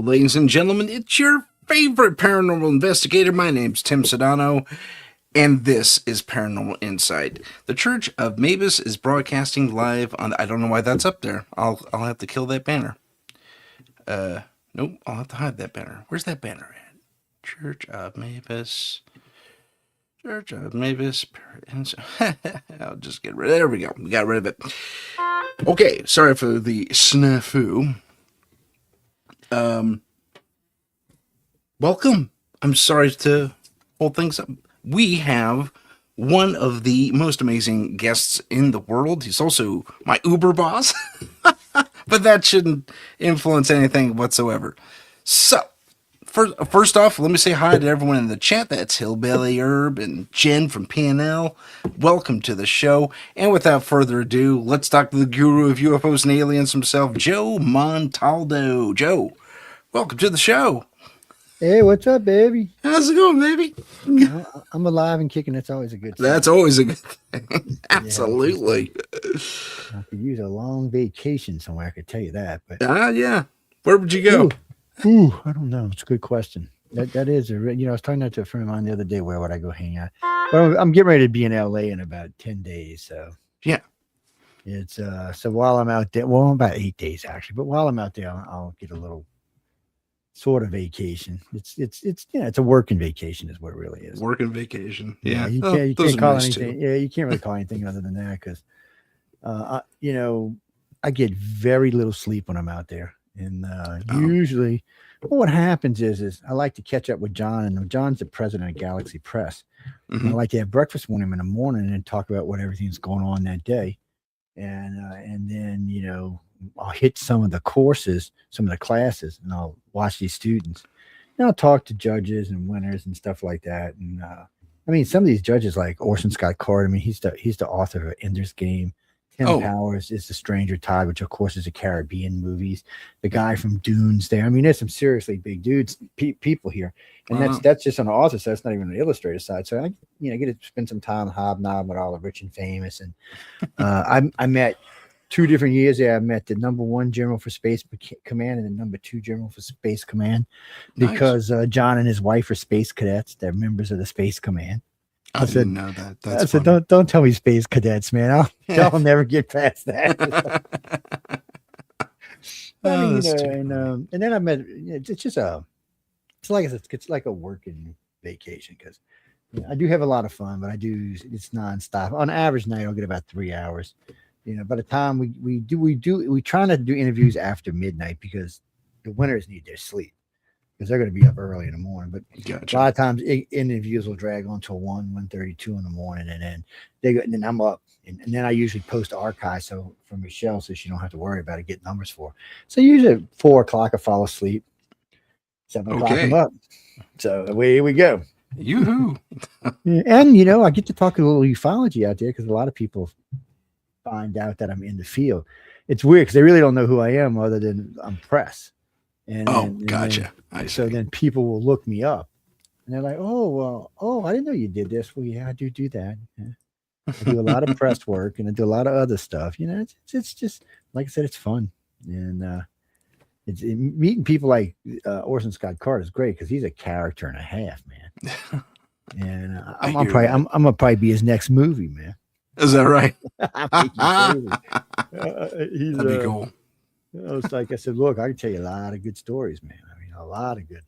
ladies and gentlemen. It's your favorite paranormal investigator. My name's Tim Sedano, and this is Paranormal Insight. The Church of Mavis is broadcasting live on... I don't know why that's up there. I'll have to kill that banner. Nope, I'll have to hide that banner. Where's that banner at? Church of Mavis. Church of Mavis. I'll just get rid of it. There we go. We got rid of it. Okay, sorry for the snafu. Welcome. I'm sorry to hold things up. We have one of the most amazing guests in the world. He's also my Uber boss, but that shouldn't influence anything whatsoever. So, first off, let me say hi to everyone in the chat. That's Hillbilly Herb and Jen from PNL. Welcome to the show. And without further ado, let's talk to the guru of UFOs and aliens himself, Joe Montaldo. Joe, welcome to the show. Hey, what's up, baby? How's it going, baby? I'm alive and kicking. That's always a good thing. That's always a good thing. Absolutely. I could use a long vacation somewhere, I could tell you that. But yeah. Where would you go? Ooh, I don't know. It's a good question. That is I was talking to a friend of mine the other day. Where would I go hang out? Well, I'm getting ready to be in LA in about 10 days. So yeah, it's so while I'm out there, well, about 8 days actually. But while I'm out there, I'll get a little sort of vacation. It's a working vacation is what it really is. Working vacation. Yeah. You can't call anything. Yeah, you can't really call anything other than that because I get very little sleep when I'm out there. And usually what happens is I like to catch up with John, and John's the president of Galaxy Press. Mm-hmm. I like to have breakfast with him in the morning and talk about what everything's going on that day. And then, I'll hit some of the courses, some of the classes, and I'll watch these students. And I'll talk to judges and winners and stuff like that. And some of these judges like Orson Scott Card, he's the author of Ender's Game. 10 Powers is The Stranger Tide, which of course is a Caribbean movies. The guy from Dunes there. There's some seriously big dudes, people here. And that's just on the author side. That's not even on the illustrator side. So I get to spend some time hobnobbing with all the rich and famous. And I met 2 different years there. I met the #1 General for Space Command and the #2 General for Space Command because John and his wife are space cadets. They're members of the Space Command. I didn't know that. I said, don't tell me space cadets, man. I'll never get past that. And then I met. It's like a working vacation because I do have a lot of fun, but it's nonstop. On average night, I'll get about 3 hours. By the time we try not to do interviews after midnight because the winners need their sleep because they're going to be up early in the morning. But gotcha. A lot of times interviews will drag on till 1:32 in the morning, and then and then I'm up, and then I usually post archives for Michelle so she don't have to worry about it, get numbers for. So usually at 4 o'clock I fall asleep, 7 o'clock I'm up. So away we go. Yoo-hoo. And I get to talk a little ufology out there because a lot of people find out that I'm in the field. It's weird because they really don't know who I am other than I'm press. Gotcha. So then people will look me up and they're like, I didn't know you did this. Well, yeah, I do that. Yeah. I do a lot of press work and I do a lot of other stuff. It's just, like I said, it's fun. And meeting people like Orson Scott Card is great because he's a character and a half, man. And I'm gonna probably be his next movie, man. Is that right? That'd be cool. It's like I said, look, I can tell you a lot of good stories, man. A lot of good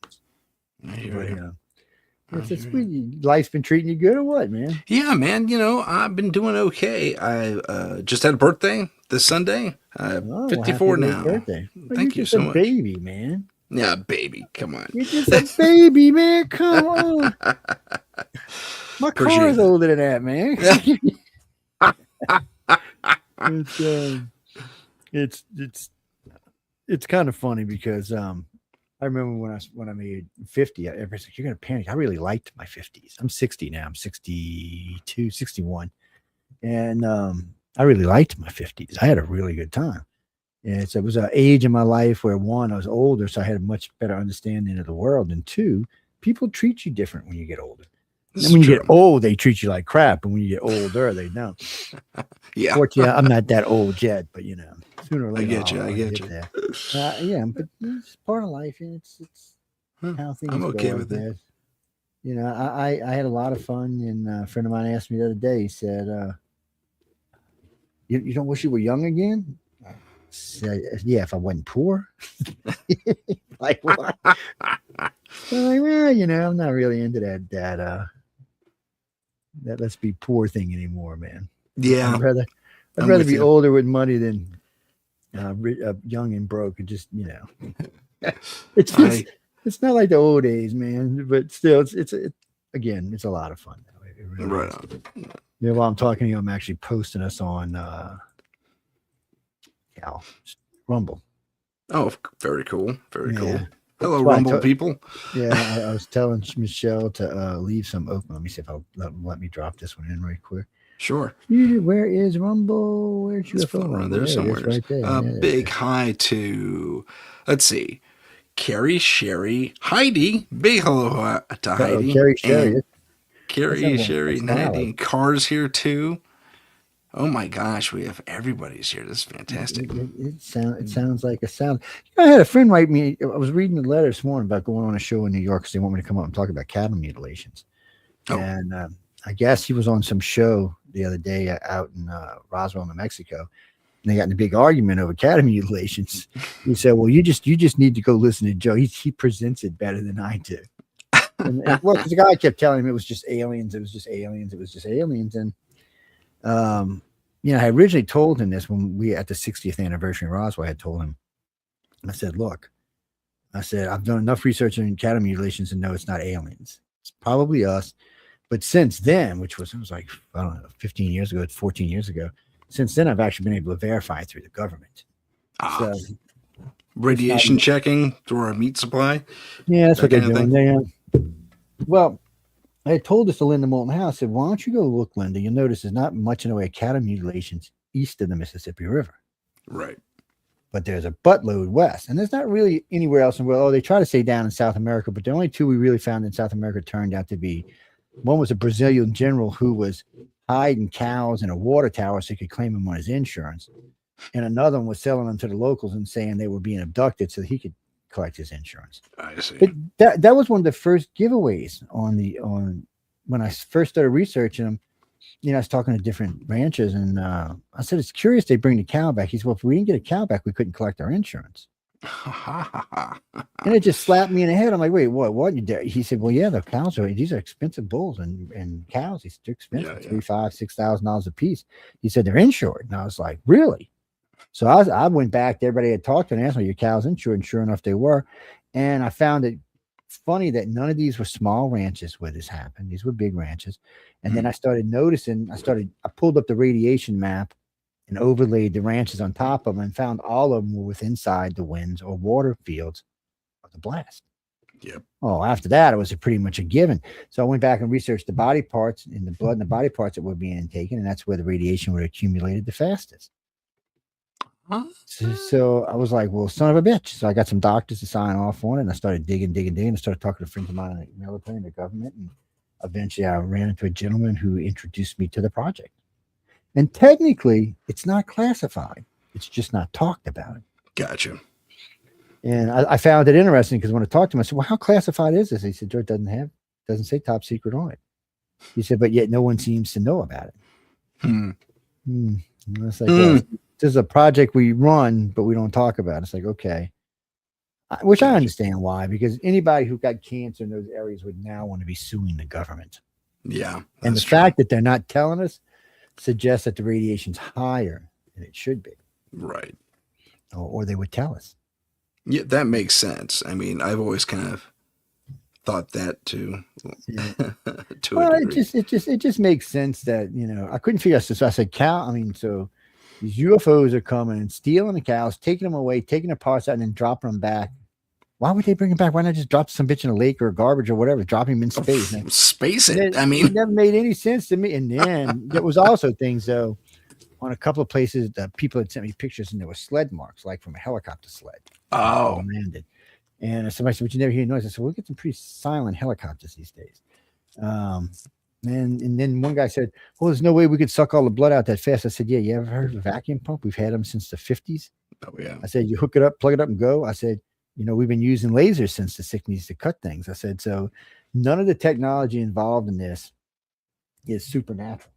ones. Life's been treating you good or what, man? Yeah, man. I've been doing okay. I just had a birthday this Sunday. I'm 54 now. Birthday. Thank you so much. Baby, man. Yeah, baby. Come on. You're just a baby, man. Come on. My car is older than that, man. It's kind of funny because I remember when I made 50, everybody's like, you're gonna panic. I really liked my 50s. I'm 60 now. I'm 62, 61. And I really liked my 50s. I had a really good time. And so it was an age in my life where 1, I was older, so I had a much better understanding of the world. And 2, people treat you different when you get older. And when you get old, they treat you like crap. And when you get older, they don't. Yeah. Fortunately, I'm not that old yet, but sooner or I later get you. I get get you. there. Yeah, but it's part of life, and it's how things I'm okay go, I with it. guess. You know, I had a lot of fun, and a friend of mine asked me the other day. He said, "You don't wish you were young again?" I said, "Yeah, if I wasn't poor." Like what? I'm like, well, you know, I'm not really into that let's be poor thing anymore, man. Yeah, I'd I'm rather with be you. older with money than young and broke. And just it's I it's not like the old days, man. But still, again, it's a lot of fun. Though. It really right is. on. Yeah, while I'm talking to you, I'm actually posting us on yeah, Rumble. Oh, very cool. Very Yeah. cool. Hello, That's why Rumble people. yeah, I was telling Michelle to leave some open. Let me see if I'll let me drop this one in right quick. Sure. Where is Rumble? Where's It's UFO around Rumble? there There it is, somewhere. right there. A Yeah, there it big is. hi to, let's see, Carrie, Sherry, Heidi. Big hello to Uh-oh, Heidi. Carrie Sherry. And That's Carrie, everyone. Sherry, That's and Heidi. Nally. And Car's here too. Oh my gosh, we have everybody's here. This is fantastic. It sounds like a sound. You know, I had a friend write me. I was reading the letter this morning about going on a show in New York because they want me to come up and talk about cattle mutilations. Oh, And I guess he was on some show the other day out in Roswell, New Mexico. And they got in a big argument over cattle mutilations. He said, "Well, you just need to go listen to Joe. He presents it better than I do." And well, because the guy kept telling him it was just aliens. It was just aliens. It was just aliens. And um, you know, I originally told him this when we at the 60th anniversary in Roswell. I had told him, I said, "Look, I said I've done enough research on cattle mutilations to know it's not aliens. It's probably us." But since then, which was it was like I don't know, 15 years ago, 14 years ago, since then I've actually been able to verify it through the government. ah, So it's not radiation even checking through our meat supply, yeah, that's that what they're kind of doing. thing. Well, I had told this to Linda Moulton House. I said, why don't you go look, Linda? You'll notice there's not much in the way of cattle mutilations east of the Mississippi River. Right. But there's a buttload west. And there's not really anywhere else in the world. Oh, they try to say down in South America, but the only two we really found in South America turned out to be one was a Brazilian general who was hiding cows in a water tower so he could claim them on his insurance. And another one was selling them to the locals and saying they were being abducted so he could collect his insurance. I see. But that was one of the first giveaways on when I first started researching them. You know, I was talking to different ranchers, and I said, "It's curious they bring the cow back." He said, "Well, if we didn't get a cow back, we couldn't collect our insurance." And it just slapped me in the head. I'm like, "Wait, what? What?" He said, "Well, yeah, the cows these are expensive bulls and cows. They're expensive, Yeah. $3,000, $6,000 a piece." He said they're insured, and I was like, "Really?" So I went back to everybody I had talked to and asked me, your cows insured? And sure enough, they were. And I found it funny that none of these were small ranches where this happened. These were big ranches. And then I started noticing, I pulled up the radiation map and overlaid the ranches on top of them and found all of them were within inside the winds or water fields of the blast. Yep. Oh, after that, it was pretty much a given. So I went back and researched the body parts in the blood and the body parts that were being taken. And that's where the radiation would accumulated the fastest. Huh? So I was like, well, son of a bitch. So I got some doctors to sign off on it. And I started digging. I started talking to friends of mine in the military and the government. And eventually I ran into a gentleman who introduced me to the project. And technically, it's not classified. It's just not talked about. Gotcha. And I found it interesting because when I talked to him, I said, well, how classified is this? He said, it doesn't say top secret on it. He said, but yet no one seems to know about it. And it's like, well, this is a project we run, but we don't talk about. It's like, okay, which I understand why, because anybody who got cancer in those areas would now want to be suing the government. Yeah. And the fact that they're not telling us suggests that the radiation's higher than it should be. Right. Or they would tell us. Yeah, that makes sense. I mean, I've always kind of thought that too. Yeah. To well, a degree. it just makes sense that, I couldn't figure out. So I said, so these UFOs are coming and stealing the cows, taking them away, taking the parts out, and then dropping them back. Why would they bring them back? Why not just drop some bitch in a lake or garbage or whatever, drop him in space? Space it. I mean, it never made any sense to me. And then there was also things, though, on a couple of places that people had sent me pictures and there were sled marks, like from a helicopter sled. Oh. Landed. And somebody said, but you never hear noise. I said, we'll get some pretty silent helicopters these days. And then one guy said, "Well, there's no way we could suck all the blood out that fast." I said, "Yeah, you ever heard of a vacuum pump? We've had them since the 50s." Oh yeah. I said, "You hook it up, plug it up, and go." I said, "We've been using lasers since the 60s to cut things." I said, "So none of the technology involved in this is supernatural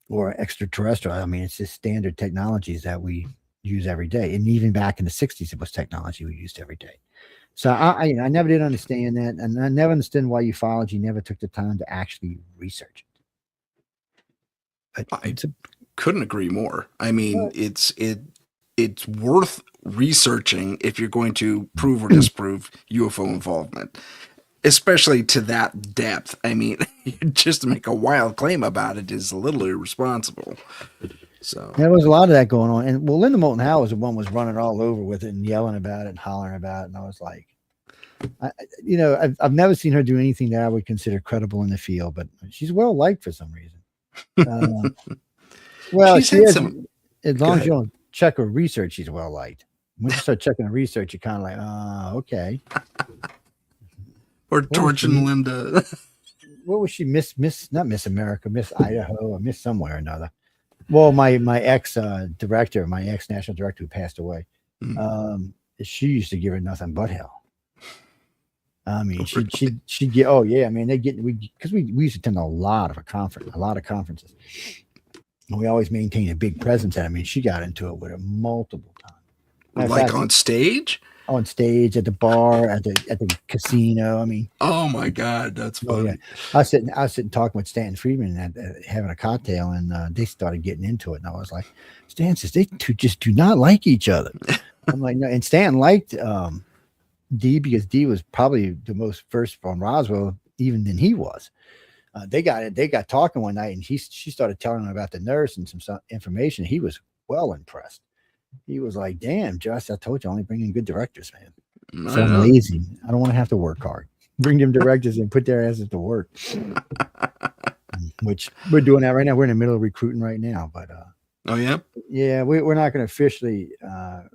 or extraterrestrial. I mean, it's just standard technologies that we use every day. And even back in the 60s, it was technology we used every day." So I never did understand that. And I never understood why ufology never took the time to actually research it. But I couldn't agree more. I mean, it's worth researching if you're going to prove or disprove UFO involvement, especially to that depth. I mean, just to make a wild claim about it is a little irresponsible. So there was a lot of that going on. And well, Linda Moulton Howe was the one was running all over with it and yelling about it and hollering about it. And I was like, I've never seen her do anything that I would consider credible in the field, but she's well liked for some reason. Well, she's had some. As long as you don't check her research, she's well liked. When you start checking her research, you're kind of like, okay. Or torching Linda. What was she? Not Miss America, Miss Idaho, or Miss somewhere or another. Well, my ex director, my ex national director who passed away, she used to give her nothing but hell. I mean, she'd get, oh yeah, I mean, because we used to attend a lot of conferences. And we always maintained a big presence. I mean, she got into it with her multiple times. Like on stage? On stage, at the bar, at the casino. I mean, oh my God, that's funny. Yeah. I was sitting talking with Stanton Friedman and having a cocktail, and they started getting into it, and I was like, "Stan says they two just do not like each other." I'm like, "No," and Stanton liked Dee because Dee was probably the most versed on Roswell even than he was. They got talking one night, and she started telling him about the nurse and some information. He was well impressed. He was like, "Damn, Josh, I told you, only bring in good directors, man. So I'm lazy. I don't want to have to work hard. Bring them directors and put their asses to work." Which we're doing that right now. We're in the middle of recruiting right now, but oh yeah, yeah, we're not going to officially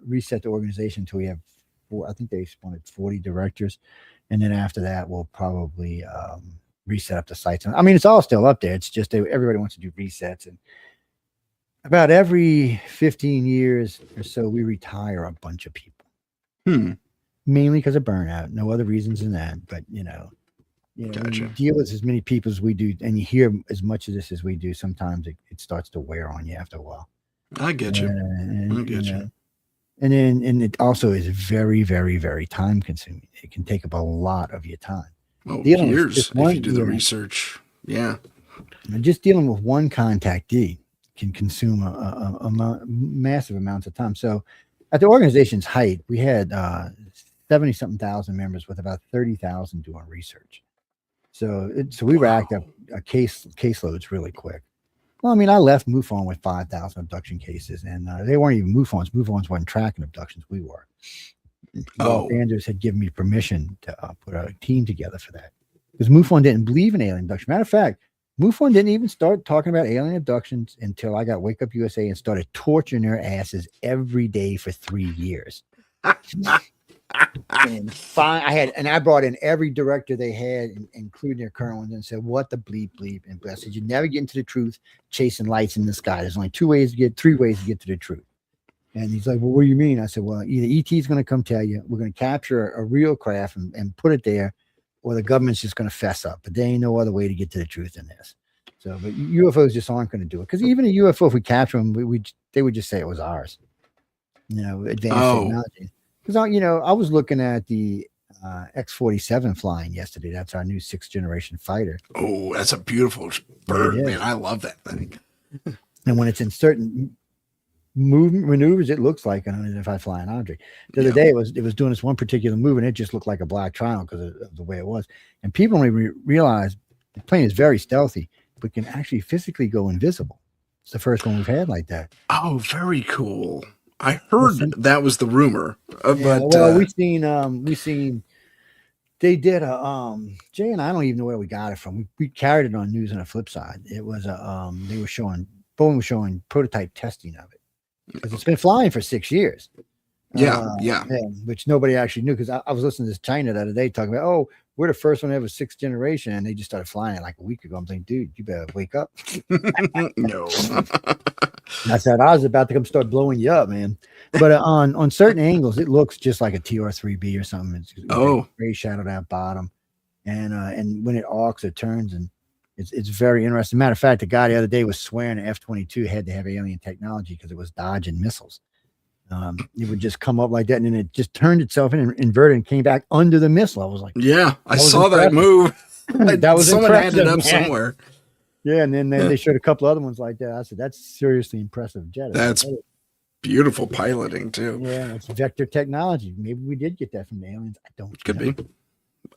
reset the organization until we have I think they wanted 40 directors, and then after that, we'll probably reset up the sites. I mean, it's all still up there. It's just everybody wants to do resets, and about every 15 years or so, we retire a bunch of people. Mainly because of burnout. No other reasons than that. But gotcha. When you deal with as many people as we do, and you hear as much of this as we do, sometimes it starts to wear on you after a while. I get you. I get you. And it also is very, very, very time consuming. It can take up a lot of your time. Oh, years if you do the research. Yeah. Just dealing with one contactee can consume a massive amounts of time. So at the organization's height, we had 70-something thousand members with about 30,000 doing research. So we racked up caseloads really quick. Well, I mean, I left MUFON with 5,000 abduction cases, and they weren't even MUFONs. MUFONs weren't tracking abductions. We were. Walt Anders had given me permission to put a team together for that, because MUFON didn't believe in alien abduction. Matter of fact, MUFON didn't even start talking about alien abductions until I got Wake Up USA and started torturing their asses every day for 3 years. And I brought in every director they had, including their current ones, and said, "What the bleep?" And I said, "You never get into the truth chasing lights in the sky. There's only 3 ways to get to the truth." And he's like, "Well, what do you mean?" I said, "Well, either ET is going to come tell you, we're going to capture a real craft and put it there, or the government's just going to fess up. But there ain't no other way to get to the truth than this." So, but UFOs just aren't going to do it, because even a UFO, if we capture them, they would just say it was ours. Advanced technology. Because I was looking at the X-47 flying yesterday. That's our new 6th generation fighter. Oh, that's a beautiful bird, man. I love that thing. And when it's in certain movement maneuvers, it looks like an unidentified flying object. The other day, it was doing this one particular move, and it just looked like a black triangle because of the way it was. And people only realize the plane is very stealthy, but can actually physically go invisible. It's the first one we've had like that. Oh, very cool. I heard that was the rumor, but we've seen. They did a Jay and I don't even know where we got it from. We carried it on News on the Flip Side. It was Boeing was showing prototype testing of it, because it's been flying for 6 years. Which nobody actually knew, because I was listening to this China the other day talking about, we're the first one ever, sixth generation, and they just started flying it like a week ago. I'm thinking, dude, you better wake up. No. I said, I was about to come start blowing you up, man. But on certain angles, it looks just like a TR-3B or something. It's gray shadow down bottom, and when it arcs, it turns, and it's very interesting. Matter of fact, the guy the other day was swearing the F-22 had to have alien technology because it was dodging missiles. It would just come up like that, and then it just turned itself in and inverted and came back under the missile. I was like, yeah, I saw that move. That was someone had it up man. Somewhere. Yeah, and then they showed a couple other ones like that. I said, that's seriously impressive jet. That's beautiful piloting too. Yeah, it's vector technology. Maybe we did get that from the aliens. I don't. Could be.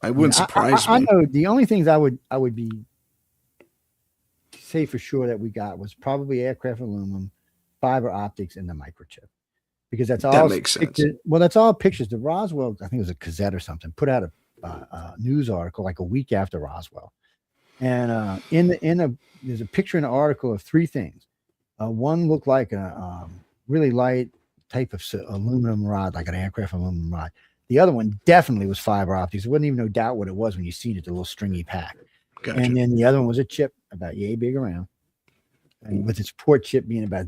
I wouldn't surprise me. I know the only things I would be say for sure that we got was probably aircraft aluminum, fiber optics, and the microchip. Because that's all. That makes sense. Well, that's all pictures. The Roswell, I think it was a Gazette or something, put out a news article like a week after Roswell, and there's a picture in the article of three things. One looked like a really light type of aluminum rod, like an aircraft aluminum rod. The other one definitely was fiber optics. There wasn't even no doubt what it was when you seen it, the little stringy pack. Gotcha. And then the other one was a chip about yay big around, and with its port chip being about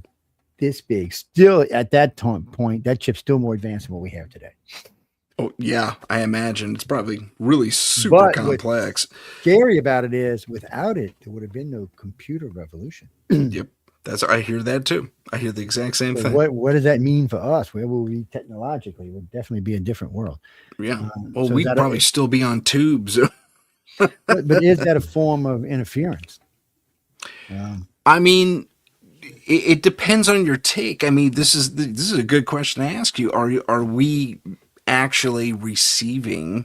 this big. Still at that point, that chip's still more advanced than what we have today. Oh yeah, I imagine it's probably really super complex. What's scary about it is without it, there would have been no computer revolution. Yep, I hear that too. I hear the exact same thing. What does that mean for us? Where will we technologically? We'll definitely be a different world. Yeah. Well, so we'd probably still be on tubes. but is that a form of interference? I mean, it depends on your take. I mean, this is a good question to ask you. Are we actually receiving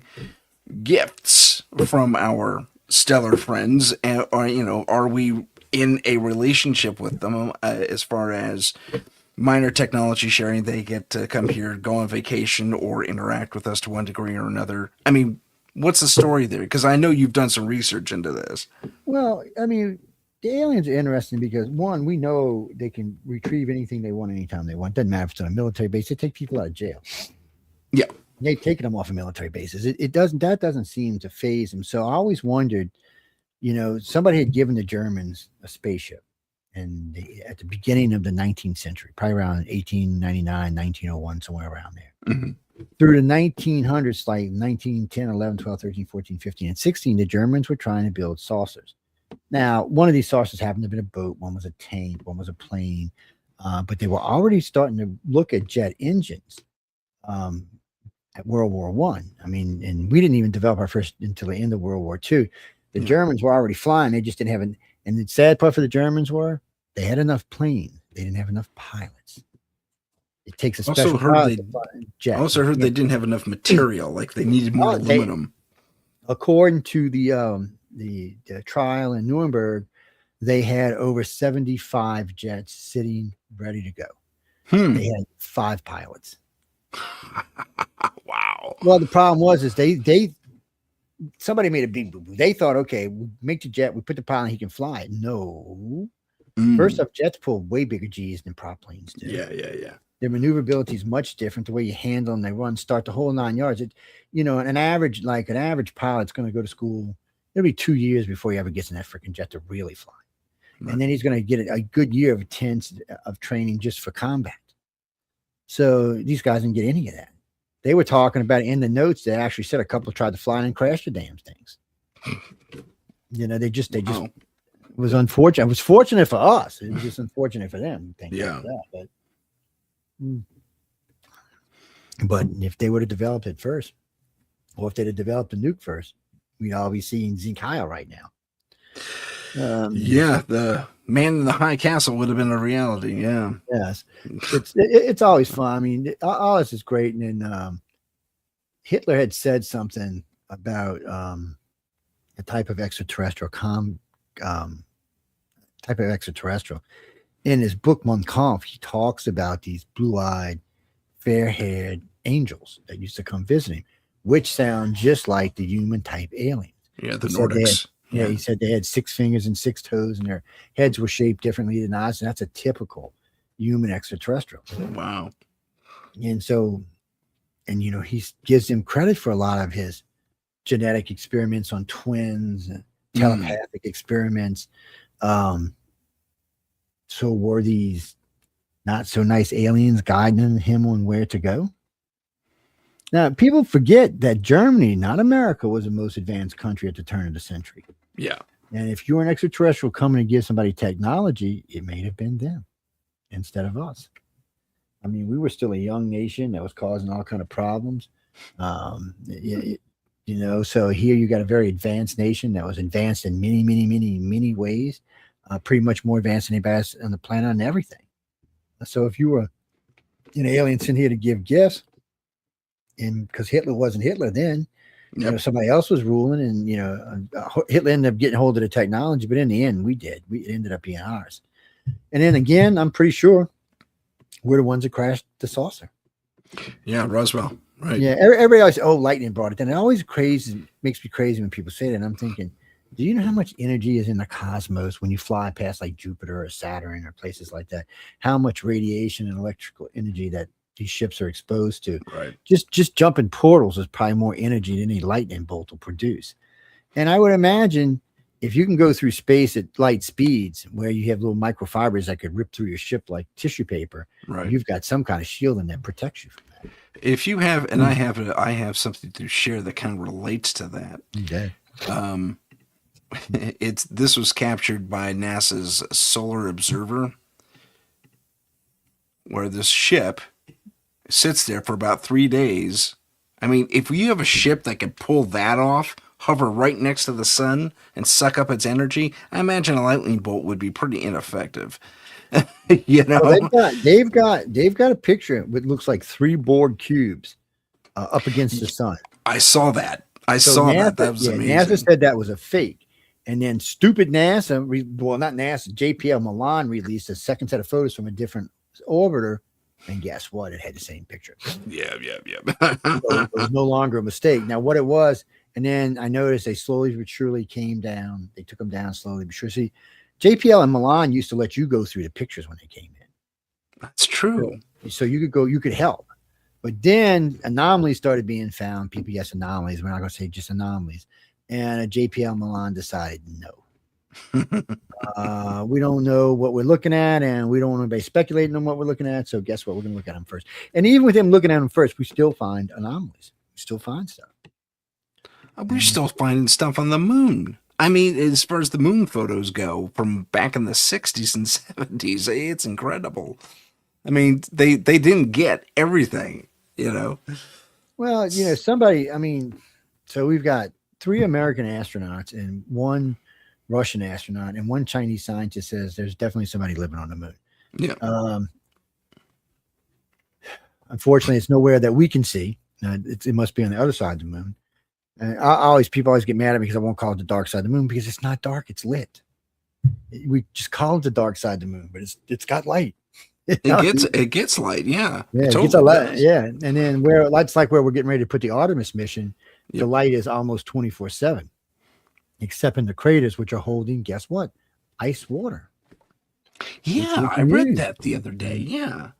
gifts from our stellar friends, and are we in a relationship with them as far as minor technology sharing? They get to come here, go on vacation, or interact with us to one degree or another. I mean, what's the story there? Because I know you've done some research into this. Well, I mean, the aliens are interesting because, one, we know they can retrieve anything they want anytime they want. Doesn't matter if it's on a military base. They take people out of jail. Yeah. They've taken them off of military bases. That doesn't seem to phase them. So I always wondered, somebody had given the Germans a spaceship, and at the beginning of the 19th century, probably around 1899, 1901, somewhere around there. Mm-hmm. Through the 1900s, like 1910, 11, 12, 13, 14, 15, and 16, the Germans were trying to build saucers. Now, one of these saucers happened to be a boat, one was a tank, one was a plane, but they were already starting to look at jet engines at World War I. I mean, and we didn't even develop our first until the end of World War II. The Germans were already flying. They just didn't have and the sad part for the Germans were they had enough planes. They didn't have enough pilots. It takes a special jet. I also heard they didn't have enough material. Like they needed more aluminum. According to the trial in Nuremberg, they had over 75 jets sitting ready to go. They had 5 pilots. Wow. Well, the problem was somebody made a big boo-boo. They thought, okay, we make the jet, we put the pilot, he can fly it. No. First off, jets pull way bigger G's than prop planes do. Yeah. Their maneuverability is much different. The way you handle them, they run, start the whole 9 yards. An average pilot's going to go to school. It'll be 2 years before he ever gets in that freaking jet to really fly. Right. And then he's going to get a good year of of training just for combat. So these guys didn't get any of that. They were talking about it in the notes. They actually said a couple tried to fly and crash the damn things. They just it was unfortunate. It was fortunate for us. It was just unfortunate for them. But if they would have developed it first, or if they'd have developed the nuke first, we'd all be seeing Zinc Heil right now. The man in the high castle would have been a reality. Yeah. Yes. It's always fun. I mean, all this is great. And then Hitler had said something about a type of extraterrestrial In his book Mon Kampf, he talks about these blue-eyed, fair-haired angels that used to come visit him, which sound just like the human type aliens. Yeah, the Nordics. He said they had 6 fingers and 6 toes, and their heads were shaped differently than ours, and that's a typical human extraterrestrial. Wow. And so, he gives him credit for a lot of his genetic experiments on twins, telepathic experiments. So were these not so nice aliens guiding him on where to go? Now, people forget that Germany, not America, was the most advanced country at the turn of the century. Yeah. And if you were an extraterrestrial coming to give somebody technology, it may have been them instead of us. I mean, we were still a young nation that was causing all kind of problems. So here you got a very advanced nation that was advanced in many, many, many, many ways, pretty much more advanced than anybody else on the planet and everything. So if you were an alien sent here to give gifts, and because Hitler wasn't Hitler then, somebody else was ruling, and Hitler ended up getting hold of the technology, but in the end, it ended up being ours. And then again, I'm pretty sure we're the ones that crashed the saucer. Yeah, Roswell. Right. Yeah, everybody always, lightning brought it down. It always makes me crazy when people say that. And I'm thinking, do you know how much energy is in the cosmos when you fly past like Jupiter or Saturn or places like that? How much radiation and electrical energy that these ships are exposed to? Right. Just jumping portals is probably more energy than any lightning bolt will produce. And I would imagine if you can go through space at light speeds where you have little microfibers that could rip through your ship like tissue paper, right, you've got some kind of shielding that protects you from that. If you have, and I have something to share that kind of relates to that. Okay. This was captured by NASA's Solar Observer, where this ship sits there for about 3 days. I mean, if you have a ship that could pull that off, hover right next to the sun and suck up its energy, I imagine a lightning bolt would be pretty ineffective. They've got a picture. It looks like 3 board cubes up against the sun. I saw that. That. That was amazing. NASA said that was a fake. And then stupid NASA, not NASA, JPL Milan released a second set of photos from a different orbiter. And guess what? It had the same picture. Yeah. So it was no longer a mistake. Now, what it was, and then I noticed they slowly but surely came down. They took them down slowly but surely. See, JPL and Milan used to let you go through the pictures when they came in. That's true. So you could go, you could help. But then anomalies started being found. PPS anomalies. We're not going to say just anomalies. And a JPL Milan decided no. We don't know what we're looking at, and we don't want anybody speculating on what we're looking at. So guess what? We're going to look at them first. And even with them looking at them first, we still find anomalies. We still find stuff. We're still finding stuff on the moon. I mean, as far as the moon photos go from back in the 60s and 70s, it's incredible. I mean, they didn't get everything, Well, somebody, so we've got 3 American astronauts and 1 Russian astronaut, and 1 Chinese scientist says there's definitely somebody living on the moon. Yeah. Unfortunately, it's nowhere that we can see. It must be on the other side of the moon. And people always get mad at me because I won't call it the dark side of the moon, because it's not dark, it's lit. We just call it the dark side of the moon, but it's got light. It gets light, yeah. Yeah, it gets a light, yeah. And then that's like where we're getting ready to put the Artemis mission. Yep. The light is almost 24/7, except in the craters, which are holding, guess what? Ice water. Yeah, I read that the other day. Yeah.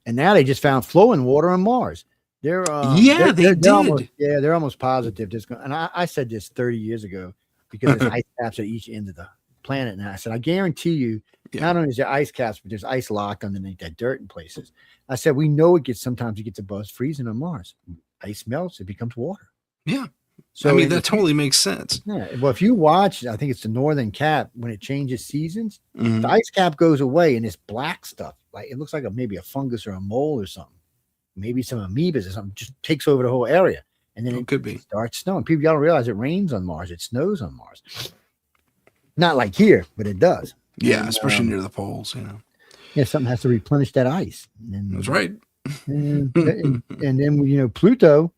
And now they just found flowing water on Mars. They're did. They're almost positive. And I said this 30 years ago, because there's ice caps at each end of the planet. And I said, I guarantee you, not only is there ice caps, but there's ice locked underneath that dirt in places. I said, we know sometimes it gets above freezing on Mars. Ice melts, it becomes water. Yeah. So that totally makes sense. Yeah. Well, if you watch, I think it's the northern cap, when it changes seasons, the ice cap goes away and this black stuff, like it looks like maybe a fungus or a mole or something. Maybe some amoebas or something, just takes over the whole area. And then it starts snowing. People don't realize it rains on Mars. It snows on Mars. Not like here, but it does. Yeah, especially near the poles, Yeah, something has to replenish that ice. That's right. And then, Pluto,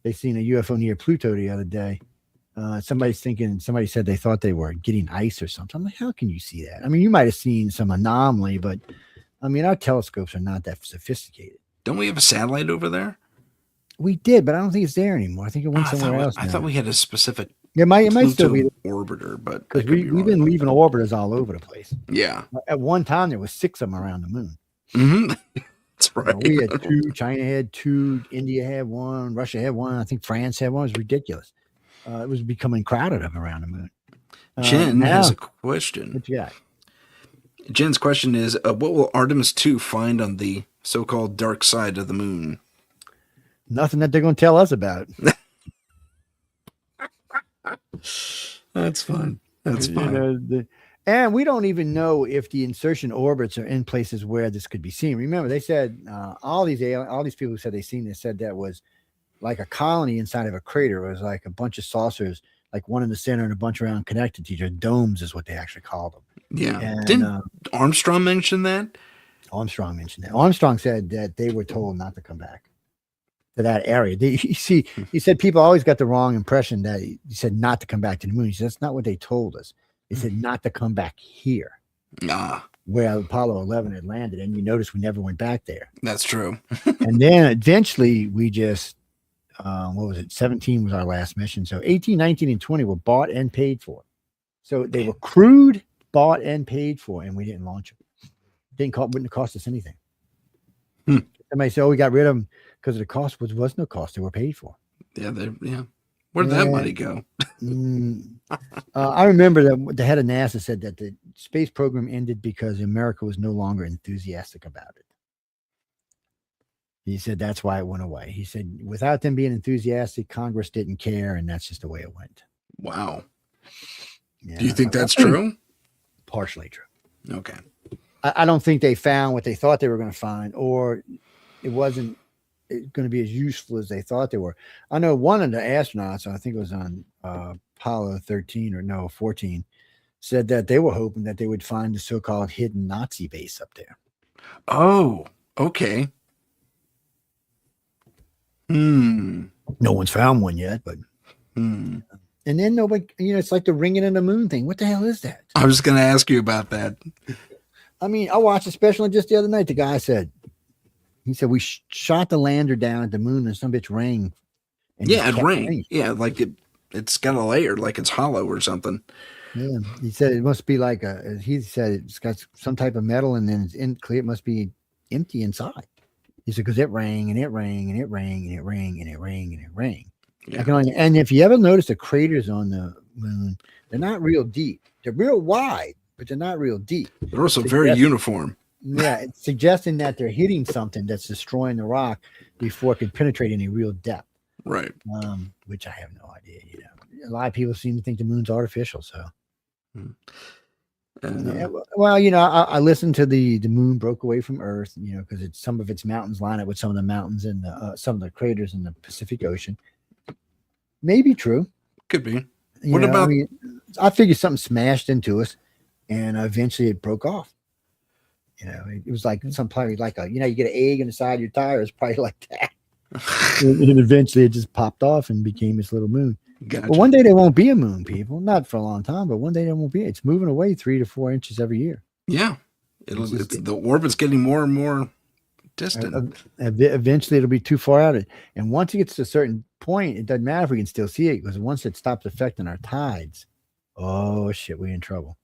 they seen a UFO near Pluto the other day. Somebody said they thought they were getting ice or something. I'm like, how can you see that? I mean, you might have seen some anomaly, but our telescopes are not that sophisticated. Don't we have a satellite over there? We did, but I don't think it's there anymore. I think it went somewhere else. I thought we had a specific it might still be orbiter, but because we've been leaving orbiters all over the place. Yeah. At one time, there was 6 of them around the moon. Mm-hmm. That's right. We had two, China had two, India had one, Russia had one, I think France had one. It was ridiculous. It was becoming crowded up around the moon. Jen has a question. What you got? Jen's question is, what will Artemis 2 find on the so-called dark side of the moon? Nothing that they're going to tell us about. That's fun. That's fun. And we don't even know if the insertion orbits are in places where this could be seen. Remember, they said all these people who said they seen this said that was like a colony inside of a crater. It was like a bunch of saucers, like one in the center and a bunch around connected to each other. Domes is what they actually called them. Yeah. And, didn't Armstrong mention that? Armstrong mentioned that. Armstrong said that they were told not to come back to that area. He said people always got the wrong impression that he said not to come back to the moon. He said, that's not what they told us. They said not to come back here. Where Apollo 11 had landed. And you notice we never went back there. That's true. And then eventually we just, what was it? 17 was our last mission. So 18, 19, and 20 were bought and paid for. So they were crewed, bought, and paid for, and we didn't launch them. Wouldn't have cost us anything. Somebody said, oh, we got rid of them because the cost was no cost. They were paid for. Yeah. Where'd that money go? I remember that the head of NASA said that the space program ended because America was no longer enthusiastic about it. He said that's why it went away. He said without them being enthusiastic, Congress didn't care, and that's just the way it went. Wow. Yeah. Do you think that's true? Partially true. Okay. I don't think they found what they thought they were going to find, or it wasn't going to be as useful as they thought they were. I know one of the astronauts, I think it was on Apollo 14, said that they were hoping that they would find the so-called hidden Nazi base up there. Oh, okay. No one's found one yet, but and then nobody, it's like the ringing in the moon thing. What the hell is that? I was going to ask you about that. I mean, I watched a special just the other night. The guy said, we shot the lander down at the moon and some bitch rang. Yeah, it rang. Yeah, like it's got a layer, like it's hollow or something. Yeah, he said it must be like he said it's got some type of metal and then it's clear. It must be empty inside. He said, because it rang and it rang and it rang and it rang and it rang and it rang. Yeah. And if you ever notice the craters on the moon, they're not real deep. They're real wide, but they're not real deep. They're also very uniform. Yeah, it's suggesting that they're hitting something that's destroying the rock before it can penetrate any real depth. Right. Which I have no idea. A lot of people seem to think the moon's artificial. So, well, I listened to the moon broke away from Earth. Because some of its mountains line up with some of the mountains in some of the craters in the Pacific Ocean. Maybe true. Could be. What about? I figured something smashed into us, and eventually it broke off. It was like probably like you get an egg in the side of your tire. It's probably like that. And eventually it just popped off and became this little moon. Gotcha. Well, one day there won't be a moon, people. Not for a long time, but one day there won't be. It's moving away 3 to 4 inches every year. Yeah. The orbit's getting more and more distant. Eventually it'll be too far out. And once it gets to a certain point, it doesn't matter if we can still see it, because once it stops affecting our tides, oh shit, we're in trouble.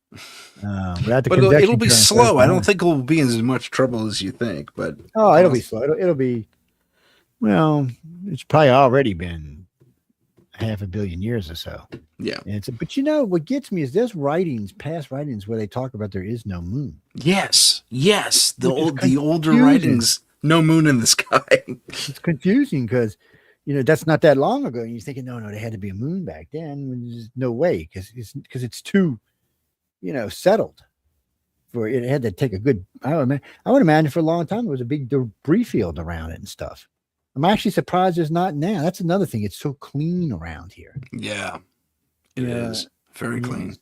But it'll be slow. I don't think it'll be as much trouble as you think, but it'll be slow. It'll be, well, it's probably already been 500 million years or so. Yeah. But what gets me is there's past writings where they talk about there is no moon. Yes. The older writings, no moon in the sky. It's confusing because that's not that long ago. And you're thinking, no, there had to be a moon back then. There's no way because it's too, settled for it. Had to take a good. I would imagine for a long time there was a big debris field around it and stuff. I'm actually surprised there's not now. That's another thing. It's so clean around here. Yeah, it is very clean.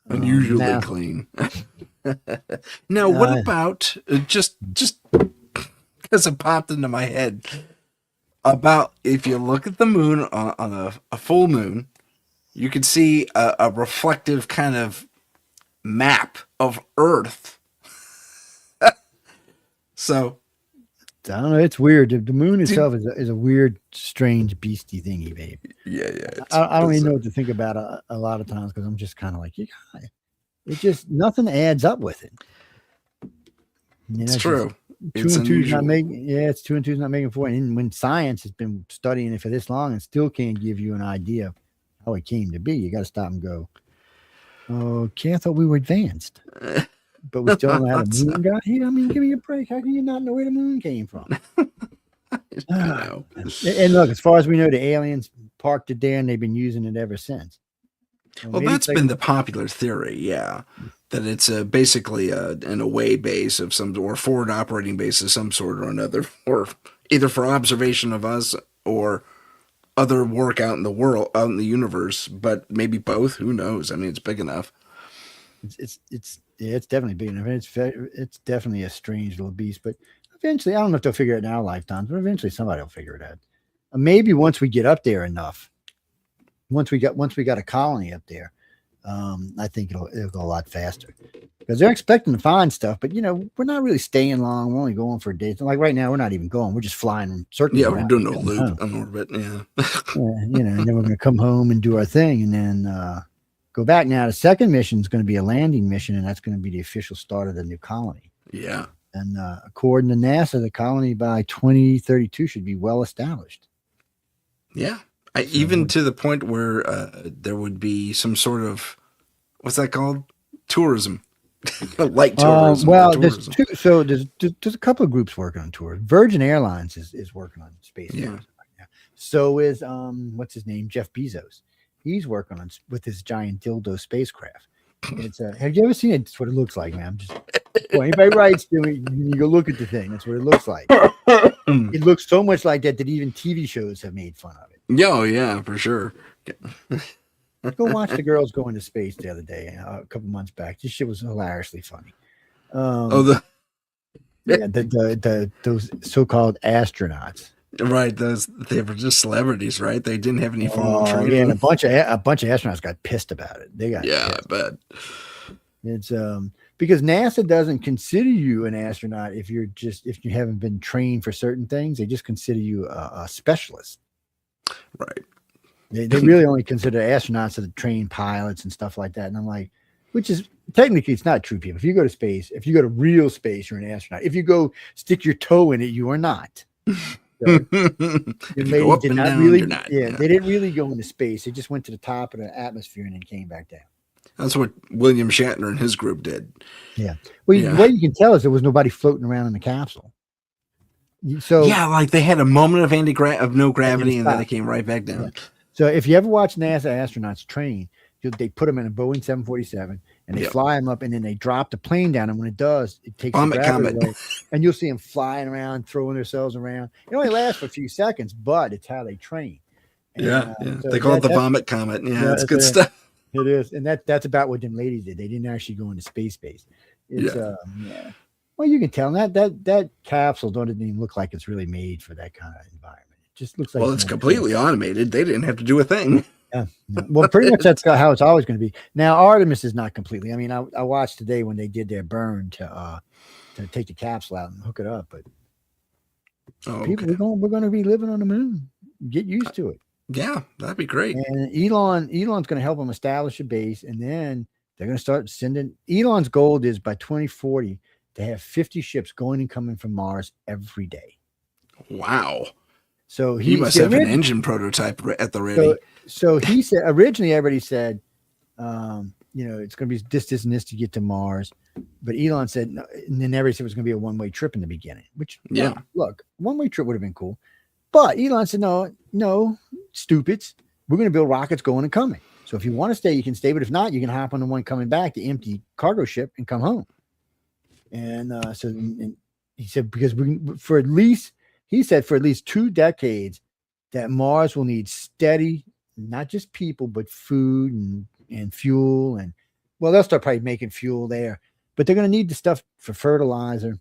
Unusually clean. Now, what about just because it popped into my head about if you look at the moon on a full moon, you can see a reflective kind of map of Earth. So. I don't know. It's weird. The moon itself is a weird, strange, beastie thingy, babe. Yeah. I don't even know what to think about a lot of times because I'm just kind of like, it just nothing adds up with it. It's true. two and two's not making. Yeah, it's 2 and 2's not making 4. And when science has been studying it for this long and still can't give you an idea of how it came to be, you got to stop and go, okay, I thought we were advanced, but we still don't know how the moon got here. I mean, give me a break. How can you not know where the moon came from? And look, as far as we know, the aliens parked it there and they've been using it ever since. Well, that's been the popular theory, yeah, that it's basically an away base of some, or forward operating base of some sort or another, or either for observation of us or other work out in the world, out in the universe, but maybe both. Who knows? I mean, it's big enough. It's definitely big enough. It's definitely a strange little beast, but eventually, I don't know if they'll figure it in our lifetimes, but eventually somebody will figure it out. Maybe once we get up there enough, once we got a colony up there, I think it'll go a lot faster because they're expecting to find stuff. But we're not really staying long. We're only going for days. Like right now, we're not even going. We're just flying and circling. Yeah, we're doing a loop, an orbit. Yeah, and then we're going to come home and do our thing, and then go back. Now the second mission is going to be a landing mission, and that's going to be the official start of the new colony. Yeah. And according to NASA, the colony by 2032 should be well established. Yeah. Even to the point where there would be some sort of, what's that called? Tourism. Light tourism. Well, tourism. There's a couple of groups working on tours. Virgin Airlines is working on space tourism right now. So is, what's his name? Jeff Bezos. He's working on with his giant dildo spacecraft. It's have you ever seen it? It's what it looks like, man. Well, anybody writes to me, you go look at the thing. That's what it looks like. It looks so much like that even TV shows have made fun of it. Oh, yeah, for sure. Go watch the girls go into space the other day, a couple months back. This shit was hilariously funny. Those so-called astronauts. Right, they were just celebrities, right? They didn't have any formal training. Yeah, and a bunch of astronauts got pissed about it. They got I bet. It's because NASA doesn't consider you an astronaut if you haven't been trained for certain things. They just consider you a specialist. Right. They really only consider astronauts that are trained pilots and stuff like that. And I'm like, which is technically it's not true, people. If you go to space, if you go to real space, you're an astronaut. If you go stick your toe in it, you are not. So, they didn't really go into space. They just went to the top of the atmosphere and then came back down. That's what William Shatner and his group did. Yeah. Well, what you can tell is there was nobody floating around in the capsule. So like they had a moment of no gravity and then it came right back down. Yeah. So if you ever watch NASA astronauts train, they put them in a Boeing 747 and they fly them up and then they drop the plane down. And when it does, it takes the gravity away, and you'll see them flying around, throwing themselves around. It only lasts for a few seconds, but it's how they train. And, so they call it the vomit comet. Yeah, it's good stuff. It is. And that's about what them ladies did. They didn't actually go into space. It's well, you can tell that capsule doesn't even look like it's really made for that kind of environment. It just looks like it's completely automated. They didn't have to do a thing. Yeah. Well, pretty much that's how it's always going to be. Now, Artemis is not completely. I mean, I watched today when they did their burn to take the capsule out and hook it up. But we're going to be living on the moon. Get used to it. Yeah, that'd be great. And Elon's going to help them establish a base, and then they're going to start sending. Elon's goal is by 2040 to have 50 ships going and coming from Mars every day. Wow. So he must have an engine prototype at the ready. So he said originally everybody said, it's going to be this and this to get to Mars, but Elon said, no, and then everybody said it was going to be a one-way trip in the beginning. Which look, one-way trip would have been cool, but Elon said, no, stupids, we're going to build rockets going and coming. So if you want to stay, you can stay, but if not, you can hop on the one coming back, the empty cargo ship, and come home. And and he said because for at least 2 decades that Mars will need steady, not just people, but food and fuel. And they'll start probably making fuel there, but they're going to need the stuff for fertilizer.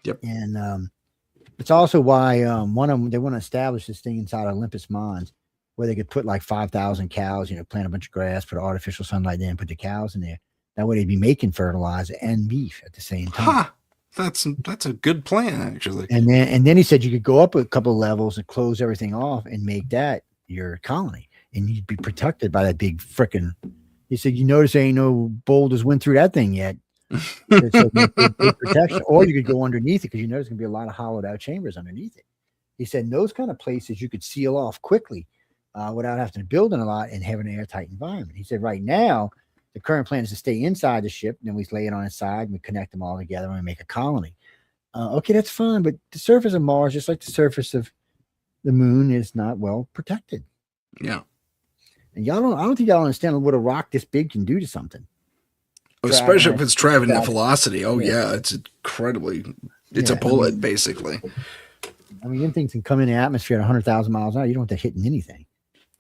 Yep. And it's also why one of them, they want to establish this thing inside Olympus Mons where they could put like 5,000 cows, plant a bunch of grass, put artificial sunlight in, put the cows in there. That way they'd be making fertilizer and beef at the same time. That's a good plan, actually. And then he said you could go up a couple of levels and close everything off and make that your colony, and you'd be protected by that big frickin'. He said, "You notice there ain't no boulders went through that thing yet. So good protection. Or you could go underneath it because you know there's going to be a lot of hollowed out chambers underneath it. He said in those kind of places you could seal off quickly without having to build in a lot and have an airtight environment. He said right now the current plan is to stay inside the ship, and then we lay it on its side and we connect them all together and we make a colony. Okay, that's fine, but the surface of Mars, just like the surface of the moon, is not well protected. Yeah. And I don't think y'all understand what a rock this big can do to something. Especially if it's traveling at velocity. Oh, yeah. It's incredibly, it's a bullet, basically. I mean, them things can come in the atmosphere at 100,000 miles an hour. You don't have to hit anything.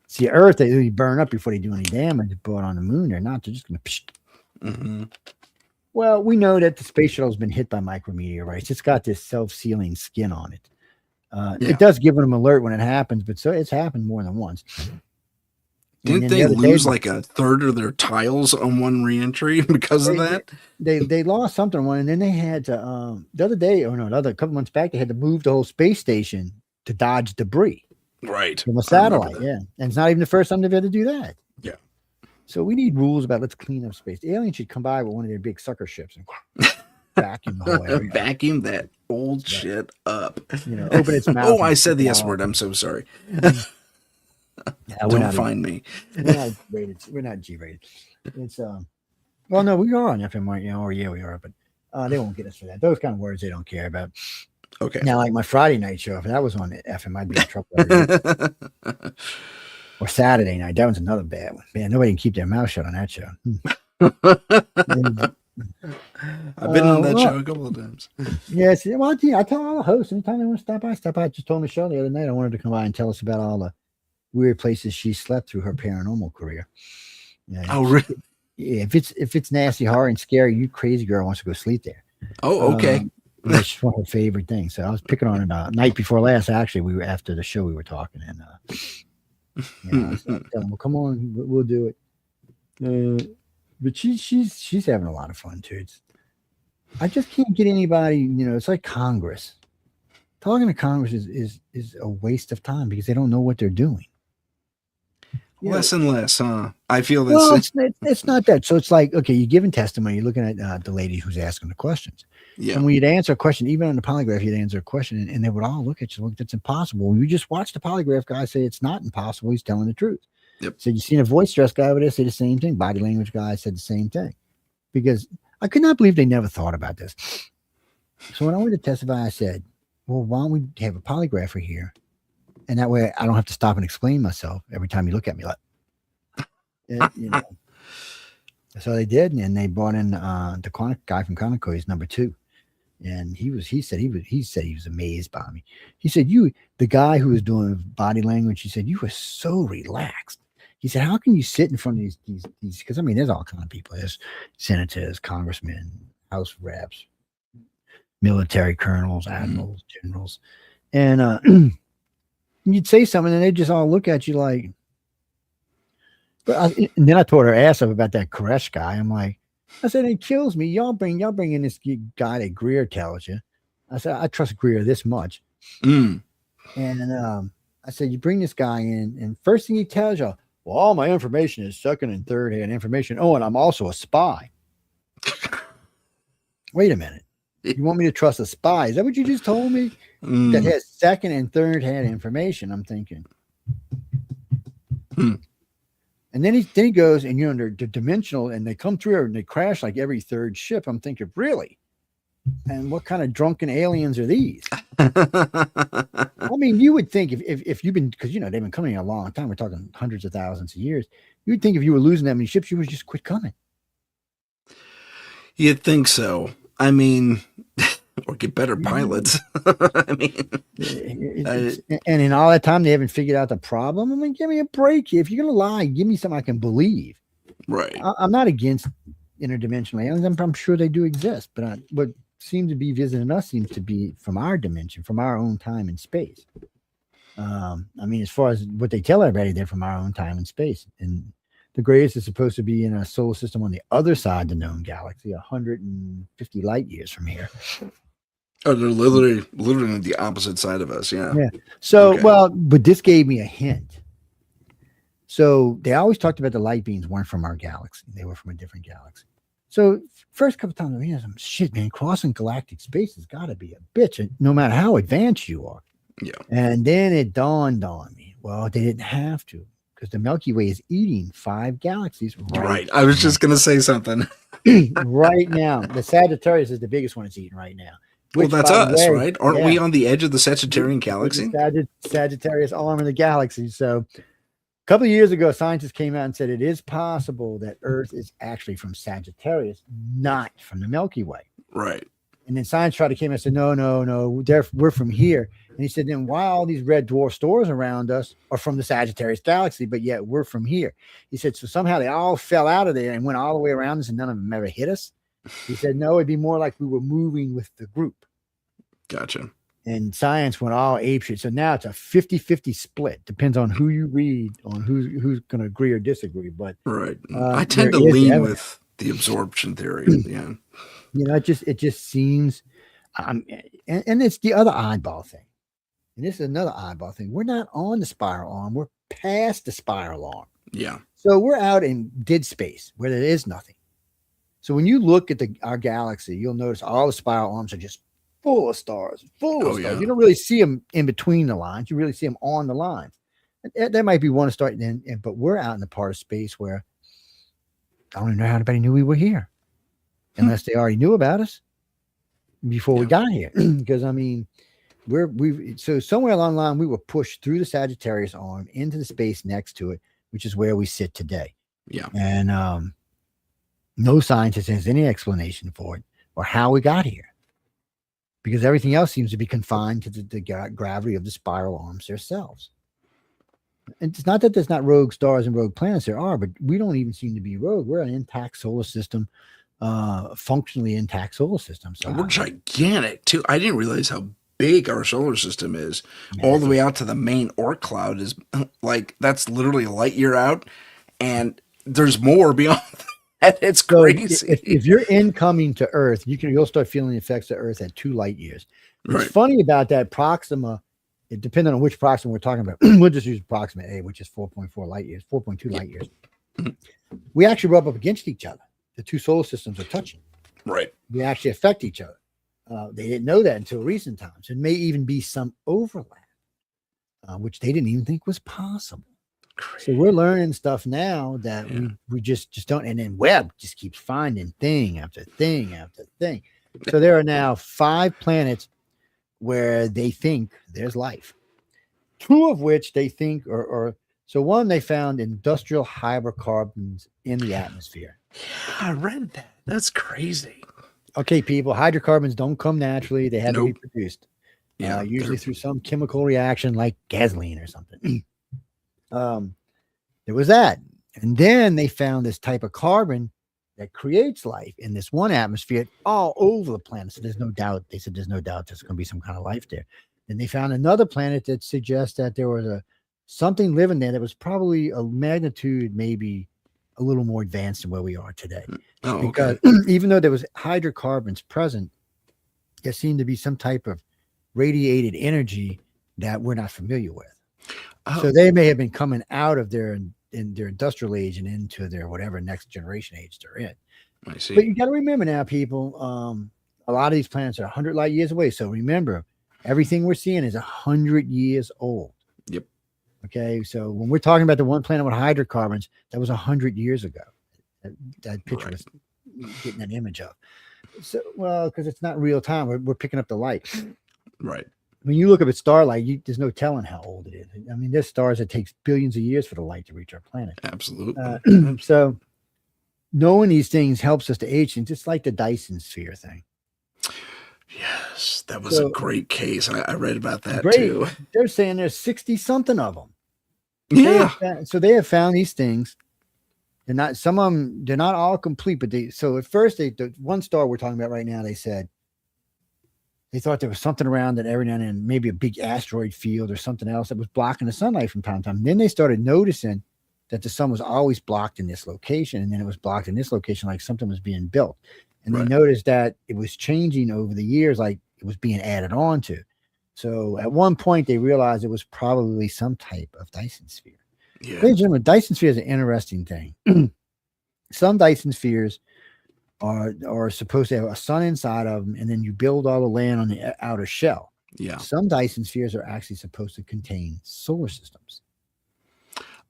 See, Earth, they burn up before they do any damage. But on the moon, they're not. They're just going to. Mm-hmm. Well, we know that the space shuttle has been hit by micrometeorites. It's got this self-sealing skin on it. It does give them an alert when it happens, but so it's happened more than once. Didn't they lose like a third of their tiles on one reentry because of that? They lost something on one, and then they had to the other day, or no, a couple months back, they had to move the whole space station to dodge debris. Right. From a satellite, yeah. And it's not even the first time they've had to do that. Yeah. So we need rules about let's clean up space. The aliens should come by with one of their big sucker ships and vacuum the whole area. Vacuum that old shit up. You know, open its mouth. Oh, I said the S word. I'm so sorry. Don't find me. We're not rated. We're not G-rated. It's well, no, we are on FM, right? You know, or yeah, we are, but they won't get us for that. Those kind of words they don't care about. Okay. Now, like my Friday night show, if that was on FM, I'd be in trouble. Or Saturday night, that was another bad one. Man, nobody can keep their mouth shut on that show. I've been on that show a couple of times. Yes, well, I tell all the hosts anytime they want to stop by, stop by. I just told Michelle the other night I wanted to come by and tell us about all the weird places she slept through her paranormal career. Yeah, oh, really? Yeah, if it's nasty, horror, and scary, you crazy girl wants to go sleep there. Oh, okay. It's one of her favorite things. So I was picking on it night before last. Actually, we were after the show. We were talking, and I was telling her, well, come on, we'll do it. But she's having a lot of fun too. I just can't get anybody. You know, it's like Congress. Talking to Congress is a waste of time because they don't know what they're doing. Less and less, huh? I feel this. Well, it's not that. So it's like, okay, you're giving testimony. You're looking at the lady who's asking the questions. Yeah. And when you'd answer a question, even on the polygraph, you'd answer a question, and they would all look at you. Look, that's impossible. You just watch the polygraph guy say it's not impossible. He's telling the truth. Yep. So you seen a voice stress guy over there say the same thing. Body language guy said the same thing. Because I could not believe they never thought about this. So when I went to testify, I said, well, why don't we have a polygrapher here? And that way I don't have to stop and explain myself every time you look at me like, you know. So they did, and they brought in the guy from Conoco. He's number 2, and he said he was amazed by me. He said, the guy who was doing body language, he said, you were so relaxed. He said, how can you sit in front of these? Because I mean, there's all kind of people. There's senators, congressmen, House reps, military colonels, admirals, generals, and you'd say something, and they just all look at you like. And then I taught her ass up about that Koresh guy. I'm like, I said, it kills me. Y'all bring in this guy that Greer tells you. I said, I trust Greer this much. And I said, you bring this guy in, and first thing he tells you, well, all my information is second and third hand information. Oh, and I'm also a spy. Wait a minute. You want me to trust a spy? Is that what you just told me? That has second and third hand information. I'm thinking. And then he goes, and you're under dimensional, and they come through and they crash like every third ship. I'm thinking, really? And what kind of drunken aliens are these? I mean, you would think if you've been, because, you know, they've been coming a long time. We're talking hundreds of thousands of years. You would think if you were losing that many ships, you would just quit coming. You'd think so. I mean, or get better pilots. I mean, and in all that time, they haven't figured out the problem. I mean, give me a break. If you're going to lie, give me something I can believe. Right. I'm not against interdimensional aliens. I'm sure they do exist, but what seems to be visiting us seems to be from our dimension, from our own time and space. I mean, as far as what they tell everybody, they're from our own time and space. And the greatest is supposed to be in a solar system on the other side of the known galaxy, 150 light years from here. Oh, they're literally on the opposite side of us. Yeah. Yeah. So, okay. Well, but this gave me a hint. So they always talked about the light beings weren't from our galaxy. They were from a different galaxy. So first couple times, I mean, shit, man, crossing galactic space has got to be a bitch, no matter how advanced you are. Yeah. And then it dawned on me, well, they didn't have to, because the Milky Way is eating 5 galaxies right. I was just going to say something. right now. The Sagittarius is the biggest one it's eating right now. Which, well, that's us, right? Aren't we on the edge of the Sagittarian galaxy? The Sagittarius arm of the galaxy. So a couple of years ago, scientists came out and said it is possible that Earth is actually from Sagittarius, not from the Milky Way. Right. And then science tried to came and said, no, we're from here. And he said, then why all these red dwarf stars around us are from the Sagittarius galaxy, but yet we're from here? He said, so somehow they all fell out of there and went all the way around us and none of them ever hit us. He said, no, it'd be more like we were moving with the group. Gotcha. And science went all apeshit. So now it's a 50-50 split. Depends on who you read, on who's going to agree or disagree. But right. I tend to lean with the absorption theory at the end. You know, it just seems, and it's the other oddball thing. And this is another oddball thing. We're not on the spiral arm. We're past the spiral arm. Yeah. So we're out in dead space where there is nothing. So when you look at our galaxy, you'll notice all the spiral arms are just full of stars, stars. Yeah. You don't really see them in between the lines. You really see them on the lines. There might be one to start, but we're out in the part of space where I don't even know how anybody knew we were here, unless they already knew about us before we got here. Because I mean, so somewhere along the line we were pushed through the Sagittarius arm into the space next to it, which is where we sit today. Yeah, and no scientist has any explanation for it or how we got here, because everything else seems to be confined to the gravity of the spiral arms themselves. And it's not that there's not rogue stars and rogue planets. There are, but we don't even seem to be rogue. We're an intact solar system, functionally intact solar system. So we're gigantic too. I didn't realize how big our solar system is. All the way out to the main Oort cloud is like, that's literally a light year out, and there's more beyond that. It's crazy. So if you're incoming to Earth, you'll start feeling the effects of Earth at 2 light years. What's funny about that Proxima, it depending on which Proxima we're talking about. We'll just use Proxima A, which is 4.4 light years, 4.2 light years. We actually rub up against each other. The 2 solar systems are touching. Right. We actually affect each other. They didn't know that until recent times. There may even be some overlap, which they didn't even think was possible. So we're learning stuff now that we just don't. And then Webb just keeps finding thing after thing after thing. So there are now 5 planets where they think there's life. 2 of which they think are so one, they found industrial hydrocarbons in the atmosphere. Yeah, I read that. That's crazy. Okay, people, hydrocarbons don't come naturally. They have to be produced. Usually through some chemical reaction like gasoline or something. There was that. And then they found this type of carbon that creates life in this one atmosphere all over the planet. So there's no doubt. They said there's no doubt there's going to be some kind of life there. Then they found another planet that suggests that there was something living there that was probably a magnitude maybe a little more advanced than where we are today. Because even though there was hydrocarbons present, there seemed to be some type of radiated energy that we're not familiar with. So they may have been coming out of their industrial age and into their whatever next generation age they're in. I see. But you got to remember now, people, a lot of these planets are 100 light years away. So remember, everything we're seeing is 100 years old. Yep. Okay. So when we're talking about the one planet with hydrocarbons, that was 100 years ago. That picture was getting an image of. So, well, because it's not real time. We're picking up the light. Right. When you look up at starlight, there's no telling how old it is. I mean, there's stars that takes billions of years for the light to reach our planet. Absolutely. So knowing these things helps us to age things, just like the Dyson sphere thing. Yes, that was a great case. I read about that too. They're saying there's 60 something of them. Yeah. They have found these things. They're not, some of them, they're not all complete, but so at first the one star we're talking about right now, they said, they thought there was something around that every now and then, maybe a big asteroid field or something else that was blocking the sunlight from time to time. And then they started noticing that the sun was always blocked in this location, and then it was blocked in this location like something was being built. And they noticed that it was changing over the years, like it was being added on to. So at one point, they realized it was probably some type of Dyson sphere. Yeah. Ladies and gentlemen, Dyson sphere is an interesting thing. Some Dyson spheres are supposed to have a sun inside of them, and then you build all the land on the outer shell. Yeah. Some Dyson spheres are actually supposed to contain solar systems.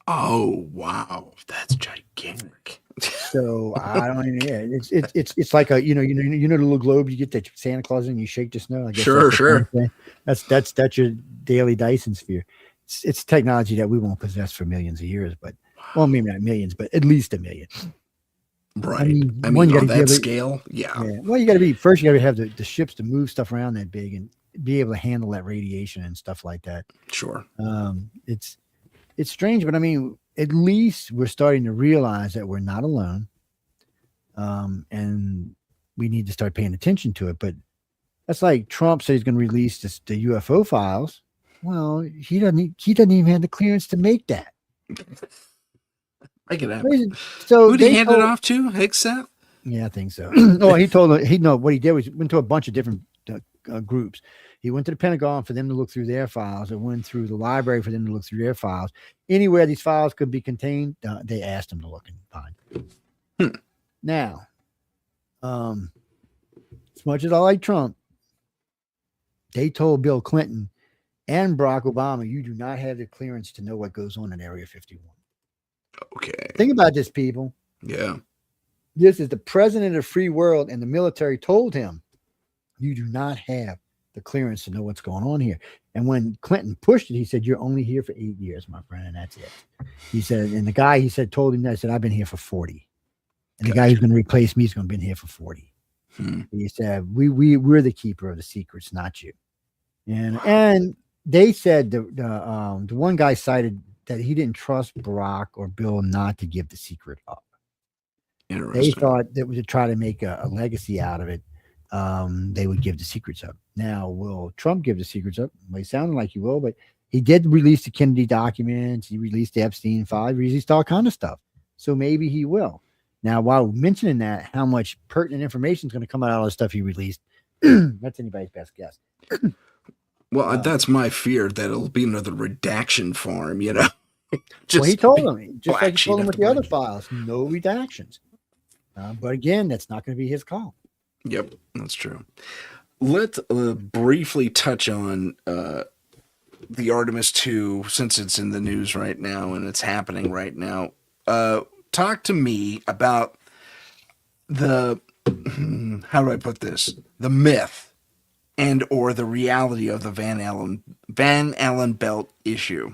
Oh wow, that's gigantic. So I don't even. Yeah, it's like a you know the little globe you get that Santa Claus in, you shake the snow. I guess Sure, that's sure. that's your daily Dyson sphere. It's technology that we won't possess for millions of years, but well, maybe not millions, but at least a million. Right. I mean, I one, mean, you got on to be that able to, scale, yeah, yeah. Well, you got to be first. You got to have the ships to move stuff around that big and be able to handle that radiation and stuff like that. sure. It's strange, but I mean, at least we're starting to realize that we're not alone, and we need to start paying attention to it. But that's like Trump said he's going to release the UFO files. Well, he doesn't even have the clearance to make that. I get that. So Who'd he they hand it told, off to? Higseth? yeah, I think so. No, he told what he did was went to a bunch of different groups. He went to the Pentagon for them to look through their files, and went through the library for them to look through their files. Anywhere these files could be contained, they asked him to look and find. Now, as much as I like Trump, they told Bill Clinton and Barack Obama, you do not have the clearance to know what goes on in Area 51. Okay. Think about this, people. Yeah. This is the president of the free world, and the military told him, you do not have the clearance to know what's going on here. And when Clinton pushed it, he said, you're only here for 8 years, my friend, and that's it. He said, and the guy, he said, told him that, said, I've been here for 40. And the guy who's going to replace me is going to be here for 40. He said, we're the keeper of the secrets, not you. And they said the one guy cited that he didn't trust Barack or Bill not to give the secret up. They thought that to try to make a legacy out of it, they would give the secrets up. Now, will Trump give the secrets up? It might sound like he will, but he did release the Kennedy documents. He released the Epstein file. He released all kind of stuff. So maybe he will. Now, while mentioning that, how much pertinent information is going to come out of all the stuff he released, that's anybody's best guess. Well, that's my fear, that it'll be another redaction farm, you know. Well, he told them, just like he told them with the other files, no redactions. But again, that's not going to be his call. Yep, that's true. Let's briefly touch on the Artemis 2, since it's in the news right now and it's happening right now. Talk to me about the, how do I put this? The myth and or the reality of the Van Allen belt issue.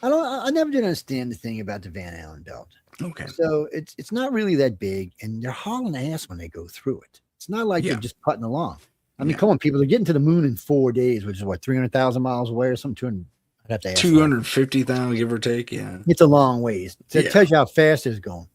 I never did understand the thing about the Van Allen belt. Okay. So it's not really that big, and they're hauling ass when they go through it. It's not like they're just putting along. I mean, come on, people, they're getting to the moon in 4 days, which is what, 300,000 miles away or something? 200. I'd have to ask 250,000, give or take. Yeah. It's a long ways. So it tells you how fast it's going.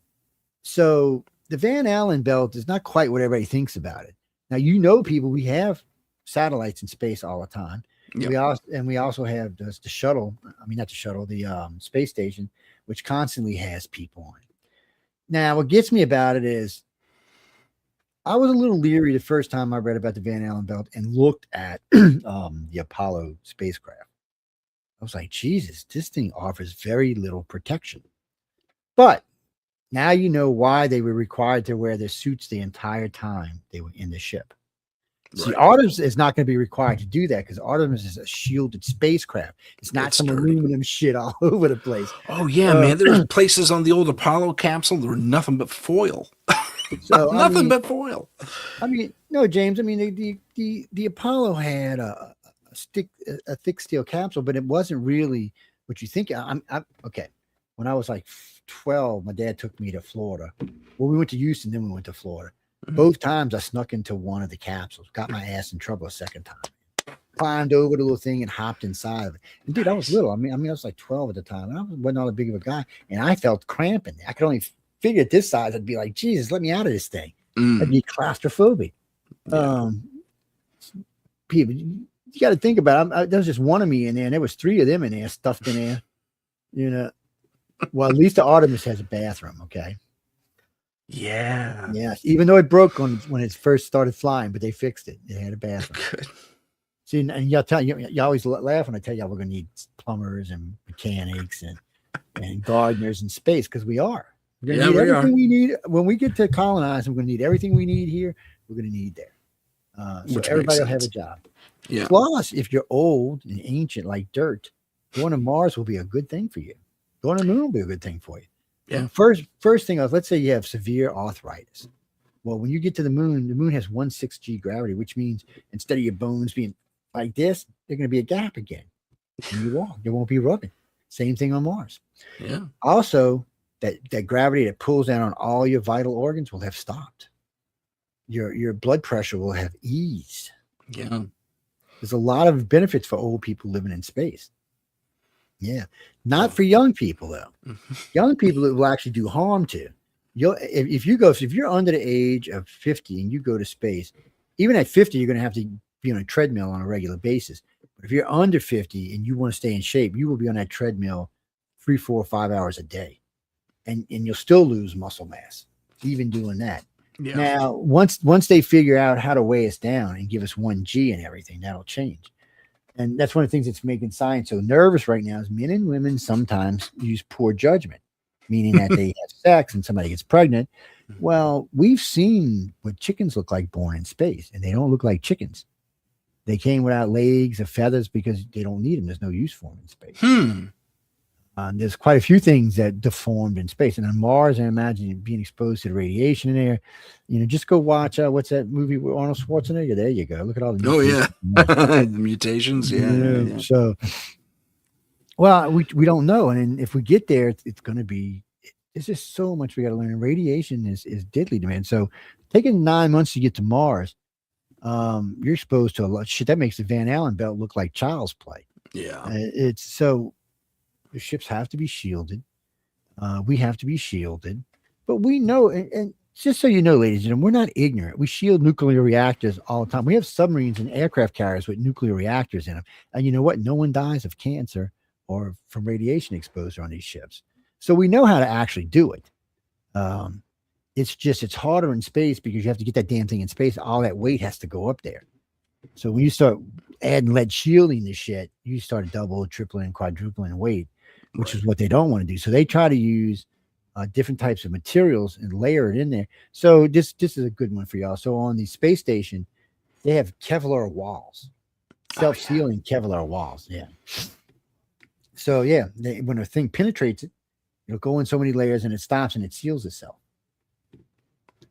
So the Van Allen belt is not quite what everybody thinks about it. Now, people, we have satellites in space all the time. Yep. We also have the shuttle. I mean, not the shuttle, the space station, which constantly has people on it. Now, what gets me about it is I was a little leery the first time I read about the Van Allen belt and looked at the Apollo spacecraft. I was like, Jesus, this thing offers very little protection. But now you know why they were required to wear their suits the entire time they were in the ship. Right. See, Artemis is not going to be required to do that because Artemis is a shielded spacecraft. It's not some aluminum shit all over the place. Oh, yeah, man. There's places on the old Apollo capsule that were nothing but foil. So nothing but foil. I mean, no, James. I mean, the Apollo had a thick steel capsule, but it wasn't really what you think. Okay. When I was like 12, my dad took me to Florida. Well, we went to Houston, then we went to Florida. Mm-hmm. Both times I snuck into one of the capsules, got my ass in trouble a second time. Climbed over the little thing and hopped inside of it. And dude, I was little. I mean, I was like 12 at the time. And I wasn't all that big of a guy, and I felt cramping. I could only figure at this size, I'd be like, Jesus, let me out of this thing. I'd be claustrophobic. Yeah. People, you got to think about it. There was just one of me in there, and there was 3 of them in there, stuffed in there. You know, well, at least the Artemis has a bathroom, okay? Yeah. Yes, even though it broke when it first started flying, but they fixed it. They had a bathroom. Good. See, and you always laugh when I tell you we're going to need plumbers and mechanics and gardeners in space, because we are. We're going to need everything we need. When we get to colonize, we're going to need everything we need here. We're going to need there. So everybody will have a job. Yeah. Plus, if you're old and ancient like dirt, going to Mars will be a good thing for you. Going to the moon will be a good thing for you. Yeah. And first thing let's say you have severe arthritis. Well, when you get to the moon has 1/6 G gravity, which means instead of your bones being like this, they're going to be a gap again. When you walk, there won't be rubbing. Same thing on Mars. Yeah. Also, that gravity that pulls down on all your vital organs will have stopped. Your blood pressure will have eased. Yeah. There's a lot of benefits for old people living in space. Yeah. Not for young people, though. Young people it will actually do harm to. If you're under the age of 50 and you go to space, even at 50, you're going to have to be on a treadmill on a regular basis. But if you're under 50 and you want to stay in shape, you will be on that treadmill 3, 4, 5 hours a day. And you'll still lose muscle mass, even doing that. Yeah. Now, once they figure out how to weigh us down and give us 1G and everything, that'll change. And that's one of the things that's making science so nervous right now is men and women sometimes use poor judgment, meaning that they have sex and somebody gets pregnant. Well, we've seen what chickens look like born in space, and they don't look like chickens. They came without legs or feathers because they don't need them. There's no use for them in space. There's quite a few things that deformed in space. And on Mars, I imagine being exposed to the radiation in there. Just go watch, what's that movie with Arnold Schwarzenegger? There you go. Look at all the the mutations. Yeah. So, well, we don't know. And if we get there, it's going to be, there's just so much we got to learn. And radiation is deadly to man. So taking 9 months to get to Mars, you're exposed to a lot of shit. That makes the Van Allen belt look like child's play. Yeah. It's so... The ships have to be shielded. We have to be shielded. But we know, and just so you know, ladies and gentlemen, we're not ignorant. We shield nuclear reactors all the time. We have submarines and aircraft carriers with nuclear reactors in them. And you know what? No one dies of cancer or from radiation exposure on these ships. So we know how to actually do it. It's harder in space because you have to get that damn thing in space. All that weight has to go up there. So when you start adding lead shielding to shit, you start double, tripling, quadrupling weight, which is what they don't want to do. So they try to use different types of materials and layer it in there. So this is a good one for y'all. So on the space station, they have Kevlar walls, self-sealing Kevlar walls. Yeah. So yeah, when a thing penetrates it, it'll go in so many layers and it stops and it seals itself.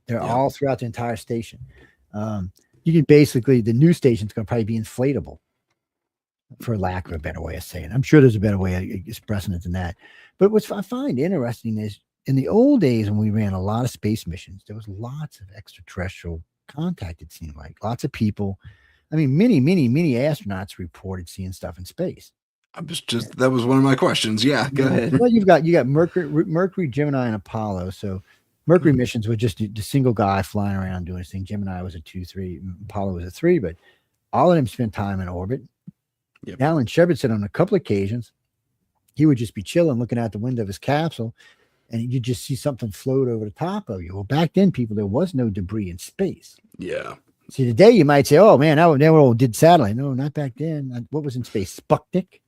They're all throughout the entire station. You can basically, the new station's going to probably be inflatable, for lack of a better way of saying it. I'm sure there's a better way of expressing it than that. But what I find interesting is in the old days when we ran a lot of space missions, there was lots of extraterrestrial contact, it seemed like. Lots of people. I mean, many astronauts reported seeing stuff in space. That was one of my questions. Yeah, go ahead. Well, you got Mercury, Gemini, and Apollo. So Mercury missions were just the single guy flying around doing his thing. Gemini was a 2-3, Apollo was a 3, but all of them spent time in orbit. Yep. Alan Shepard said on a couple of occasions, he would just be chilling, looking out the window of his capsule, and you just see something float over the top of you. Well, back then, people, there was no debris in space. Yeah. See, today you might say, "Oh man, they all did satellite." No, not back then. What was in space? Sputnik.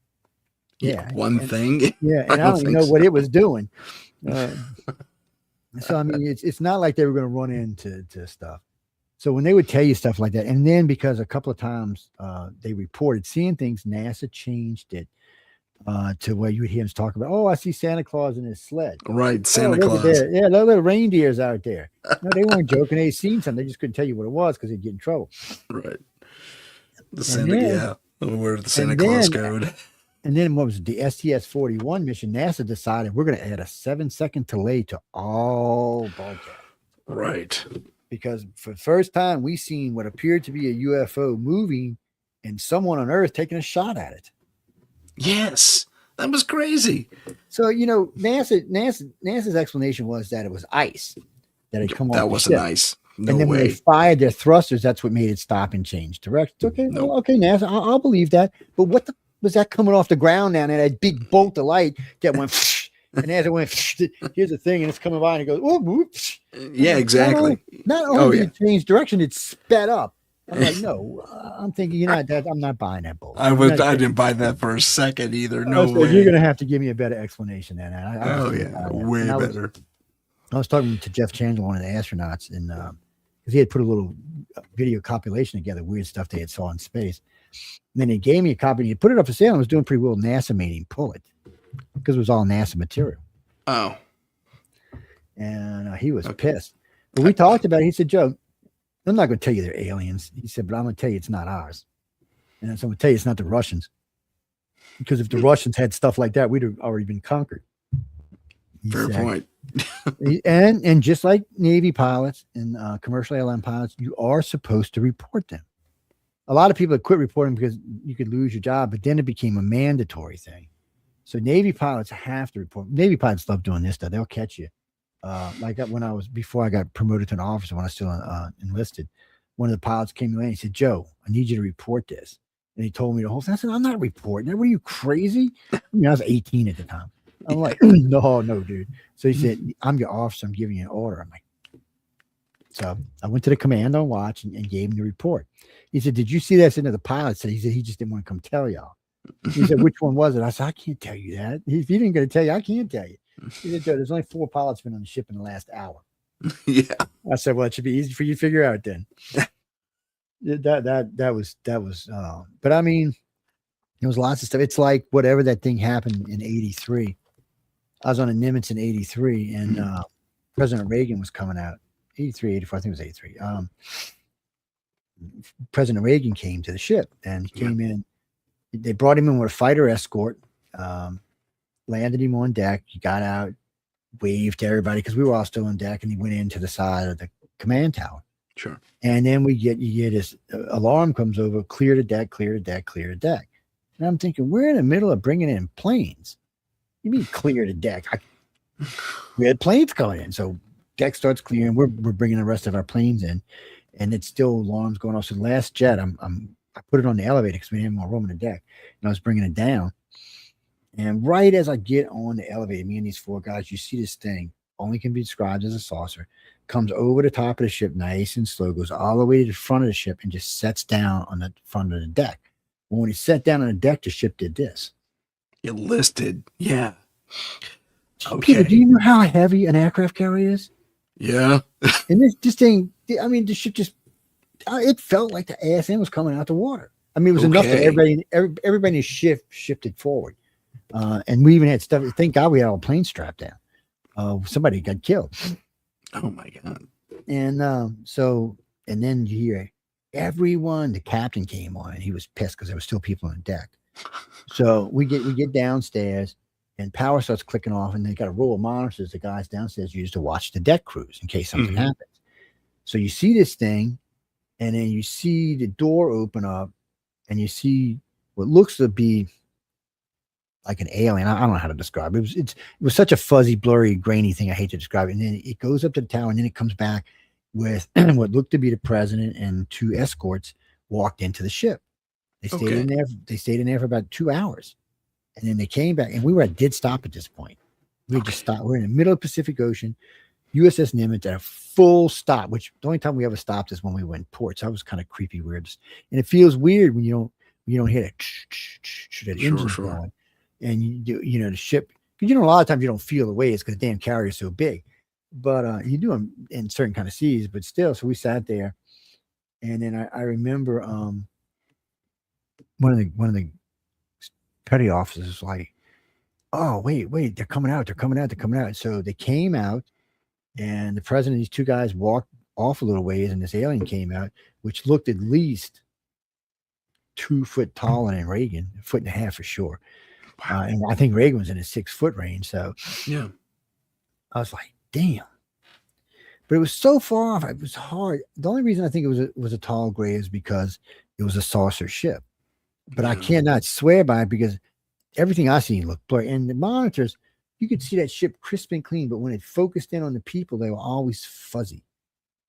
Yeah, one thing. Yeah, and I don't even know what it was doing. So I mean, it's not like they were going to run into stuff. So when they would tell you stuff like that, and then because a couple of times they reported seeing things, NASA changed it to where you would hear them talk about, "Oh, I see Santa Claus in his sled." Right, Santa Claus. Yeah, those little reindeers out there. No, they weren't joking. They seen something. They just couldn't tell you what it was because they'd get in trouble. Right. The Santa, where the Santa Claus code. And then what was it, the STS-41 mission? NASA decided we're going to add a 7-second delay to all broadcasts. Right. Because for the first time, we seen what appeared to be a UFO moving and someone on Earth taking a shot at it. Yes, that was crazy. So, NASA's explanation was that it was ice that had come off. That wasn't ice. No and then way. when they fired their thrusters, that's what made it stop and change direction. Okay, Nope. well, okay, NASA, I'll believe that. But what was that coming off the ground down there? That big bolt of light that went, and as it went, here's the thing, and it's coming by and it goes, oh, whoops. Yeah, exactly. Not only did it change direction, it sped up. I'm like, no, I'm thinking, I'm not buying that bull. I didn't buy that for a second either. No way. You're going to have to give me a better explanation than that. Way better. I was talking to Jeff Chandler, one of the astronauts, and because he had put a little video compilation together, weird stuff they had saw in space. And then he gave me a copy. And he put it up for sale. And it was doing pretty well. NASA made him pull it because it was all NASA material. Oh, and he was pissed. But we talked about it. He said, "Joe, I'm not going to tell you they're aliens." He said, "But I'm going to tell you it's not ours. And so I'm going to tell you it's not the Russians. Because if the Russians had stuff like that, we'd have already been conquered." Fair point. and just like Navy pilots and commercial airline pilots, you are supposed to report them. A lot of people quit reporting because you could lose your job, but then it became a mandatory thing. So Navy pilots have to report. Navy pilots love doing this stuff. They'll catch you. Like before I got promoted to an officer, when I was still enlisted, one of the pilots came to me and he said, "Joe, I need you to report this." And he told me the whole thing. I said, "I'm not reporting that. What are you, crazy?" I mean, I was 18 at the time. I'm like, no, dude. So he said, "I'm your officer. I'm giving you an order." I'm like, so I went to the command on watch and gave him the report. He said, "Did you see that?" I said, "No, the pilot said." He said, "He just didn't want to come tell y'all." He said, "Which one was it?" I said, "I can't tell you that. If he didn't going to tell you, I can't tell you." He said, "Joe, there's only 4 pilots been on the ship in the last hour." Yeah. I said, "Well, it should be easy for you to figure out then." that was but I mean, there was lots of stuff. It's like whatever that thing happened in 83. I was on a Nimitz in 83 and President Reagan was coming out. 83, 84, I think it was 83. President Reagan came to the ship and he came in. They brought him in with a fighter escort, landed him on deck. He got out, waved to everybody because we were all still on deck, and he went into the side of the command tower. Sure. And then you get this alarm comes over, clear the deck, clear the deck, clear the deck. And I'm thinking, we're in the middle of bringing in planes. You mean clear the deck? We had planes coming in, so deck starts clearing. We're bringing the rest of our planes in, and it's still alarms going off. So the last jet, I put it on the elevator because we didn't have more room on the deck, and I was bringing it down. And right as I get on the elevator, me and these 4 guys, you see this thing, only can be described as a saucer, comes over the top of the ship nice and slow, goes all the way to the front of the ship and just sets down on the front of the deck. Well, when he sat down on the deck, the ship did this. It listed. Yeah. Okay. Peter, do you know how heavy an aircraft carrier is? Yeah. And this thing, I mean, the ship just, it felt like the ass end was coming out the water. I mean, it was enough that everybody in the ship shifted forward. And we even had stuff. Thank God we had our plane strapped down. Somebody got killed. Oh my God. And and then you hear everyone, the captain came on and he was pissed because there were still people on the deck. So we get downstairs and power starts clicking off, and they got a row of monitors the guys downstairs use to watch the deck crews in case something happens. So you see this thing, and then you see the door open up, and you see what looks to be like an alien. I don't know how to describe it. It was such a fuzzy, blurry, grainy thing. I hate to describe it. And then it goes up to the tower, and then it comes back with what looked to be the president and 2 escorts walked into the ship. They stayed in there. They stayed in there for about 2 hours, and then they came back. And we were at dead stop at this point. We just stopped. We're in the middle of the Pacific Ocean. USS Nimitz at a full stop. Which the only time we ever stopped is when we went port. So that was kind of creepy, weird. And it feels weird when you don't hear that engine going. And the ship, because a lot of times you don't feel the waves because the damn carrier is so big, but you do them in certain kind of seas. But still, so we sat there, and then I remember one of the petty officers was like, "Oh, wait, they're coming out. So they came out, and the president, these 2 guys walked off a little ways, and this alien came out, which looked at least 2 foot taller than Reagan, 1.5 feet for sure. Wow. And I think Reagan was in his 6 foot range. So yeah, I was like, damn. But it was so far off. It was hard. The only reason I think it was a tall gray is because it was a saucer ship. But I cannot swear by it because everything I seen looked blurry. And the monitors, you could see that ship crisp and clean. But when it focused in on the people, they were always fuzzy.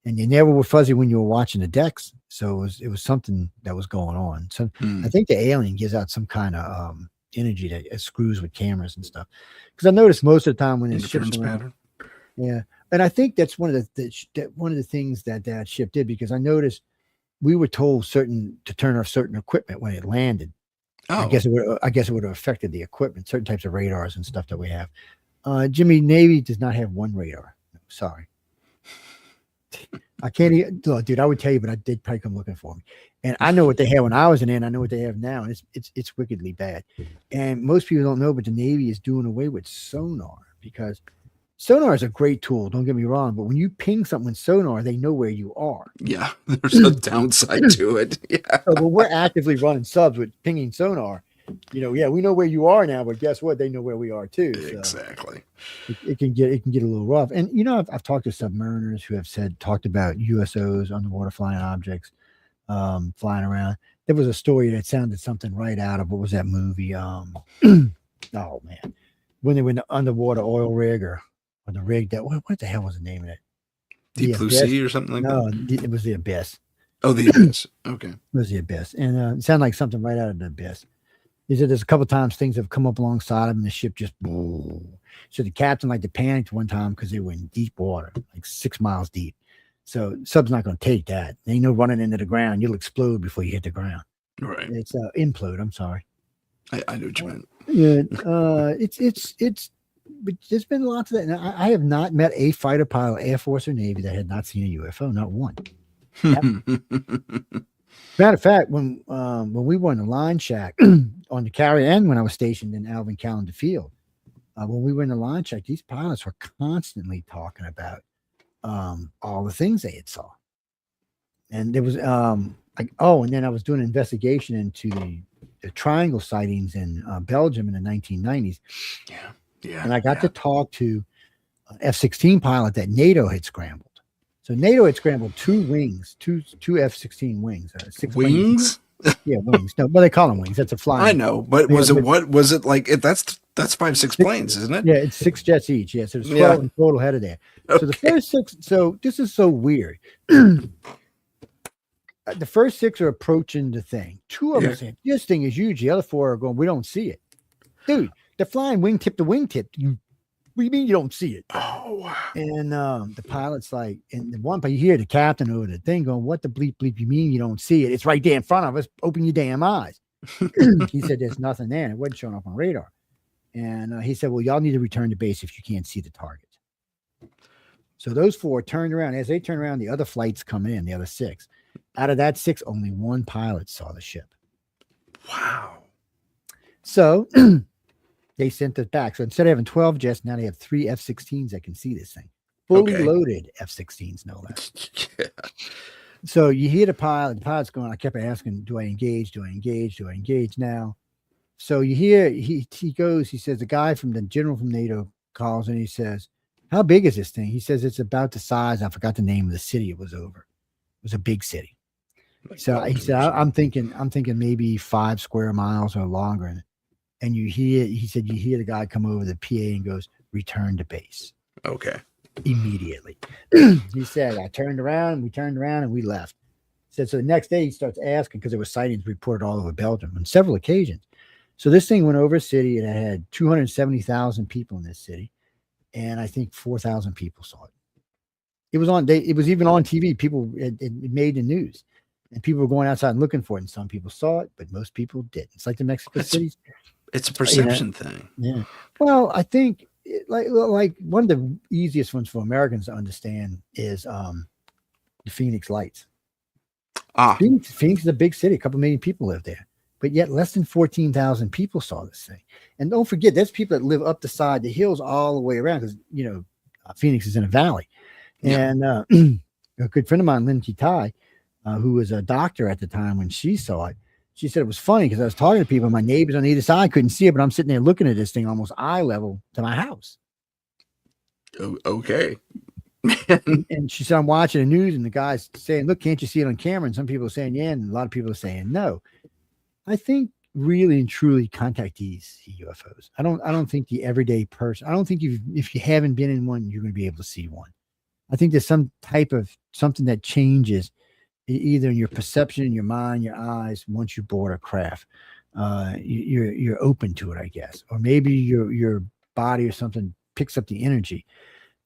And they never were fuzzy when you were watching the decks. So it was something that was going on. So I think the alien gives out some kind of energy that screws with cameras and stuff. Because I noticed most of the time when the ship's around, and I think that's one of the things that ship did, because I noticed we were told to turn off certain equipment when it landed. I guess it would have affected the equipment, certain types of radars and stuff that we have. Jimmy, Navy does not have one radar. Sorry. I can't even, look, dude, I would tell you, but they'd probably come looking for me. And I know what they had when I was in there, and I know what they have now, and it's wickedly bad. And most people don't know, but the Navy is doing away with sonar, because sonar is a great tool. Don't get me wrong, but when you ping something with sonar, they know where you are. Yeah, there's a downside to it. Yeah. So when we're actively running subs with pinging sonar, we know where you are now, but guess what? They know where we are too. So exactly. it can get a little rough. And I've talked to submariners who have talked about USOs, underwater flying objects, flying around. There was a story that sounded something right out of, what was that movie? Oh man, when they were in the underwater oil rig or the rig that what the hell was the name of it? Deep Blue Sea or something like that? No, it was the Abyss. Oh, the Abyss. Okay. It was the Abyss, and it sounded like something right out of the Abyss. He said there's a couple times things have come up alongside him and the ship just boom. So the captain like to panicked one time because they were in deep water, like 6 miles deep. So sub's not going to take that. They know running into the ground, you'll explode before you hit the ground. Right. It's implode. I'm sorry. I know what you meant. Yeah. It's. But there's been lots of that. And I have not met a fighter pilot, Air Force or Navy, that had not seen a UFO. Not one. Matter of fact, when we were in the line shack on the carrier end, when I was stationed in Alvin Callender Field, when we were in the line shack, these pilots were constantly talking about all the things they had saw. And there was and then I was doing an investigation into the triangle sightings in Belgium in the 1990s. Yeah. Yeah. And I got to talk to an F-16 pilot that NATO had scrambled. So NATO had scrambled two F-16 wings. Wings? Yeah, wings. No, well, they call them wings. That's a flying. I know, but was it like that's 5-6 planes, isn't it? Yeah, it's 6 jets each. Yeah, so there's 12 in total headed there. Okay. So the first 6. So this is so weird. The first 6 are approaching the thing. 2 of them are saying, "This thing is huge." The other 4 are going, "We don't see it, dude. They're flying wingtip to wingtip. What do you mean you don't see it?" Oh, wow. And the pilot's like, and the one, but you hear the captain over the thing going, "What the bleep you mean you don't see it? It's right there in front of us. Open your damn eyes." He said, "There's nothing there. And it wasn't showing up on radar." And he said, "Well, y'all need to return to base if you can't see the target." So those 4 turned around. As they turned around, the other flights come in, the other 6. Out of that 6, only 1 pilot saw the ship. Wow. So they sent it back. So instead of having 12 jets, now they have 3 F-16s that can see this thing. Fully loaded F-16s, no less. Yeah. So you hear the pilot's going, I kept asking, do I engage? Do I engage? Do I engage now? So you hear, he says, the guy from the general from NATO calls and he says, "How big is this thing?" He says, "It's about the size." I forgot the name of the city it was over. It was a big city. Like so he said, I'm thinking maybe 5 square miles or longer. And you hear the guy come over the PA and goes, "Return to base." Okay. Immediately. He said, we turned around and we left. He said, so the next day he starts asking, because there were sightings reported all over Belgium on several occasions. So this thing went over a city and it had 270,000 people in this city. And I think 4,000 people saw it. It was even on TV. People, it made the news. And people were going outside and looking for it. And some people saw it, but most people didn't. It's like the Mexico cities. It's a perception thing. Yeah. Well, I think like one of the easiest ones for Americans to understand is the Phoenix Lights. Phoenix is a big city. A couple million people live there. But yet less than 14,000 people saw this thing. And don't forget, there's people that live up the side, the hills all the way around, because, Phoenix is in a valley. And a good friend of mine, Lindsay Tai, who was a doctor at the time when she saw it, she said it was funny because I was talking to people, my neighbors on either side couldn't see it, but I'm sitting there looking at this thing almost eye level to my house. Okay. And she said, I'm watching the news and the guy's saying, "Look, can't you see it on camera?" And some people are saying, yeah. And a lot of people are saying, no. I think really and truly contactees see UFOs. I don't think the everyday person, I don't think if you haven't been in one, you're going to be able to see one. I think there's some type of something that changes either in your perception, in your mind, your eyes, once you board a craft. You're open to it, I guess. Or maybe your body or something picks up the energy.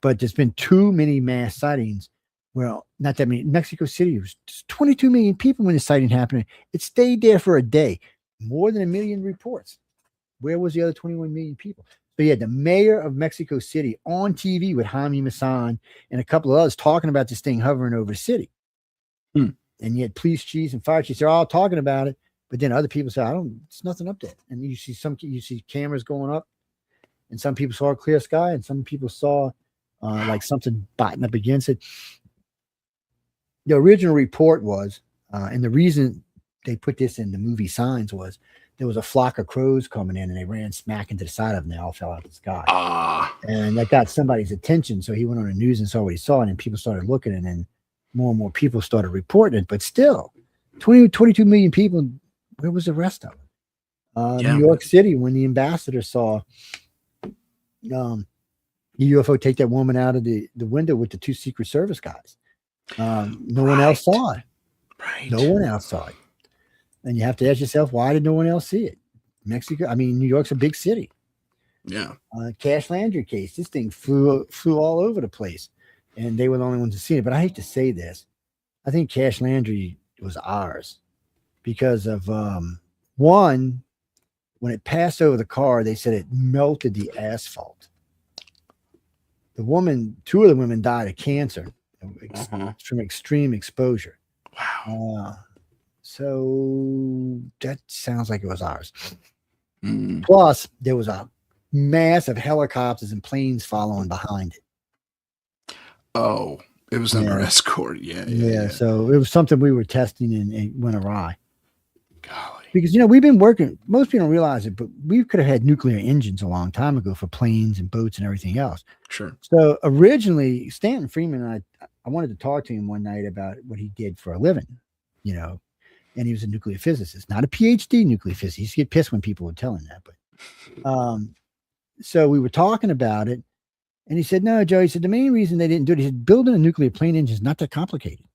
But there's been too many mass sightings. Well, not that many. Mexico City was 22 million people when the sighting happened. It stayed there for a day. More than 1 million reports. Where was the other 21 million people? But yeah, the mayor of Mexico City on TV with Jaime Maussan and a couple of others talking about this thing hovering over the city. Hmm. And yet police chiefs and fire chiefs, they're all talking about it. But then other people say, it's nothing up there. And you see cameras going up, and some people saw a clear sky, and some people saw like something botting up against it. The original report was, and the reason they put this in the movie Signs was there was a flock of crows coming in, and they ran smack into the side of them. They all fell out of the sky. And that got somebody's attention. So he went on the news and saw what he saw, and then people started looking, and then more and more people started reporting it. But still, 22 million people, where was the rest of them? New York City, when the ambassador saw the UFO take that woman out of the window with the 2 Secret Service guys. No one else saw it. Right. No one else saw it. And you have to ask yourself, why did no one else see it? New York's a big city. Yeah. Cash Landry case, this thing flew all over the place, and they were the only ones to see it. But I hate to say this, I think Cash Landry was ours because of one, when it passed over the car, they said it melted the asphalt. The woman, 2 of the women died of cancer from extreme exposure. Wow. So that sounds like it was ours. Plus, there was a mass of helicopters and planes following behind it. Oh, it was under escort. Yeah. So it was something we were testing, and it went awry. Golly. Because, we've been working, most people don't realize it, but we could have had nuclear engines a long time ago for planes and boats and everything else. Sure. So originally, Stanton Freeman and I wanted to talk to him one night about what he did for a living, and he was a nuclear physicist, not a PhD nuclear physicist. He used to get pissed when people would tell him that. But so we were talking about it, and he said, no, Joe, he said, the main reason they didn't do it, he said, building a nuclear plane engine is not that complicated.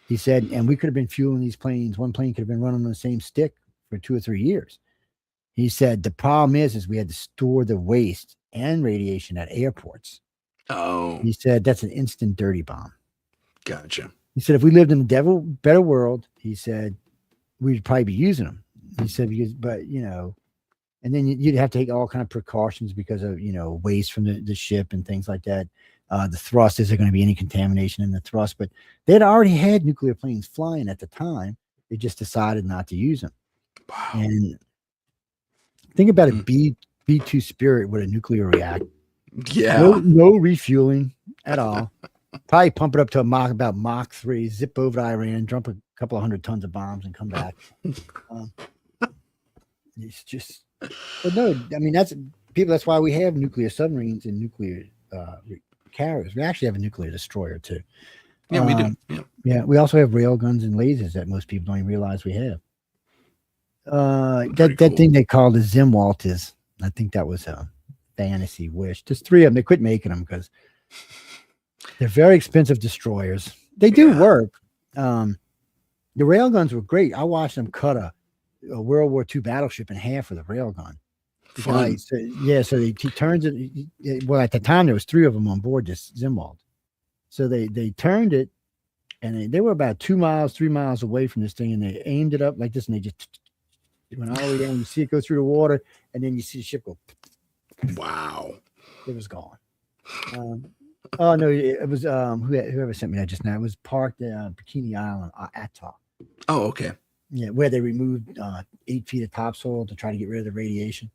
He said, and we could have been fueling these planes. One plane could have been running on the same stick for 2 or 3 years. He said, the problem is we had to store the waste and radiation at airports. Oh. He said, that's an instant dirty bomb. Gotcha. He said, if we lived in a better world, he said, we'd probably be using them. He said, and then you'd have to take all kind of precautions because of, waste from the ship and things like that. The thrust, is there going to be any contamination in the thrust? But they'd already had nuclear planes flying at the time. They just decided not to use them. Wow. And think about a B-2 Spirit with a nuclear reactor. Yeah. No refueling at all. Probably pump it up to about Mach 3, zip over to Iran, dump a couple of 100 tons of bombs, and come back. It's just, but no, that's why we have nuclear submarines and nuclear carriers. We actually have a nuclear destroyer too. Yeah, we do. Yeah, we also have rail guns and lasers that most people don't even realize we have. That thing they call the Zimwalt I think that was a fantasy wish. There's 3 of them. They quit making them because they're very expensive destroyers. They do work. The rail guns were great. I watched them cut a World War II battleship in half with a rail gun. Fun. So he turns it. Well, at the time there was 3 of them on board this Zimwalt. So they turned it, and they were about 3 miles away from this thing, and they aimed it up like this, and they just went all the way down. You see it go through the water, and then you see the ship go. Wow. It was gone. Oh no, it was whoever sent me that just now. It was parked at Bikini Island atoll. Oh, okay. Yeah, where they removed 8 feet of topsoil to try to get rid of the radiation.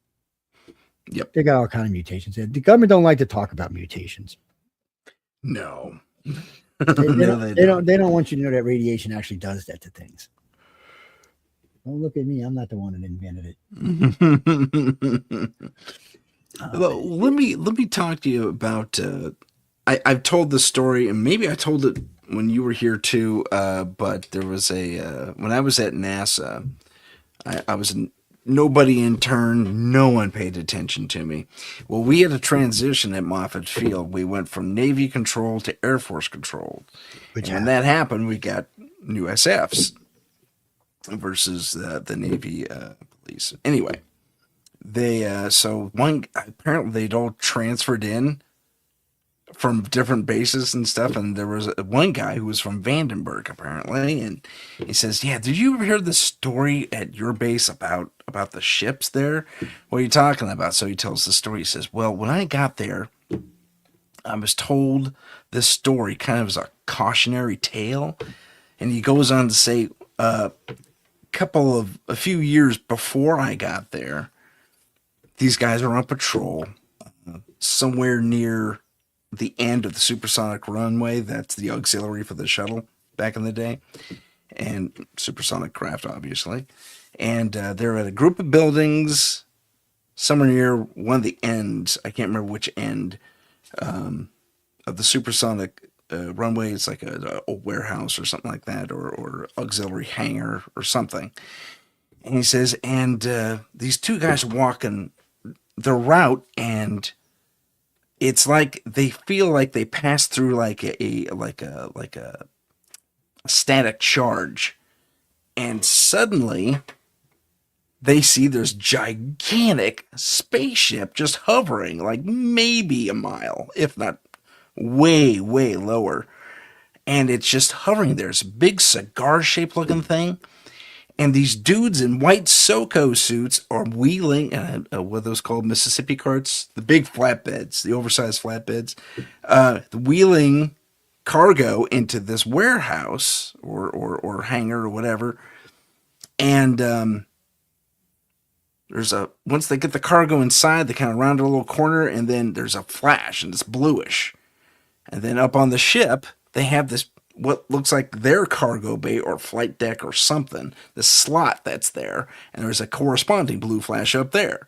Yep. They got all kind of mutations. The government don't like to talk about mutations. No. They don't want you to know that radiation actually does that to things. Don't look at me. I'm not the one that invented it. Well, let me talk to you about. I've told this story, and maybe I told it when you were here too. But there was when I was at NASA, I was a nobody intern. No one paid attention to me. Well, we had a transition at Moffett Field. We went from Navy control to Air Force control. And when that happened, we got new SFs versus the Navy police. Anyway, they apparently they'd all transferred in from different bases and stuff. And there was one guy who was from Vandenberg apparently, and he says, "Yeah, did you ever hear the story at your base about the ships there? What are you talking about?" So he tells the story. He says, "Well, when I got there, I was told this story kind of as a cautionary tale," and he goes on to say, a few years before I got there, these guys were on patrol somewhere near the end of the supersonic runway. That's the auxiliary for the shuttle back in the day, and supersonic craft, obviously. And they're at a group of buildings somewhere near one of the ends. I can't remember which end of the supersonic runway. It's like a warehouse or something like that, or auxiliary hangar or something. And he says, and these two guys are walking their route, and it's like they feel like they pass through like a static charge, and suddenly they see this gigantic spaceship just hovering, like maybe a mile, if not way lower, and it's just hovering there. It's a big cigar-shaped looking thing. And these dudes in white Soko suits are wheeling, what are those called? Mississippi carts? The big flatbeds, the oversized flatbeds, wheeling cargo into this warehouse or hangar or whatever. And once they get the cargo inside, they kind of round a little corner, and then there's a flash, and it's bluish. And then up on the ship, they have this, what looks like their cargo bay or flight deck or something, the slot that's there, and there's a corresponding blue flash up there.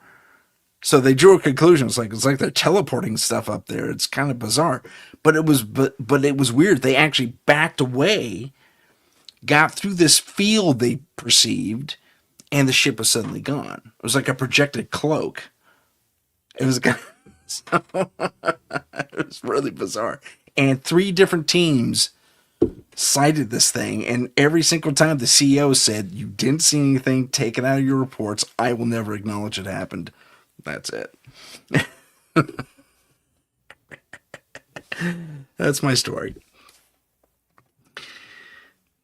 So they drew a conclusion. It's like they're teleporting stuff up there. It's kind of bizarre, but it was weird. They actually backed away, got through this field they perceived, and the ship was suddenly gone. It was like a projected cloak. It was it was really bizarre. And 3 different teams cited this thing, and every single time the CEO said, "You didn't see anything, take it out of your reports. I will never acknowledge it happened." That's it. That's my story.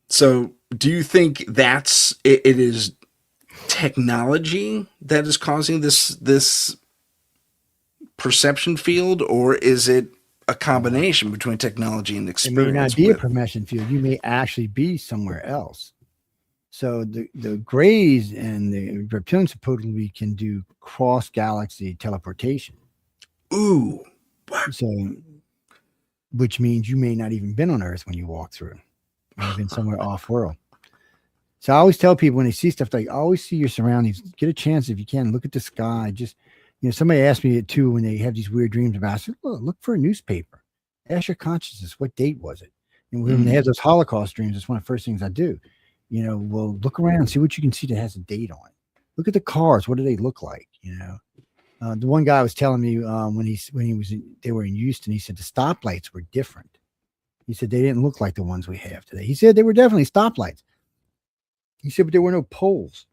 So do you think it is technology that is causing this perception field, or is it a combination between technology and experience? It may not be a perception field. You may actually be somewhere else. So the Greys and the reptilians supposedly can do cross-galaxy teleportation. Ooh. So, which means you may not even been on Earth when you walk through. You may have been somewhere off-world. So I always tell people when they see stuff, like, always see your surroundings. Get a chance if you can. Look at the sky. Just, somebody asked me it too when they have these weird dreams about it. I said, look for a newspaper. Ask your consciousness, what date was it? And when they have those Holocaust dreams, it's one of the first things I do. Well, look around, see what you can see that has a date on it. Look at the cars. What do they look like? The one guy was telling me they were in Houston, he said the stoplights were different. He said they didn't look like the ones we have today. He said they were definitely stoplights. He said, but there were no poles.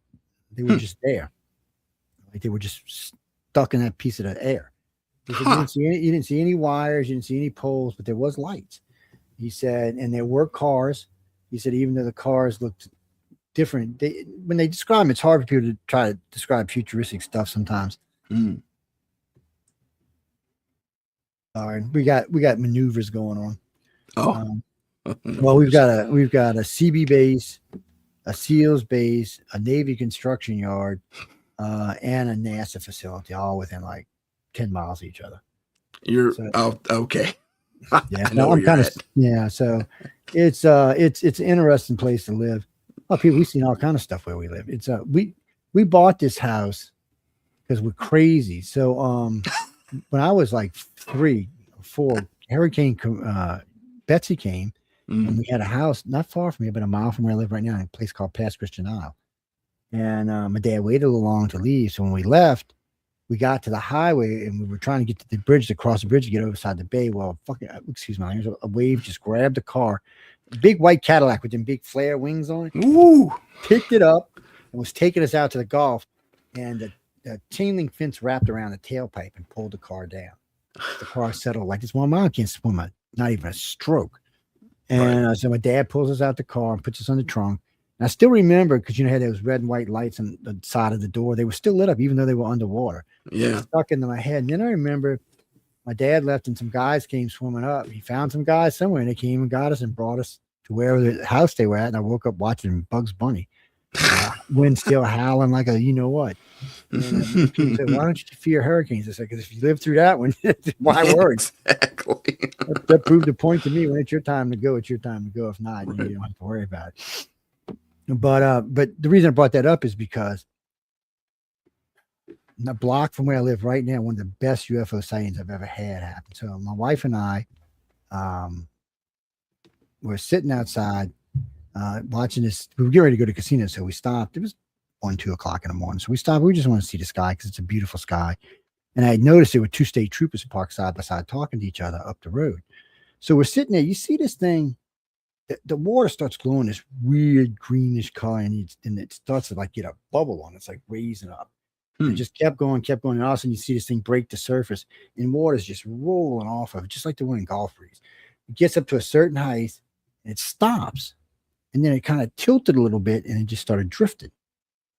They were just there. Like they were just stuck in that piece of the air. He said, you didn't see any wires, you didn't see any poles, but there was lights. He said, and there were cars. He said, even though the cars looked different, when they describe them, it's hard for people to try to describe futuristic stuff sometimes. All right, we got maneuvers going on. Well, we've got a CB base, a SEALs base, a Navy construction yard, and a NASA facility, all within like 10 miles of each other. Okay. Yeah, no, I'm kind of so it's an interesting place to live. Oh, people, we've seen all kind of stuff where we live. It's we bought this house because we're crazy. So when I was like 3 or 4, Hurricane Betsy came, and we had a house not far from here, but a mile from where I live right now, in a place called Pass Christian Isle. And my dad waited a little long to leave, so when we left, we got to the highway and we were trying to get to the bridge, to cross the bridge to get overside the bay. Well, excuse me, there's a wave just grabbed the car, a big white Cadillac with them big flare wings on it. Ooh. Picked it up and was taking us out to the Gulf, and the chain link fence wrapped around the tailpipe and pulled the car down. The car settled like this. Well, mom can't swim, not even a stroke. And so my dad pulls us out the car and puts us on the trunk. And I still remember, because had those red and white lights on the side of the door. They were still lit up, even though they were underwater. Yeah. It stuck into my head. And then I remember my dad left and some guys came swimming up. He found some guys somewhere and they came and got us and brought us to wherever the house they were at. And I woke up watching Bugs Bunny. Wind still howling like a what. And people said, why don't you fear hurricanes? I said, because if you live through that one, why worry? Exactly. that proved the point to me. When it's your time to go, it's your time to go. If not, you don't have to worry about it. But the reason I brought that up is because a block from where I live right now, one of the best UFO sightings I've ever had happened. So my wife and I were sitting outside watching this. We were getting ready to go to the casino, so we stopped. It was 1, 2 o'clock in the morning. So we stopped. We just want to see the sky because it's a beautiful sky. And I had noticed there were 2 state troopers parked side by side talking to each other up the road. So we're sitting there. You see this thing. The water starts glowing this weird greenish color, and it starts to like get a bubble on it. It's like raising up. It just kept going. And all of a sudden you see this thing break the surface, and water's just rolling off of it, just like the one in Gulf Breeze. It gets up to a certain height, and it stops. And then it kind of tilted a little bit, and it just started drifting.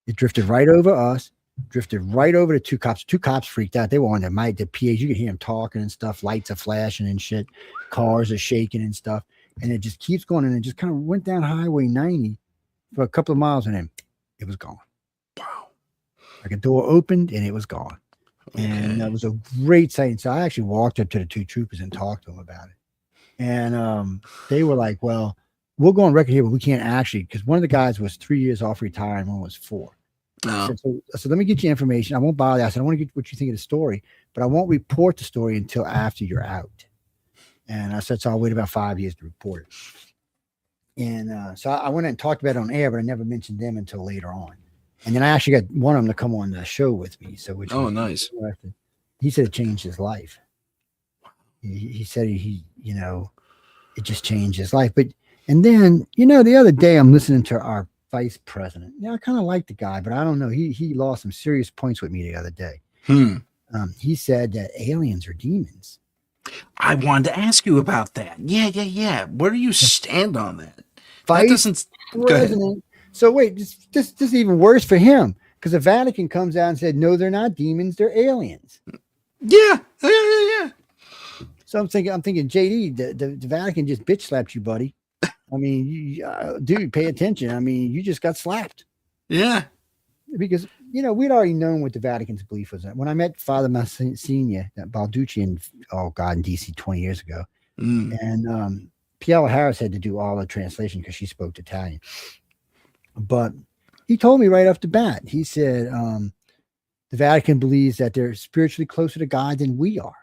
It drifted right over us, drifted right over the 2 cops. 2 cops freaked out. They were on the PAs. You could hear them talking and stuff. Lights are flashing and shit. Cars are shaking and stuff. And it just keeps going, and it just kind of went down Highway 90 for a couple of miles, and then it was gone. Wow. Like a door opened, and it was gone. Okay. And that was a great sight. So I actually walked up to the 2 troopers and talked to them about it. And they were like, well, we'll go on record here, but we can't actually, because one of the guys was 3 years off retired and one was 4. Oh. So let me get you information. I won't bother you. I said, I want to get what you think of the story, but I won't report the story until after you're out. And I said, so I'll wait about 5 years to report it. And so I went and talked about it on air, but I never mentioned them until later on. And then I actually got one of them to come on the show with me. So nice. He said it changed his life. He said he it just changed his life. And then, the other day I'm listening to our vice president. I kind of like the guy, but I don't know. He lost some serious points with me the other day. He said that aliens are demons. I wanted to ask you about that. Yeah. Where do you stand on that? Vice president. So wait, this is even worse for him, because the Vatican comes out and said, no, they're not demons, they're aliens. Yeah. So I'm thinking, JD, the Vatican just bitch slapped you, buddy. I mean, dude, pay attention. I mean, you just got slapped. Yeah. Because, we'd already known what the Vatican's belief was. When I met Father Monsignor at Balducci in DC 20 years ago. And Piella Harris had to do all the translation because she spoke Italian. But he told me right off the bat, he said, the Vatican believes that they're spiritually closer to God than we are.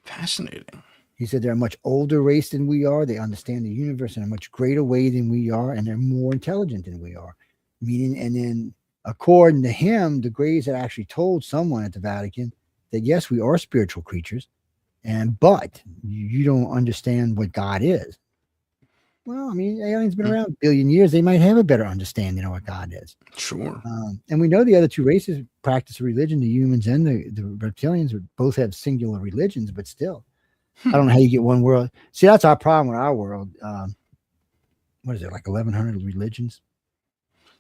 Fascinating. He said they're a much older race than we are. They understand the universe in a much greater way than we are, and they're more intelligent than we are. Meaning, and then according to him, the Greys had actually told someone at the Vatican that yes, we are spiritual creatures, but you don't understand what God is. Well, I mean, aliens been around a billion years. They might have a better understanding of what God is. Sure. And we know the other 2 races practice a religion. The humans and the reptilians both have singular religions, but still. I don't know how you get one world. See, that's our problem with our world. What is it, like 1,100 religions?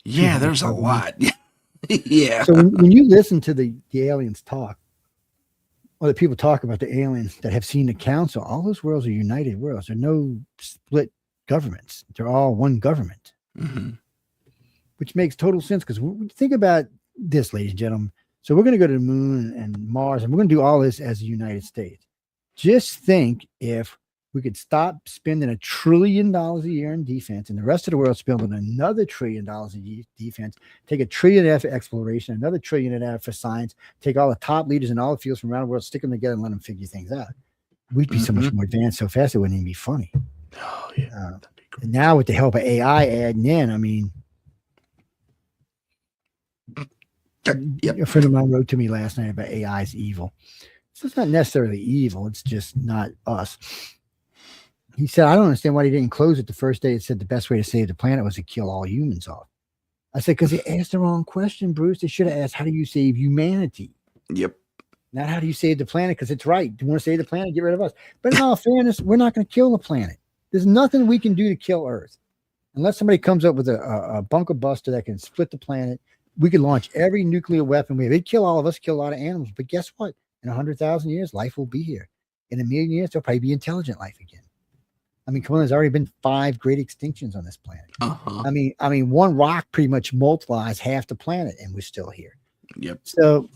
Yeah, there's a lot. Yeah. So when you listen to the aliens talk, or the people talk about the aliens that have seen the council, all those worlds are united worlds. There are no split governments. They're all one government, which makes total sense. Because think about this, ladies and gentlemen. So we're going to go to the moon and Mars, and we're going to do all this as the United States. Just think if we could stop spending $1 trillion a year in defense, and the rest of the world spending another $1 trillion in defense, take $1 trillion for exploration, another $1 trillion for science, take all the top leaders in all the fields from around the world, stick them together and let them figure things out. We'd be so much more advanced so fast it wouldn't even be funny. Oh, yeah. And now with the help of AI adding in, I mean, a friend of mine wrote to me last night about AI is evil. So it's not necessarily evil. It's just not us. He said, I don't understand why they didn't close it the first day. It said the best way to save the planet was to kill all humans off. I said, because they asked the wrong question, Bruce. They should have asked, how do you save humanity? Yep. Not how do you save the planet, because it's right. Do you want to save the planet? Get rid of us. But in all fairness, we're not going to kill the planet. There's nothing we can do to kill Earth. Unless somebody comes up with a bunker buster that can split the planet, we could launch every nuclear weapon we have. It'd kill all of us, kill a lot of animals. But guess what? In 100,000 years, life will be here. In a million years, there'll probably be intelligent life again. I mean, come on, there's already been 5 great extinctions on this planet. Uh-huh. I mean, one rock pretty much multiplies half the planet, and we're still here. Yep. So,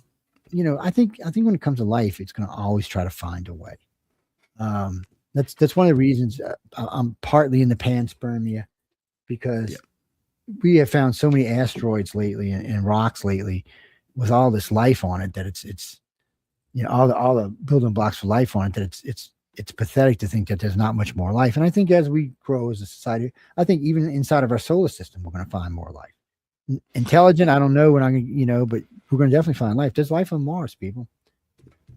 you know, I think when it comes to life, it's going to always try to find a way. That's one of the reasons I'm partly in the panspermia, because we have found so many asteroids lately and rocks lately with all this life on it that it's you know, all the building blocks for life on it, that it's pathetic to think that there's not much more life. And I think as we grow as a society, I think even inside of our solar system, we're going to find more life. Intelligent, I don't know, we're not going to, you know, but we're going to definitely find life. There's life on Mars, people.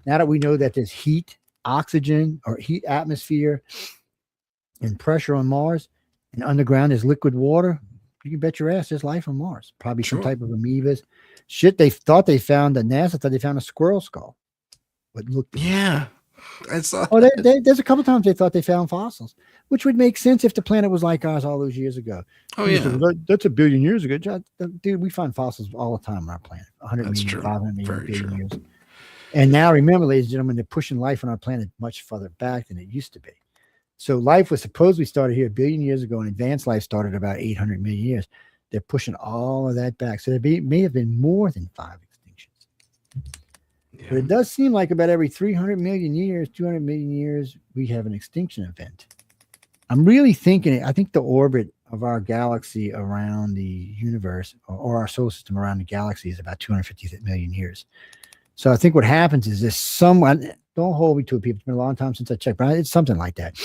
Now that we know that there's heat, oxygen, or heat atmosphere and pressure on Mars, and underground is liquid water, you can bet your ass there's life on Mars. Probably some type of amoebas. Shit, they thought they found, NASA thought they found a squirrel skull. But look, yeah, I saw. Oh, there's a couple times they thought they found fossils, which would make sense if the planet was like ours all those years ago. Oh yeah, that's a billion years ago, dude. We find fossils all the time on our planet. 100 That's million, true. 500 million, Very billion true. years. And now, remember, ladies and gentlemen, they're pushing life on our planet much further back than it used to be. So life was supposedly started here a billion years ago, and advanced life started about 800 million years. They're pushing all of that back. So there may have been more than 5 extinctions. Yeah. But it does seem like about every 300 million years, 200 million years, we have an extinction event. I'm really thinking, I think the orbit of our galaxy around the universe, or our solar system around the galaxy, is about 250 million years. So I think what happens is this someone, don't hold me to it, people. It's been a long time since I checked, but it's something like that.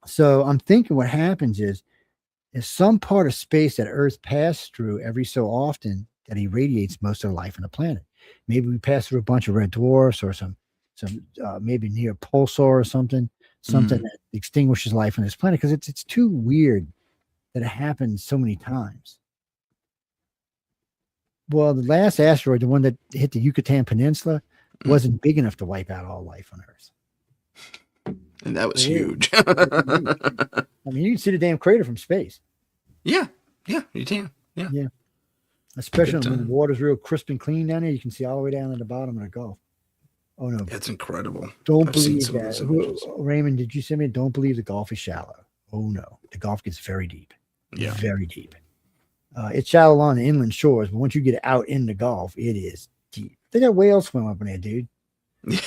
So I'm thinking what happens is some part of space that Earth passes through every so often that irradiates most of the life on the planet. Maybe we pass through a bunch of red dwarfs, or some maybe near pulsar or something that extinguishes life on this planet, because it's too weird that it happens so many times. Well, the last asteroid, the one that hit the Yucatan Peninsula, wasn't big enough to wipe out all life on Earth. And that was huge. I mean, you can see the damn crater from space. Yeah, you can. Yeah. Especially when the water's real crisp and clean down there, you can see all the way down at the bottom of the Gulf. Oh no, it's incredible. Don't believe that. Raymond, did you send me? Don't believe the Gulf is shallow. Oh no, the Gulf gets very deep. Yeah, very deep. It's shallow on the inland shores, but once you get out in the Gulf, it is deep. They got whales swim up in there, dude. They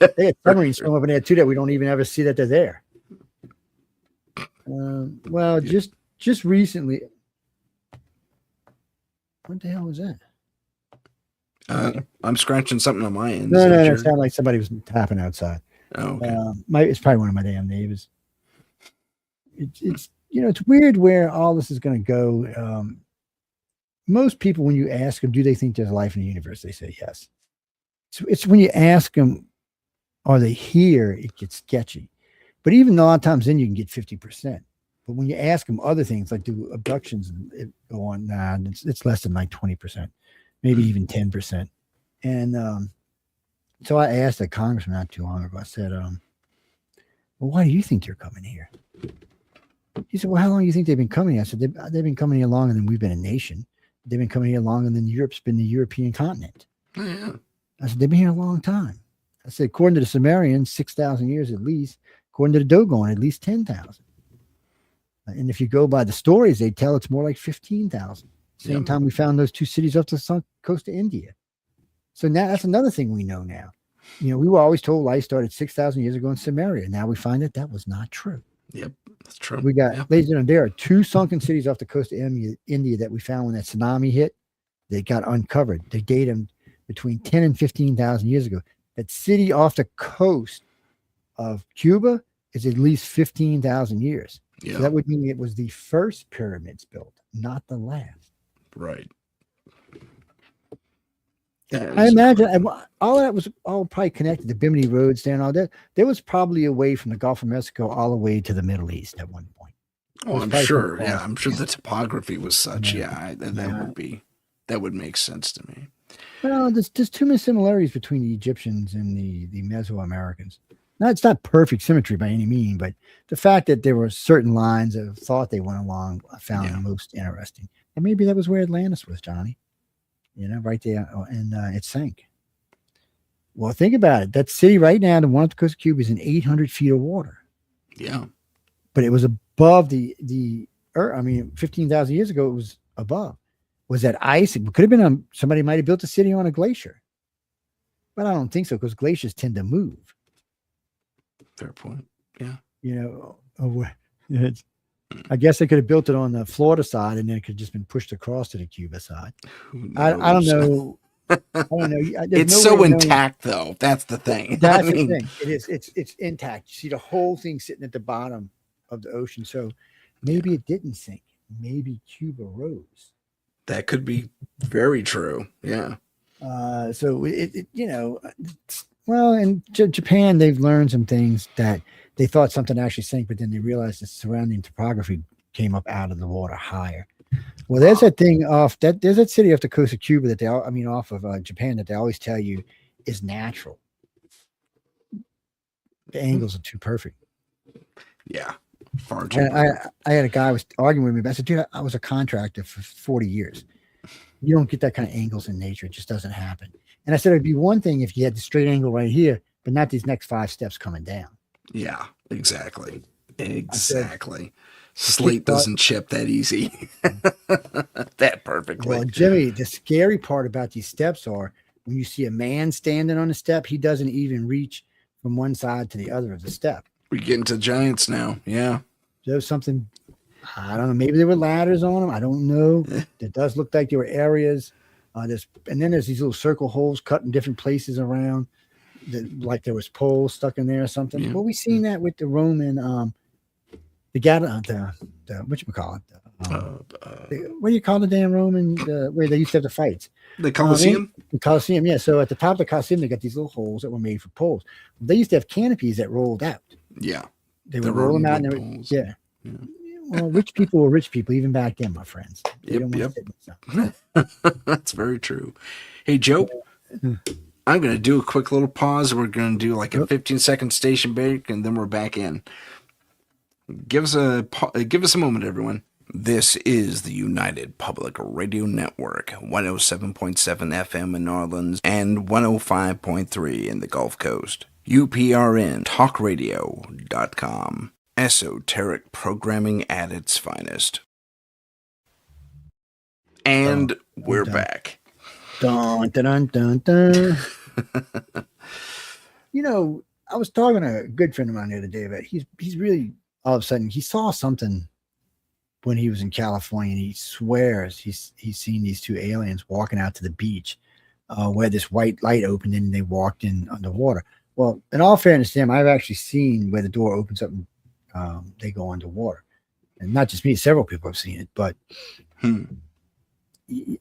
got submarines swim up in there too that we don't even ever see that they're there. Well, just recently. What the hell was that? I'm scratching something on my end. No, it sounded like somebody was tapping outside. Oh, okay. It's probably one of my damn neighbors. It's it's weird where all this is going to go. Most people, when you ask them, do they think there's life in the universe? They say yes. So it's when you ask them, are they here? It gets sketchy. But even a lot of times, then you can get 50%. But when you ask them other things, like do abductions go on, nah, it's less than like 20%, maybe even 10%. And so I asked a congressman not too long ago. I said, well, why do you think they're coming here? He said, well, how long do you think they've been coming here? I said, they've been coming here longer than we've been a nation. They've been coming here longer than Europe's been the European continent. Oh, yeah. I said, they've been here a long time. I said, according to the Sumerians, 6,000 years at least. According to the Dogon, at least 10,000. And if you go by the stories they tell, it's more like 15,000. Same time we found those 2 cities off the coast of India. So now that's another thing we know now. We were always told life started 6,000 years ago in Samaria. Now we find that was not true. Yep, that's true. We got, ladies and gentlemen, there are 2 sunken cities off the coast of India that we found when that tsunami hit. They got uncovered. They date them between 10 and 15,000 years ago. That city off the coast of Cuba is at least 15,000 years. Yeah. So that would mean it was the first pyramids built, not the last. Right. I imagine all of that was all probably connected to Bimini roads there and all that. There was probably a way from the Gulf of Mexico all the way to the Middle East at one point. Oh, I'm sure. Yeah, I'm sure the topography was such. Yeah, that would make sense to me. Well, there's too many similarities between the Egyptians and the Mesoamericans. Now, it's not perfect symmetry by any means, but the fact that there were certain lines of thought they went along, I found Yeah. most interesting. And maybe that was where Atlantis was, Johnny. Right there, and it sank. Well, think about it. That city right now, the one at the coast of Cuba, is in 800 feet of water. Yeah. But it was above the earth. I mean, 15,000 years ago, it was above. Was that ice? It could have been somebody might have built a city on a glacier. But I don't think so, because glaciers tend to move. Fair point. Yeah. I guess they could have built it on the Florida side, and then it could have just been pushed across to the Cuba side. I don't know. I don't know. It's so intact, though. That's the thing. That's the thing. It is. It's intact. You see the whole thing sitting at the bottom of the ocean. So maybe it didn't sink. Maybe Cuba rose. That could be very true. Yeah. So well, in Japan, they've learned some things that they thought something actually sank, but then they realized the surrounding topography came up out of the water higher. Well, there's that thing there's that city off the coast of Cuba off of Japan, that they always tell you is natural. The angles are too perfect. Yeah. Far too perfect. I had a guy was arguing with me, but I said, dude, I was a contractor for 40 years. You don't get that kind of angles in nature. It just doesn't happen. And I said, it'd be one thing if you had the straight angle right here, but not these next 5 steps coming down. Yeah, exactly. Slate doesn't chip that easy. That perfectly. Well, Jimmy, the scary part about these steps are when you see a man standing on a step, he doesn't even reach from one side to the other of the step. We're getting to giants now. Yeah. There's something, I don't know. Maybe there were ladders on them. I don't know. It does look like there were areas. And then there's these little circle holes cut in different places around, like there was poles stuck in there or something. Yeah. Well, we seen that with the Roman, whatchamacallit? What do you call the damn Roman, where they used to have the fights? The Colosseum? The Colosseum, yeah. So at the top of the Colosseum, they got these little holes that were made for poles. They used to have canopies that rolled out. Yeah. They would roll them out. And yeah. Well, rich people were rich people even back then, my friends. Yep. That's very true. Hey, Joe, I'm going to do a quick little pause. We're going to do like a 15-second station break, and then we're back in. Give us a moment, everyone. This is the United Public Radio Network, 107.7 FM in New Orleans and 105.3 in the Gulf Coast. UPRN talkradio.com. Esoteric programming at its finest. And we're back. Dun, dun, dun, dun. I was talking to a good friend of mine the other day about he's really, all of a sudden, he saw something when he was in California, and he swears he's seen these 2 aliens walking out to the beach where this white light opened and they walked in underwater. Well, in all fairness to him, I've actually seen where the door opens up and they go underwater. And not just me, several people have seen it. But I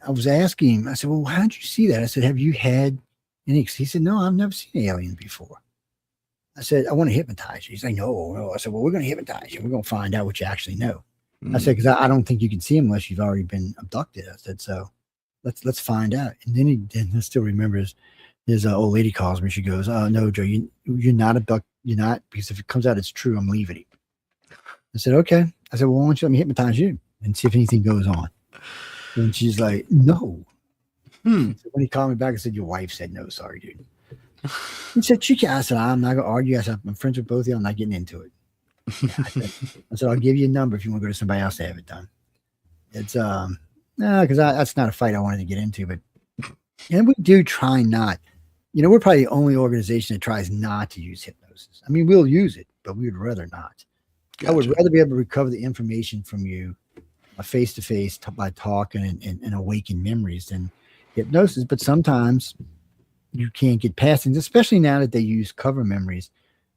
was asking him, I said, well, how did you see that? I said, have you had any? He said, no, I've never seen an alien before. I said, I want to hypnotize you. He's like, no. I said, well, we're going to hypnotize you. We're going to find out what you actually know. I said, because I don't think you can see him unless you've already been abducted. I said, so let's find out. And then I still remember his old lady calls me. She goes, no, Joe, you're not abducted. You're not, because if it comes out it's true, I'm leaving you. I said, okay. I said, well, why don't you let me hypnotize you and see if anything goes on? And she's like, no. So when he called me back, I said, your wife said no. Sorry, dude. He said, I said, I'm not going to argue. I said, I'm friends with both of you. I'm not getting into it. I said, I'll give you a number if you want to go to somebody else to have it done. It's because that's not a fight I wanted to get into, but and we do try not. We're probably the only organization that tries not to use hypnosis. I mean, we'll use it, but we would rather not. Gotcha. I would rather be able to recover the information from you face to face by talking and awaken memories than hypnosis. But sometimes you can't get past things, especially now that they use cover memories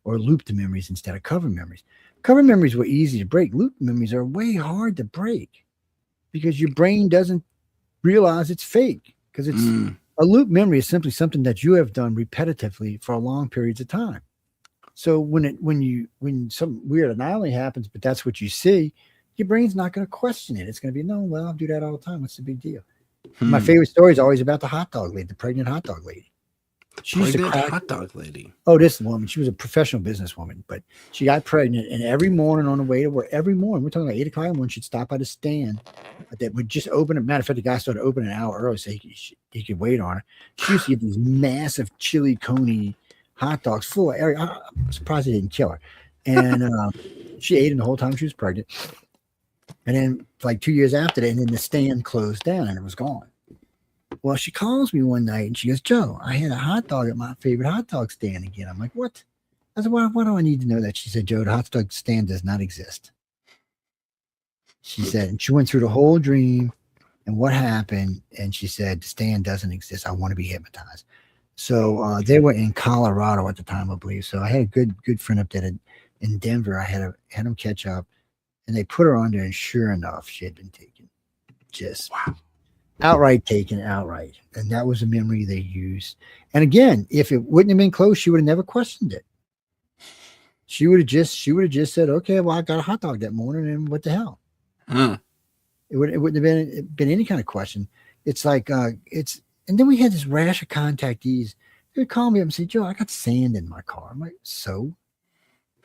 or looped memories instead of cover memories. Cover memories were easy to break. Loop memories are way hard to break because your brain doesn't realize it's fake, because it's a loop memory is simply something that you have done repetitively for long periods of time. So when some weird anomaly happens, but that's what you see, your brain's not going to question it. It's going to be, no, well, I'll do that all the time. What's the big deal? My favorite story is always about the hot dog lady, the pregnant hot dog lady. She used to crack. Hot dog lady. Oh, this woman, she was a professional businesswoman, but she got pregnant, and every morning on the way to work, every morning, we're talking about 8 o'clock in the morning, she'd stop at a stand that would just open. Matter of fact, the guy started opening an hour early so he could wait on her. She used to get these massive chili coney hot dogs full of air. I'm surprised they didn't kill her. And she ate them the whole time she was pregnant. And then like 2 years after that, and then the stand closed down and it was gone. Well, she calls me one night and she goes, Joe, I had a hot dog at my favorite hot dog stand again. I'm like, what? I said, why do I need to know that? She said, Joe, the hot dog stand does not exist. She said, and she went through the whole dream and what happened. And she said, the stand doesn't exist. I want to be hypnotized. So they were in Colorado at the time, I believe. So I had a good friend up there in Denver. I had them catch up and they put her on there. And sure enough, she had been taken. Just wow. Outright taken, outright. And that was a memory they used. And again, if it wouldn't have been close, she would have never questioned it. She would have just said, okay, well, I got a hot dog that morning and what the hell? It wouldn't have been any kind of question. It's like, and then we had this rash of contactees. They would call me up and say, Joe, I got sand in my car. I'm like, so?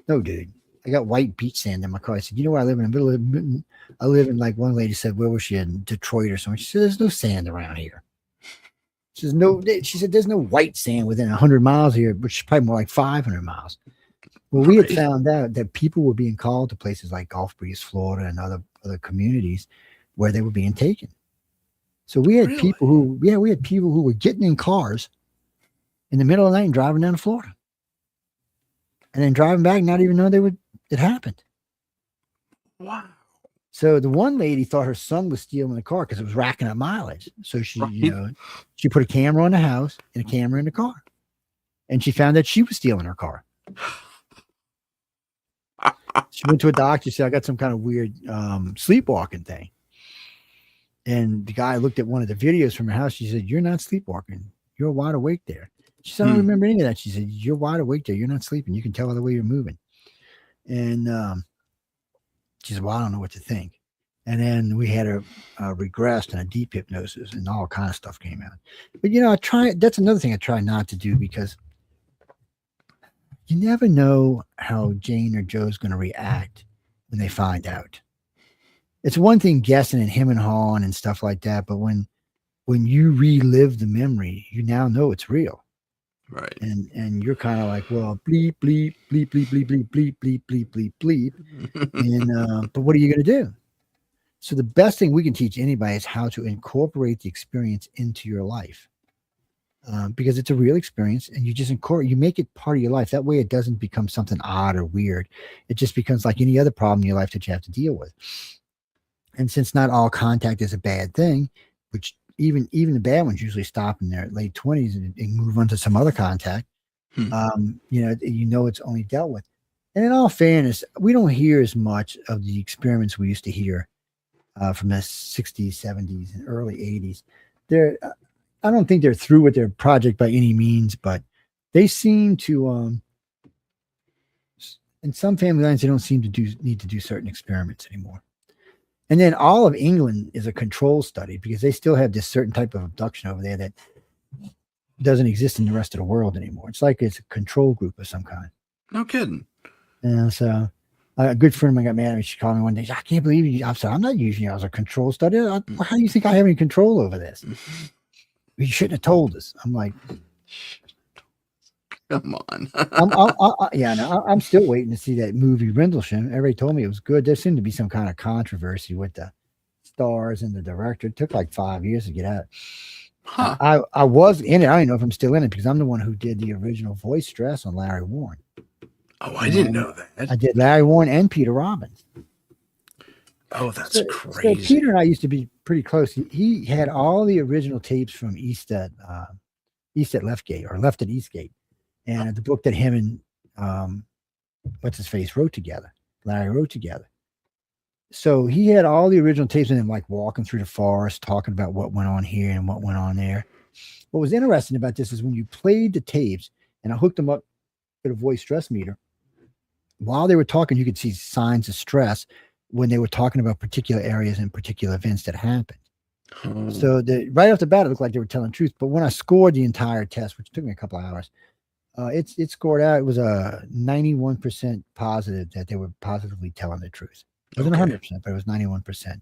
No, dude. I got white beach sand in my car. I said, you know where I live? In the middle of I live in, like, one lady said, where was she, in Detroit or something? She said, there's no sand around here. She said, there's no white sand within 100 miles here, which is probably more like 500 miles. Well, we had found out that people were being called to places like Gulf Breeze, Florida, and other communities where they were being taken. So we had people who were getting in cars in the middle of the night and driving down to Florida. And then driving back, not even know it happened. Wow. So the one lady thought her son was stealing the car because it was racking up mileage. So she put a camera on the house and a camera in the car. And she found that she was stealing her car. She went to a doctor, said, I got some kind of weird sleepwalking thing. And the guy looked at one of the videos from her house. She said, you're not sleepwalking. You're wide awake there. She said, I don't remember any of that. She said, you're wide awake there. You're not sleeping. You can tell by the way you're moving. And she said, well, I don't know what to think. And then we had a regressed and a deep hypnosis and all kind of stuff came out. But, that's another thing I try not to do because you never know how Jane or Joe's going to react when they find out. It's one thing guessing and him and hawing and stuff like that, but when you relive the memory, you now know it's real. Right. And you're kind of like, well, bleep, bleep, bleep, bleep, bleep, bleep, bleep, bleep, bleep, bleep, bleep. And but what are you going to do? So the best thing we can teach anybody is how to incorporate the experience into your life. Because it's a real experience and you make it part of your life. That way it doesn't become something odd or weird. It just becomes like any other problem in your life that you have to deal with. And since not all contact is a bad thing, which even the bad ones usually stop in their late 20s and move on to some other contact, it's only dealt with. And in all fairness, we don't hear as much of the experiments we used to hear from the 60s, 70s, and early 80s. I don't think they're through with their project by any means, but they seem to, in some family lines, they don't seem to need to do certain experiments anymore. And then all of England is a control study because they still have this certain type of abduction over there that doesn't exist in the rest of the world anymore. It's like it's a control group of some kind. No kidding. And so a good friend of mine got mad at me. She called me one day. I can't believe you. I said, I'm not using you as a control study. How do you think I have any control over this? You shouldn't have told us. I'm like, come on. I'm still waiting to see that movie Rendlesham. Everybody told me it was good. There seemed to be some kind of controversy with the stars and the director. It took like 5 years to get out. Huh. I was in it. I don't know if I'm still in it because I'm the one who did the original voice stress on Larry Warren. Oh, I didn't know that. I did Larry Warren and Peter Robbins. Oh, that's crazy. So Peter and I used to be pretty close. He had all the original tapes from East at Leftgate or Left at Eastgate. And the book that him and wrote together, Larry wrote together. So he had all the original tapes of him like walking through the forest, talking about what went on here and what went on there. What was interesting about this is when you played the tapes, and I hooked them up to the voice stress meter, while they were talking, you could see signs of stress when they were talking about particular areas and particular events that happened. So right off the bat, it looked like they were telling the truth. But when I scored the entire test, which took me a couple of hours, it scored out. It was a 91% positive that they were positively telling the truth. It wasn't 100%, but it was 91%,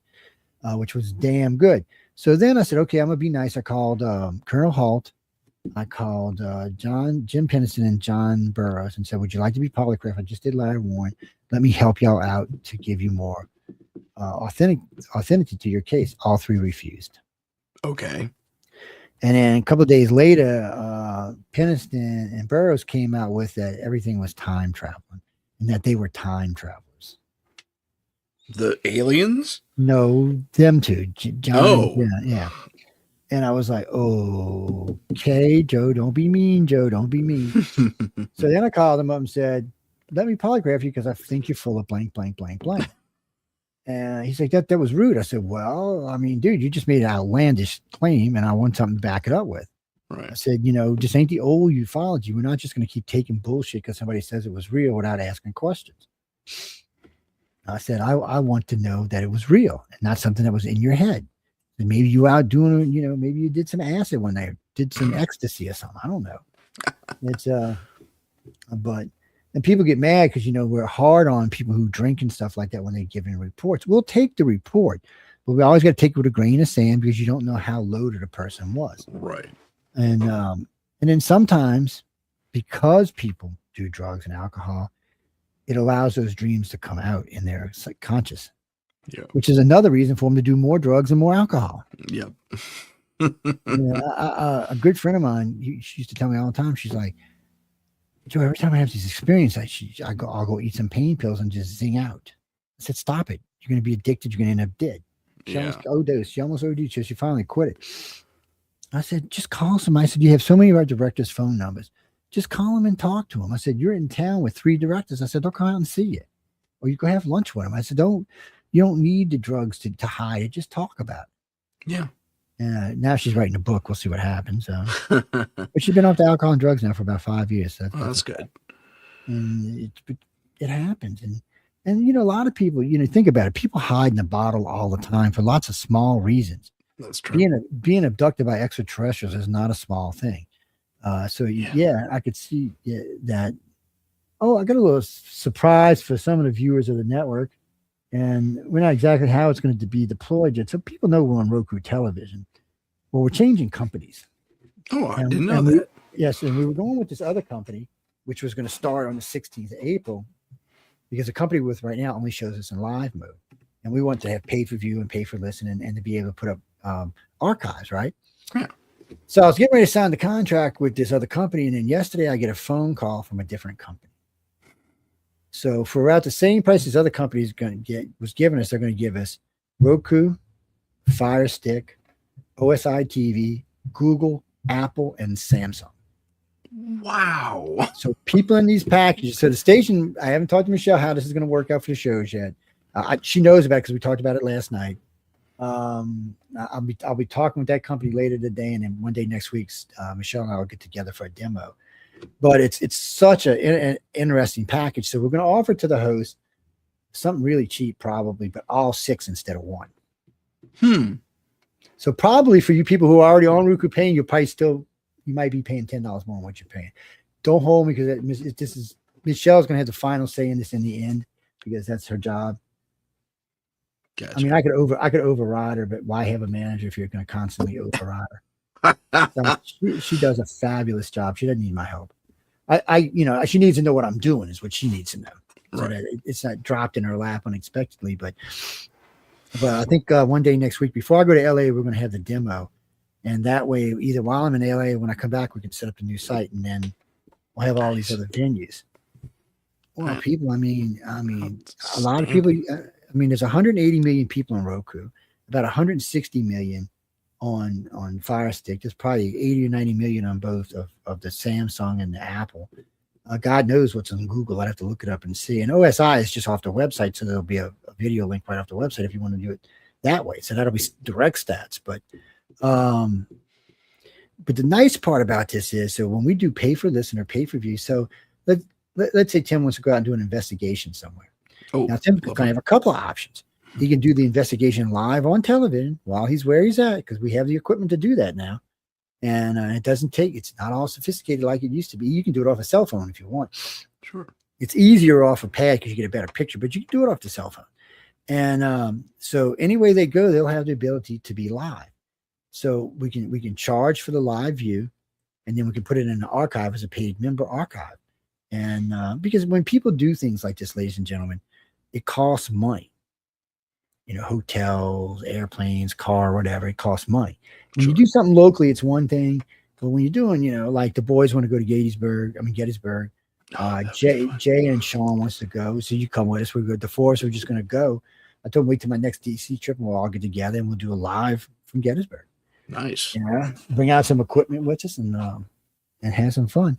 which was damn good. So then I said, okay, I'm gonna be nice. I called Colonel Halt. I called Jim Pennison and John Burroughs and said, would you like to be polygraphed? I just did ladder warn. Let me help y'all out to give you more authenticity to your case. All three refused. Okay. And then a couple of days later, Pennison and Burroughs came out with that everything was time traveling and that they were time travelers. The aliens? No, them two. John. Yeah. And I was like, oh, okay, Joe, don't be mean, Joe, don't be mean. So then I called him up and said, let me polygraph you because I think you're full of blank, blank, blank, blank. And he's like, that was rude. I said, well, I mean, dude, you just made an outlandish claim and I want something to back it up with. Right. I said, this ain't the old ufology. We're not just going to keep taking bullshit because somebody says it was real without asking questions. I said, I want to know that it was real and not something that was in your head. And maybe you out doing, maybe you did some acid one night, did some ecstasy or something. I don't know. It's and people get mad because we're hard on people who drink and stuff like that when they give in reports. We'll take the report, but we always got to take it with a grain of sand because you don't know how loaded a person was. Right. And then sometimes because people do drugs and alcohol, it allows those dreams to come out in their subconscious. Yeah. Which is another reason for them to do more drugs and more alcohol. Yep. A good friend of mine, she used to tell me all the time, she's like, Joe, every time I have these experiences, I'll go eat some pain pills and just zing out. I said, stop it. You're going to be addicted. You're going to end up dead. She almost OD'd. So she finally quit it. I said, just call somebody. I said, you have so many of our directors' phone numbers. Just call them and talk to them. I said, you're in town with 3 directors. I said, they'll come out and see you. Or you go have lunch with them. I said, you don't need the drugs to hide it. Just talk about it. Yeah. Now she's writing a book. We'll see what happens. But she's been off the alcohol and drugs now for about 5 years. So that's good. And it happens. And a lot of people, think about it. People hide in the bottle all the time for lots of small reasons. That's true. Being abducted by extraterrestrials is not a small thing. Yeah, I could see that. Oh, I got a little surprise for some of the viewers of the network. And we're not exactly how it's going to be deployed yet. So people know we're on Roku television. Well, we're changing companies. Oh, I didn't know that. Yes, and we were going with this other company, which was going to start on the 16th of April, because the company we're with right now only shows us in live mode. And we want to have pay for view and pay for listen and to be able to put up archives, right? Yeah. So I was getting ready to sign the contract with this other company. And then yesterday I get a phone call from a different company. So for about the same price this other company was giving us, they're going to give us Roku, Fire Stick, OSI TV, Google, Apple, and Samsung. Wow. So people in these packages. So the station, I haven't talked to Michelle how this is going to work out for the shows yet. She knows about it because we talked about it last night. I'll be talking with that company later today, and then one day next week, Michelle and I will get together for a demo. But it's such an interesting package. So we're going to offer to the host something really cheap, probably, but all 6 instead of 1. So probably for you people who are already on Roku paying, you might be paying $10 more than what you're paying. Don't hold me because Michelle's going to have the final say in this in the end because that's her job. Gotcha. I mean, I could override her, but why have a manager if you're going to constantly override her? So she does a fabulous job. She doesn't need my help. She needs to know what I'm doing is what she needs to know. So right. That it's not dropped in her lap unexpectedly. But I think one day next week, before I go to LA, we're going to have the demo. And that way, either while I'm in LA, when I come back, we can set up a new site and then we'll have all these other venues. Well, people, a lot of people, there's 180 million people on Roku, about 160 million on Fire Stick. There's probably 80 or 90 million on both of the Samsung and the Apple. God knows what's on Google. I'd have to look it up and see. And OSI is just off the website, so there'll be a video link right off the website if you want to do it that way. So that'll be direct stats. But the nice part about this is, so when we do pay for listen or pay for view, so let's say Tim wants to go out and do an investigation somewhere. Now Tim's going to have a couple of options. He can do the investigation live on television while he's where he's at, because we have the equipment to do that now. And it doesn't take, it's not all sophisticated like it used to be. You can do it off a cell phone if you want. Sure. It's easier off a pad because you get a better picture, but you can do it off the cell phone. And so anyway they go, they'll have the ability to be live. So we can charge for the live view, and then we can put it in the archive as a paid member archive. And because when people do things like this, ladies and gentlemen, it costs money. You know, hotels, airplanes, car, whatever, it costs money. When you do something locally, it's one thing. But when you're doing, you know, like the boys want to go to Gettysburg, Jay and Sean wants to go. So you come with us. We're good. The four of us are just going to go. I told him wait till my next DC trip and we'll all get together and we'll do a live from Gettysburg. Nice. Yeah. Bring out some equipment with us and have some fun.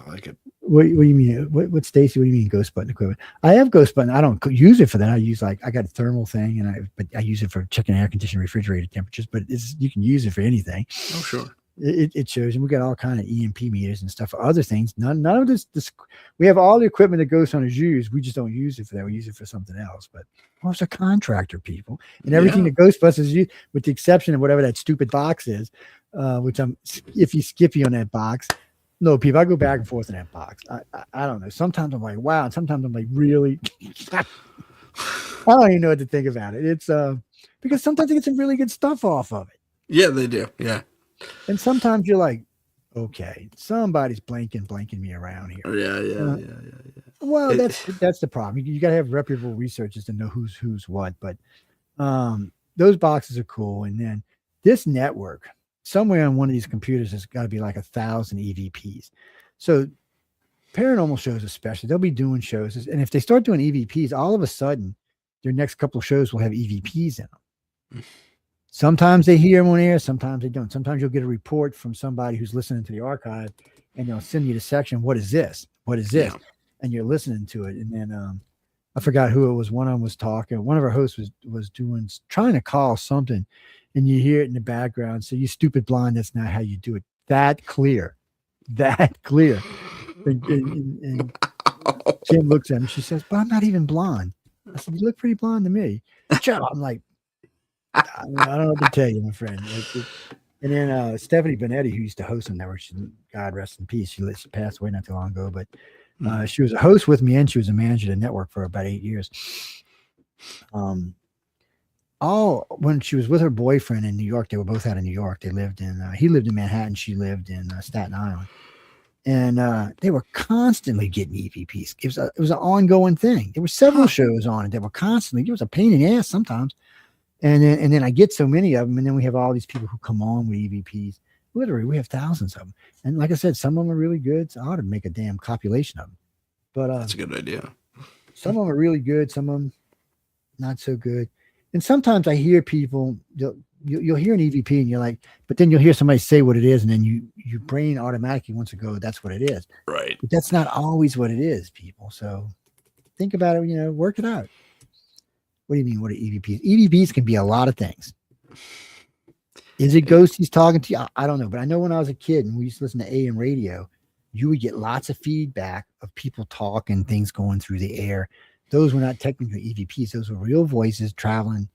I like it. What do you mean? What Stacy? What do you mean ghost button equipment? I have ghost button. I don't use it for that. I use I got a thermal thing, but I use it for checking air conditioning, refrigerator temperatures. But you can use it for anything. Oh, sure. It shows, and we got all kind of EMP meters and stuff for other things. None of this. We have all the equipment that Ghost Hunters use. We just don't use it for that. We use it for something else. But it's a contractor, people, and everything that Ghostbusters use, with the exception of whatever that stupid box is, which I'm skippy on that box. No, people, I go back and forth in that box. I don't know. Sometimes I'm like, wow. And sometimes I'm like, really? I don't even know what to think about it. It's because sometimes they get some really good stuff off of it. Yeah, they do. Yeah. And sometimes you're like, okay, somebody's blanking me around here. Yeah. Well, that's the problem. You got to have reputable researchers to know who's what. But those boxes are cool. And then this network, somewhere on one of these computers, has got to be like 1,000 EVPs. So paranormal shows, especially, they'll be doing shows. And if they start doing EVPs, all of a sudden, their next couple of shows will have EVPs in them. Sometimes they hear them on air, sometimes they don't. Sometimes you'll get a report from somebody who's listening to the archive, and they'll send you the section. What is this? What is this? Yeah. And you're listening to it. And then I forgot who it was. One of them was talking. One of our hosts was trying to call something, and you hear it in the background. So, you stupid blonde, that's not how you do it. That clear. And Kim looks at me. She says, "But I'm not even blonde." I said, "You look pretty blonde to me." I'm like, I don't know what to tell you, my friend. And then Stephanie Benetti, who used to host on network, God rest in peace. She passed away not too long ago, but she was a host with me, and she was a manager of the network for about 8 years. When she was with her boyfriend in New York, they were both out of New York. They lived he lived in Manhattan, she lived in Staten Island, and they were constantly getting EVPs. It was an ongoing thing. There were several shows on it that were constantly. It was a pain in the ass sometimes. And then I get so many of them, and then we have all these people who come on with EVPs. Literally, we have thousands of them. And like I said, some of them are really good. So I ought to make a damn compilation of them. But that's a good idea. Some of them are really good. Some of them not so good. And sometimes I hear people, you'll hear an EVP, and you're like, but then you'll hear somebody say what it is, and then your brain automatically wants to go, that's what it is. Right. But that's not always what it is, people. So think about it. Work it out. What do you mean? What are EVPs? EVPs can be a lot of things. Is it ghosts he's talking to you? I don't know. But I know when I was a kid and we used to listen to AM radio, you would get lots of feedback of people talking, things going through the air. Those were not technically EVPs. Those were real voices traveling,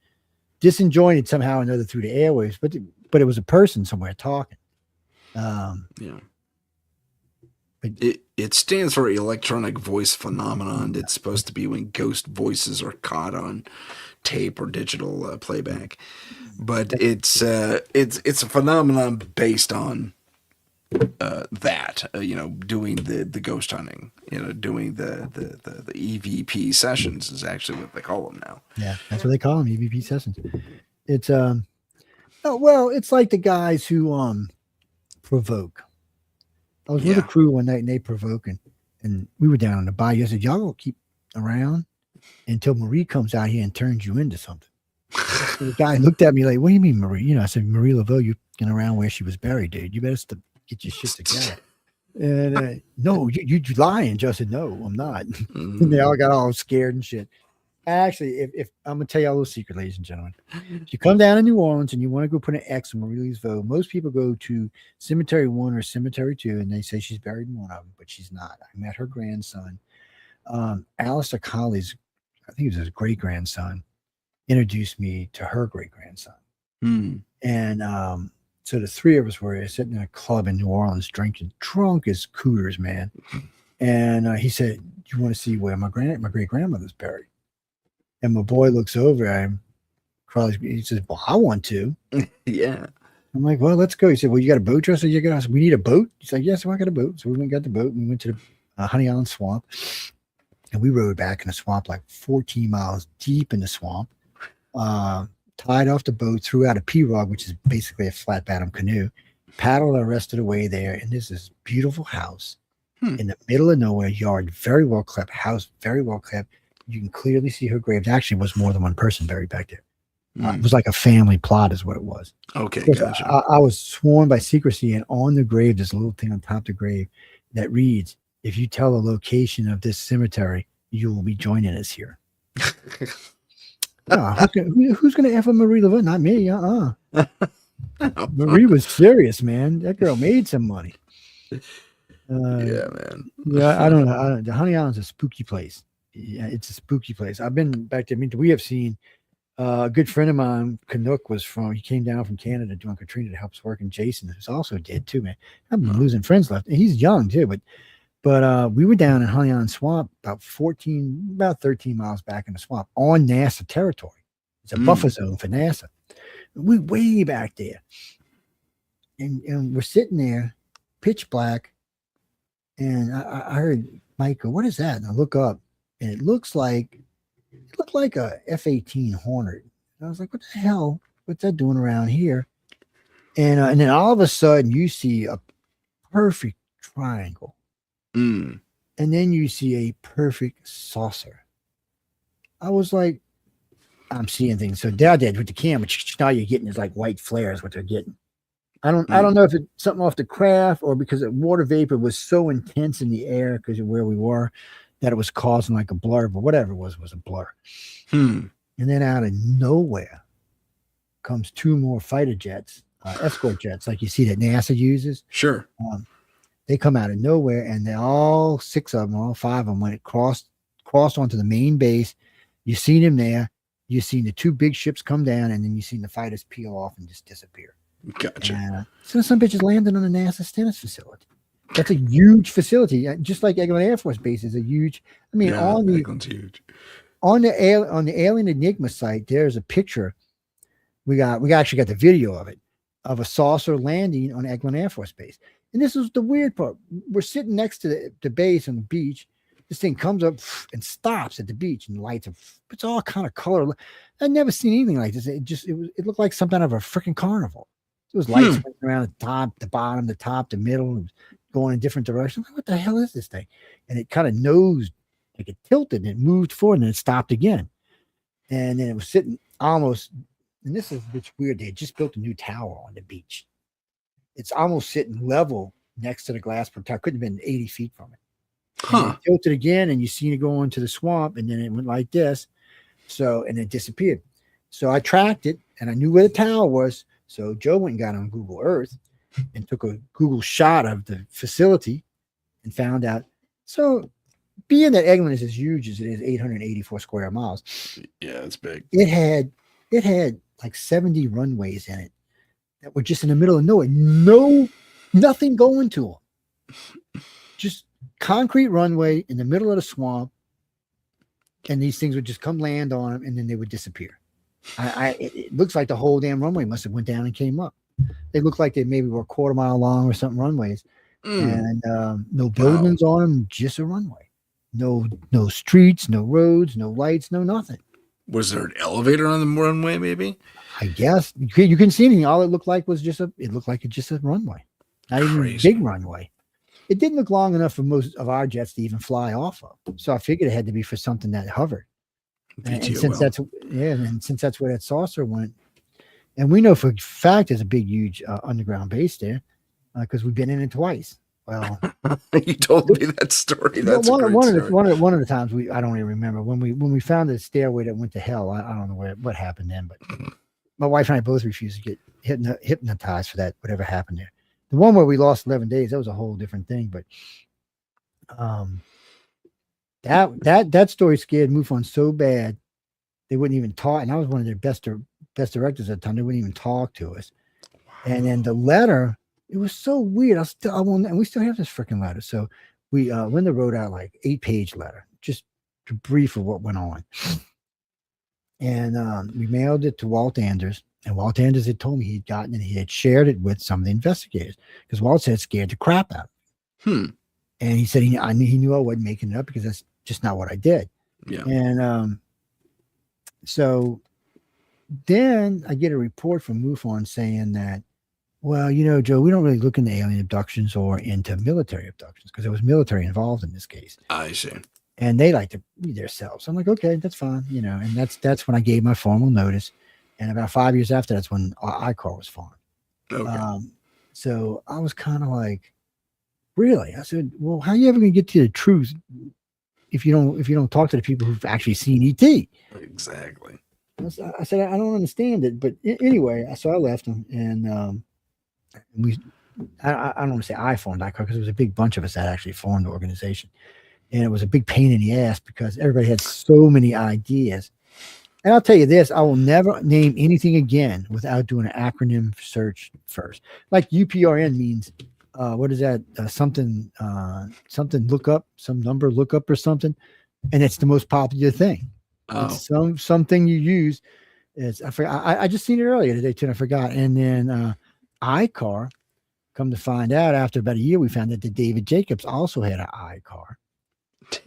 disjointed somehow or another through the airwaves. But it was a person somewhere talking. Yeah. It stands for electronic voice phenomenon. It's supposed to be when ghost voices are caught on tape or digital playback, but it's a phenomenon based on that doing the ghost hunting, doing the EVP sessions is actually what they call them now. Yeah, that's what they call them, EVP sessions. It's it's like the guys who provoke. I was with a crew one night and they provoking, and we were down on the bayou. I said, y'all gonna keep around until Marie comes out here and turns you into something. So the guy looked at me like, what do you mean, Marie? I said, Marie Laveau, you're around where she was buried, dude. You better get your shit together. And no, you lying. Just said, no, I'm not. And they all got all scared and shit. Actually, if I'm gonna tell you a little secret, ladies and gentlemen, if you come down to New Orleans and you want to go put an X on Marie Laveau, most people go to Cemetery 1 or Cemetery 2, and they say she's buried in one of them, but she's not. I met her grandson, Alistair Colley's, I think it was his great grandson, introduced me to her great grandson. Hmm. And so the three of us were sitting in a club in New Orleans drinking, drunk as cooters, man. And he said, "Do you want to see where my great grandmother's buried?" And my boy looks over at him. He says, "Well, I want to." Yeah. I'm like, "Well, let's go." He said, "Well, you got a boat trust?" I said, "We need a boat." He's like, "Yes, I got a boat." So we went and got the boat. And we went to the Honey Island Swamp. And we rode back in the swamp like 14 miles deep in the swamp. Tied off the boat, threw out a pirogue, which is basically a flat bottom canoe, paddled the rest of the way there. And there's this beautiful house in the middle of nowhere, yard, very well kept, house, very well kept. You can clearly see her grave. Actually, was more than one person buried back there. It was like a family plot, is what it was. Okay, gotcha. I was sworn by secrecy, and on the grave, there's a little thing on top of the grave that reads, "If you tell the location of this cemetery, you will be joining us here." Who's going to F a Marie Laveau? Not me. Marie was serious, man. That girl made some money. Yeah, man. Yeah, I don't know. The Honey Island's a spooky place. Yeah, it's a spooky place. I've been back there. I mean, we have seen a good friend of mine, Canuck, he came down from Canada doing Katrina to help us work, and Jason, who's also dead too, man. I've been losing friends left. And he's young too, but we were down in Honey Island Swamp about 13 miles back in the swamp on NASA territory. It's a buffer zone for NASA. We way back there. And we're sitting there, pitch black. And I heard Mike go, "What is that?" And I look up, and it looked like a F-18 Hornet. And I was like, "What the hell? What's that doing around here?" And then all of a sudden, you see a perfect triangle. And then you see a perfect saucer. I was like, I'm seeing things. So Dad did with the camera. Now you're getting is like white flares, what they're getting. I don't know if it's something off the craft or because the water vapor was so intense in the air because of where we were that it was causing like a blur, but whatever it was a blur. And then out of nowhere comes two more fighter jets, escort jets, like you see that NASA uses. Sure. They come out of nowhere, and they all five of them, when it crossed onto the main base, you seen them there. You seen the two big ships come down, and then you seen the fighters peel off and just disappear. Gotcha. So some bitches landed on the NASA Stennis facility. That's a huge facility, just like Eglin Air Force Base is a huge. I mean, Eglin's huge. On the Alien Enigma site, there's a picture. We actually got the video of it, of a saucer landing on Eglin Air Force Base. And this is the weird part. We're sitting next to the base on the beach. This thing comes up and stops at the beach and lights. It's all kind of color. I'd never seen anything like this. It looked like some kind of a freaking carnival. There was lights around the top, the bottom, the top, the middle, going in different directions. What the hell is this thing? And it kind of nosed, like it tilted and it moved forward and then it stopped again. And then it was sitting almost, and this is it's weird. They had just built a new tower on the beach. It's almost sitting level next to the glass tower. Couldn't have been 80 feet from it. And it tilted again, and you seen it go into the swamp, and then it went like this. And it disappeared. So I tracked it, and I knew where the tower was. So Joe went and got on Google Earth and took a Google shot of the facility and found out. So being that Eglin is as huge as it is, 884 square miles. Yeah, it's big. It had like 70 runways in it that were just in the middle of nowhere. Nothing going to them. Just concrete runway in the middle of the swamp. And these things would just come land on them and then they would disappear. It looks like the whole damn runway must have went down and came up. They look like they maybe were a quarter mile long or something runways. And no buildings on them, just a runway. No streets, no roads, no lights, no nothing. Was there an elevator on the runway, maybe? I guess you couldn't see anything. All it looked like was just a runway. Not even a big runway. It didn't look long enough for most of our jets to even fly off of. So I figured it had to be for something that hovered. And since that's where that saucer went, and we know for a fact there's a big, huge underground base there because we've been in it twice. Well, you told me that story. That's one of the times I don't even remember when we found the stairway that went to hell. I don't know what happened then, but my wife and I both refused to get hypnotized for that, whatever happened there. The one where we lost 11 days, that was a whole different thing. But that story scared MUFON so bad They wouldn't even talk. And I was one of their best directors at the time. They wouldn't even talk to us. And then the letter, it was so weird. And we still have this freaking letter. So Linda wrote out like 8-page letter, just a brief of what went on. And we mailed it to Walt Anders. And Walt Anders had told me he had shared it with some of the investigators because Walt said it scared the crap out of him. And he said he knew I wasn't making it up because that's just not what I did. Yeah. And so then I get a report from MUFON saying that, well, Joe, we don't really look into alien abductions or into military abductions because there was military involved in this case. I see. And they like to read themselves. I'm like, okay, that's fine, and that's when I gave my formal notice. And about 5 years after, that's when ICAR was formed. Okay. So I was kind of like, really? I said, well, how are you ever going to get to the truth if you don't talk to the people who've actually seen ET? Exactly. I said, I don't understand it. But anyway, so I left them, and I don't want to say I formed ICAR because there was a big bunch of us that actually formed the organization. And it was a big pain in the ass because everybody had so many ideas. And I'll tell you this, I will never name anything again without doing an acronym search first. Like UPRN means, what is that? Something look up, some number look up or something. And it's the most popular thing. Oh. It's something you use. I just seen it earlier today too, and I forgot. And then ICAR, come to find out after about a year, we found out that David Jacobs also had an ICAR.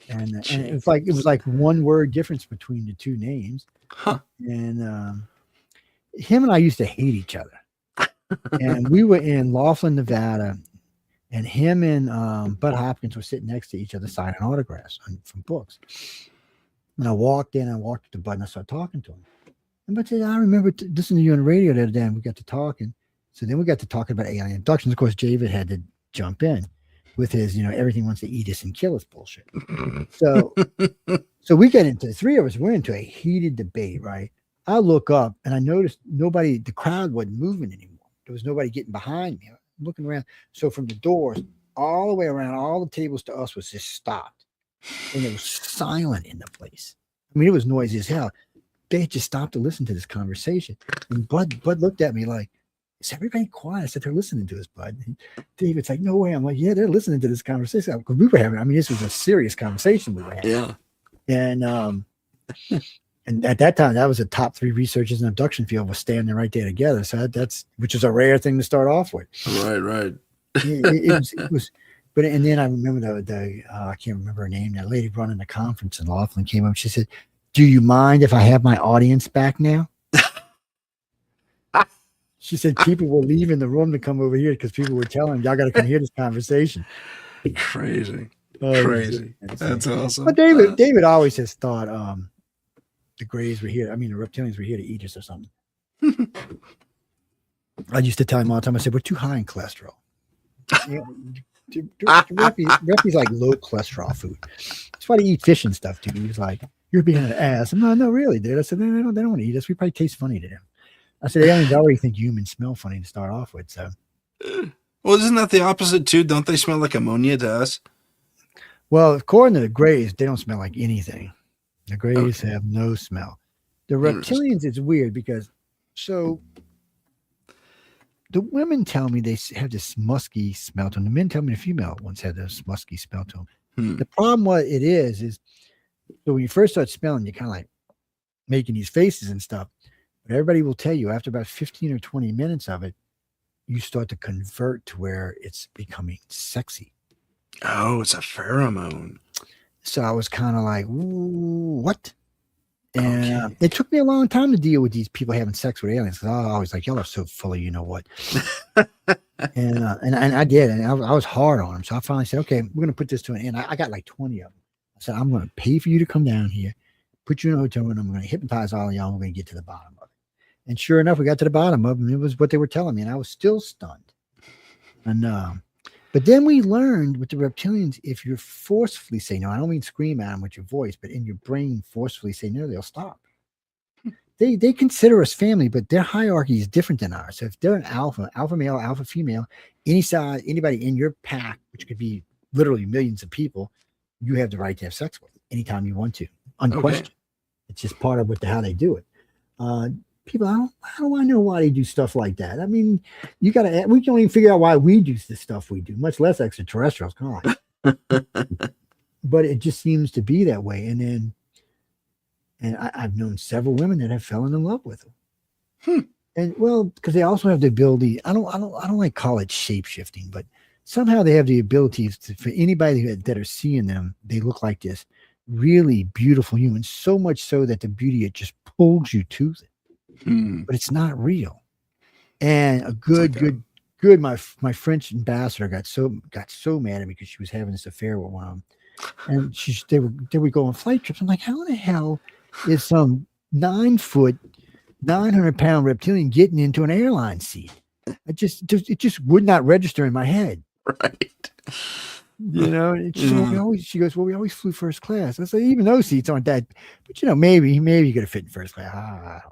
And it was like one word difference between the two names. Huh. And him and I used to hate each other. And we were in Laughlin, Nevada, and him and Bud Hopkins were sitting next to each other signing autographs from books. And I walked in, I walked to Bud, and I started talking to him. And Bud said, I remember listening to you on the radio the other day, and we got to talking. So then we got to talking about alien abductions. Of course, David had to jump in with his, everything wants to eat us and kill us bullshit. So we get into, the three of us, we're into a heated debate, right? I look up and I noticed the crowd wasn't moving anymore. There was nobody getting behind me. I'm looking around. So from the doors all the way around, all the tables to us was just stopped. And it was silent in the place. I mean, it was noisy as hell. They had just stopped to listen to this conversation. And Bud looked at me like, is everybody quiet? I said, they're listening to us, Bud. And David's like, no way. I'm like, yeah, they're listening to this conversation. Because we were having, this was a serious conversation we were having. Yeah. And at that time, that was the top 3 researchers in the abduction field was standing right there together. So which is a rare thing to start off with. Right. It was, but and then I remember I can't remember her name. That lady running the conference in Laughlin came up. She said, do you mind if I have my audience back now? She said people were leaving the room to come over here because people were telling them, y'all got to come hear this conversation. Crazy. Crazy. That's awesome. But David always has thought the Greys were here. The reptilians were here to eat us or something. I used to tell him all the time, I said, we're too high in cholesterol. Reppy's like low cholesterol food. That's why they eat fish and stuff, too. He was like, you're being an ass. I'm no, really, dude. I said, they don't want to eat us. We probably taste funny to them. I said, they already think humans smell funny to start off with. So, well, isn't that the opposite too? Don't they smell like ammonia to us? Well, according to the Greys, they don't smell like anything. The Greys have no smell. The reptilians, it's weird because the women tell me they have this musky smell to them. The men tell me the female ones have this musky smell to them. The problem what it is so when you first start smelling, you're kind of like making these faces and stuff. But everybody will tell you after about 15 or 20 minutes of it, you start to convert to where it's becoming sexy. Oh, it's a pheromone. So I was kind of like, ooh, what? And it took me a long time to deal with these people having sex with aliens because I was always like, y'all are so full of you know what. and I did. And I was hard on them. So I finally said, okay, we're going to put this to an end. I got like 20 of them. I said, I'm going to pay for you to come down here, put you in a hotel room. I'm going to hypnotize all of y'all. And we're going to get to the bottom of it. And sure enough, we got to the bottom of it. And it was what they were telling me. And I was still stunned. And, but then we learned with the reptilians, if you forcefully say no, I don't mean scream at them with your voice, but in your brain forcefully say no, they'll stop. They consider us family, but their hierarchy is different than ours. So if they're an alpha male, alpha female, any side, anybody in your pack, which could be literally millions of people, you have the right to have sex with anytime you want to, unquestioned. It's just part of how they do it. People, how do I know why they do stuff like that? I mean, we can't even figure out why we do the stuff we do, much less extraterrestrials. Come on. But it just seems to be that way. And I've known several women that have fallen in love with them. And well, because they also have the ability, I don't like call it shape shifting, but somehow they have the ability for anybody that are seeing them, they look like this really beautiful human, so much so that the beauty, it just pulls you to it. But it's not real. And my French ambassador got so mad at me because she was having this affair with one of them, and they would go on flight trips. I'm like, how the hell is some 9-foot, 900-pound reptilian getting into an airline seat? It just would not register in my head. Right. She goes, well, we always flew first class. I said, even those seats aren't that, but maybe you could have fit in first class.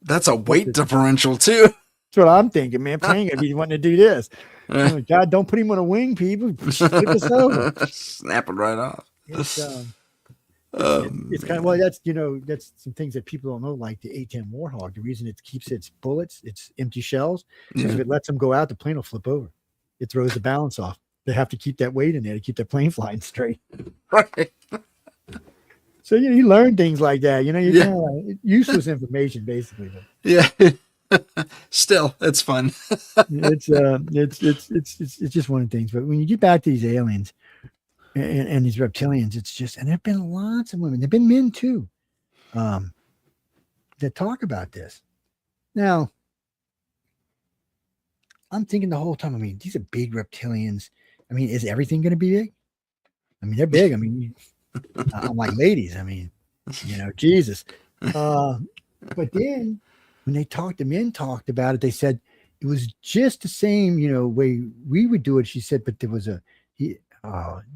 That's a weight differential too. That's what I'm thinking, man. Plane gonna be wanting to do this. Oh, God, don't put him on a wing, people. Flip us over. Snap it right off. It's kind of, well, that's some things that people don't know, like the A-10 Warthog. The reason it keeps its bullets, its empty shells, is if it lets them go out, the plane will flip over. It throws the balance off. They have to keep that weight in there to keep their plane flying straight. Right. So you learn things like that. Kind of useless information, basically. Yeah. Still, it's fun. It's just one of the things. But when you get back to these aliens and these reptilians, it's just, and there've been lots of women. There've been men too, that talk about this. Now, I'm thinking the whole time, I mean, these are big reptilians. I mean, is everything going to be big? I mean, they're big. I mean, I'm like ladies. I mean, Jesus. But then when the men talked about it, they said it was just the same, way we would do it. She said, but there was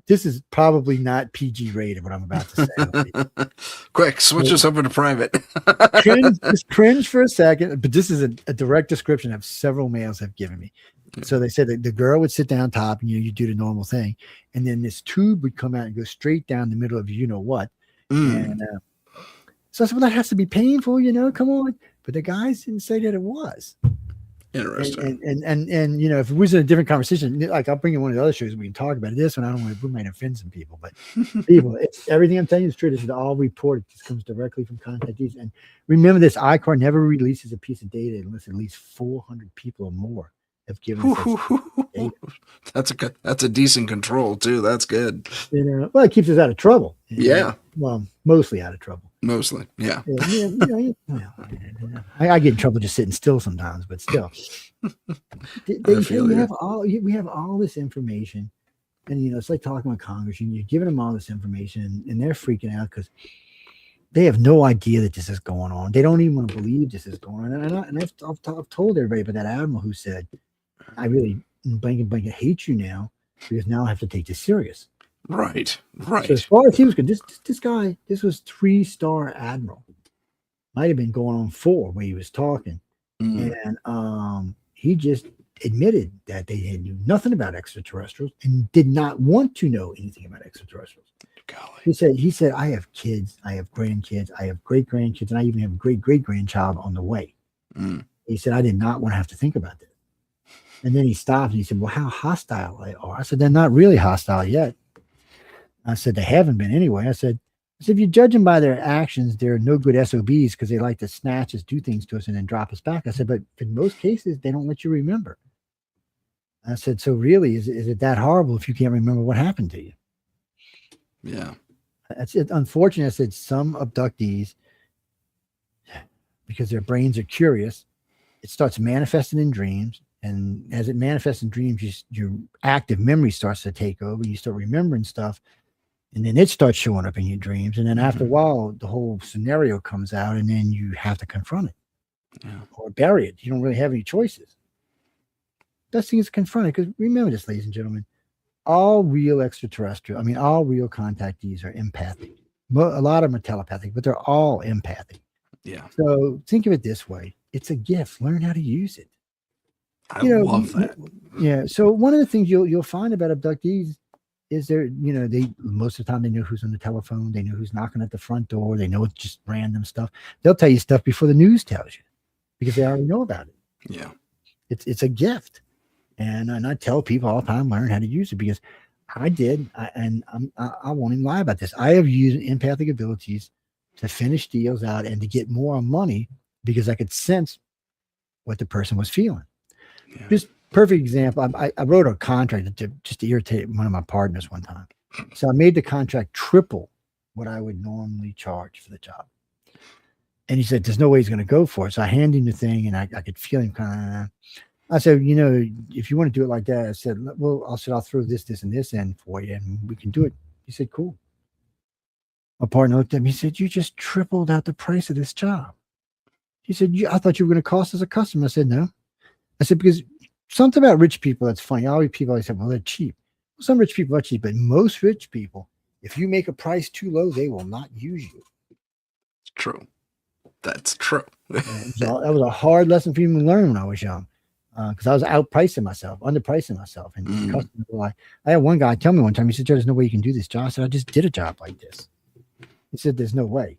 this is probably not PG rated, what I'm about to say. Quick, switch us over to private. Just cringe for a second, but this is a direct description of several males have given me. So they said that the girl would sit down top and you do the normal thing, and then this tube would come out and go straight down the middle of what. And so I said, well, that has to be painful, come on. But the guys didn't say that it was. Interesting. And if it was in a different conversation, like I'll bring in one of the other shows, we can talk about this one. I don't want to, we might offend some people, but it's everything I'm telling you is true. This is all reported. This comes directly from contactees. And remember this, ICAR never releases a piece of data unless at least 400 people or more have given us data. That's a decent control too. That's good. Well, it keeps us out of trouble. Yeah. Well, mostly out of trouble. Mostly, yeah. I get in trouble just sitting still sometimes, but still, we have all this information, and it's like talking with Congress, and you're giving them all this information, and they're freaking out because they have no idea that this is going on. They don't even want to believe this is going on. And I've told everybody about that admiral who said, "I really blanket hate you now because now I have to take this serious." Right. So as far as he was good, this guy, this was 3-star admiral. Might have been going on 4 when he was talking. And he just admitted that they had knew nothing about extraterrestrials and did not want to know anything about extraterrestrials. Golly. He said, I have kids, I have grandkids, I have great grandkids, and I even have a great great grandchild on the way. He said, I did not want to have to think about this. And then he stopped and he said, well, how hostile they are. I said, they're not really hostile yet. I said, they haven't been anyway. I said, if you judge them by their actions, they're no good SOBs because they like to snatch us, do things to us, and then drop us back. I said, but in most cases, they don't let you remember. I said, so really, is it that horrible if you can't remember what happened to you? Yeah. That's it. Unfortunately, I said some abductees, because their brains are curious, it starts manifesting in dreams. And as it manifests in dreams, your active memory starts to take over. You start remembering stuff. And then it starts showing up in your dreams. And then after a while, the whole scenario comes out and then you have to confront it or bury it. You don't really have any choices. Best thing is to confront it. Because remember this, ladies and gentlemen, all real all real contactees are empathic. A lot of them are telepathic, but they're all empathic. Yeah. So think of it this way. It's a gift. Learn how to use it. I love that. Yeah. So one of the things you'll find about abductees, is there, they most of the time they know who's on the telephone, they know who's knocking at the front door, they know it's just random stuff. They'll tell you stuff before the news tells you because they already know about it. Yeah. It's a gift. And I tell people all the time, learn how to use it because I did. I won't even lie about this. I have used empathic abilities to finish deals out and to get more money because I could sense what the person was feeling. Yeah. Just perfect example. I wrote a contract just to irritate one of my partners one time. So I made the contract triple what I would normally charge for the job. And he said, there's no way he's going to go for it. So I handed him the thing and I could feel him kind of, I said, if you want to do it like that, I said, well, I'll throw this, and this in for you and we can do it. He said, cool. My partner looked at me, he said, you just tripled out the price of this job. He said, I thought you were going to cost us a customer. I said, no. I said, because something about rich people that's funny. People always say, well, they're cheap. Well, some rich people are cheap, but most rich people, if you make a price too low, they will not use you. It's true. That's true. That was a hard lesson for me to learn when I was young. Because I was underpricing myself. And customers were like, I had one guy tell me one time, he said, Joe, there's no way you can do this job. I said, I just did a job like this. He said, there's no way.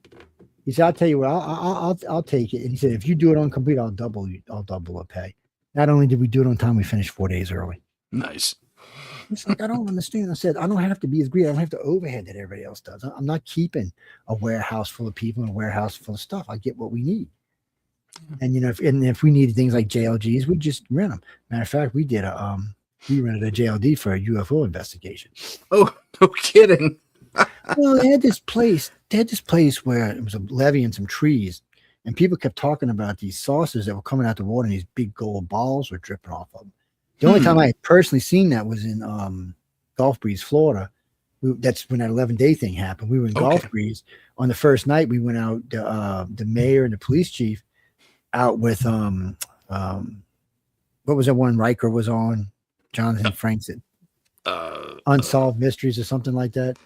He said, I'll tell you what, I'll take it. And he said, if you do it on complete, I'll double the pay. Not only did we do it on time, we finished 4 days early. Nice. It's like, I don't understand. I said, I don't have to be as greedy. I don't have to overhead that everybody else does. I'm not keeping a warehouse full of people and a warehouse full of stuff. I get what we need. And if we needed things like JLGs, we just rent them. Matter of fact, we rented a JLD for a UFO investigation. Oh, no kidding. Well, they had this place where it was a levee and some trees, and people kept talking about these saucers that were coming out the water, and these big gold balls were dripping off of them. The only time I had personally seen that was in Gulf Breeze, Florida. That's when that 11-day thing happened. We were in Gulf Breeze. On the first night, we went out, the mayor and the police chief out with what was that one Riker was on? Jonathan Franks, Unsolved Mysteries or something like that.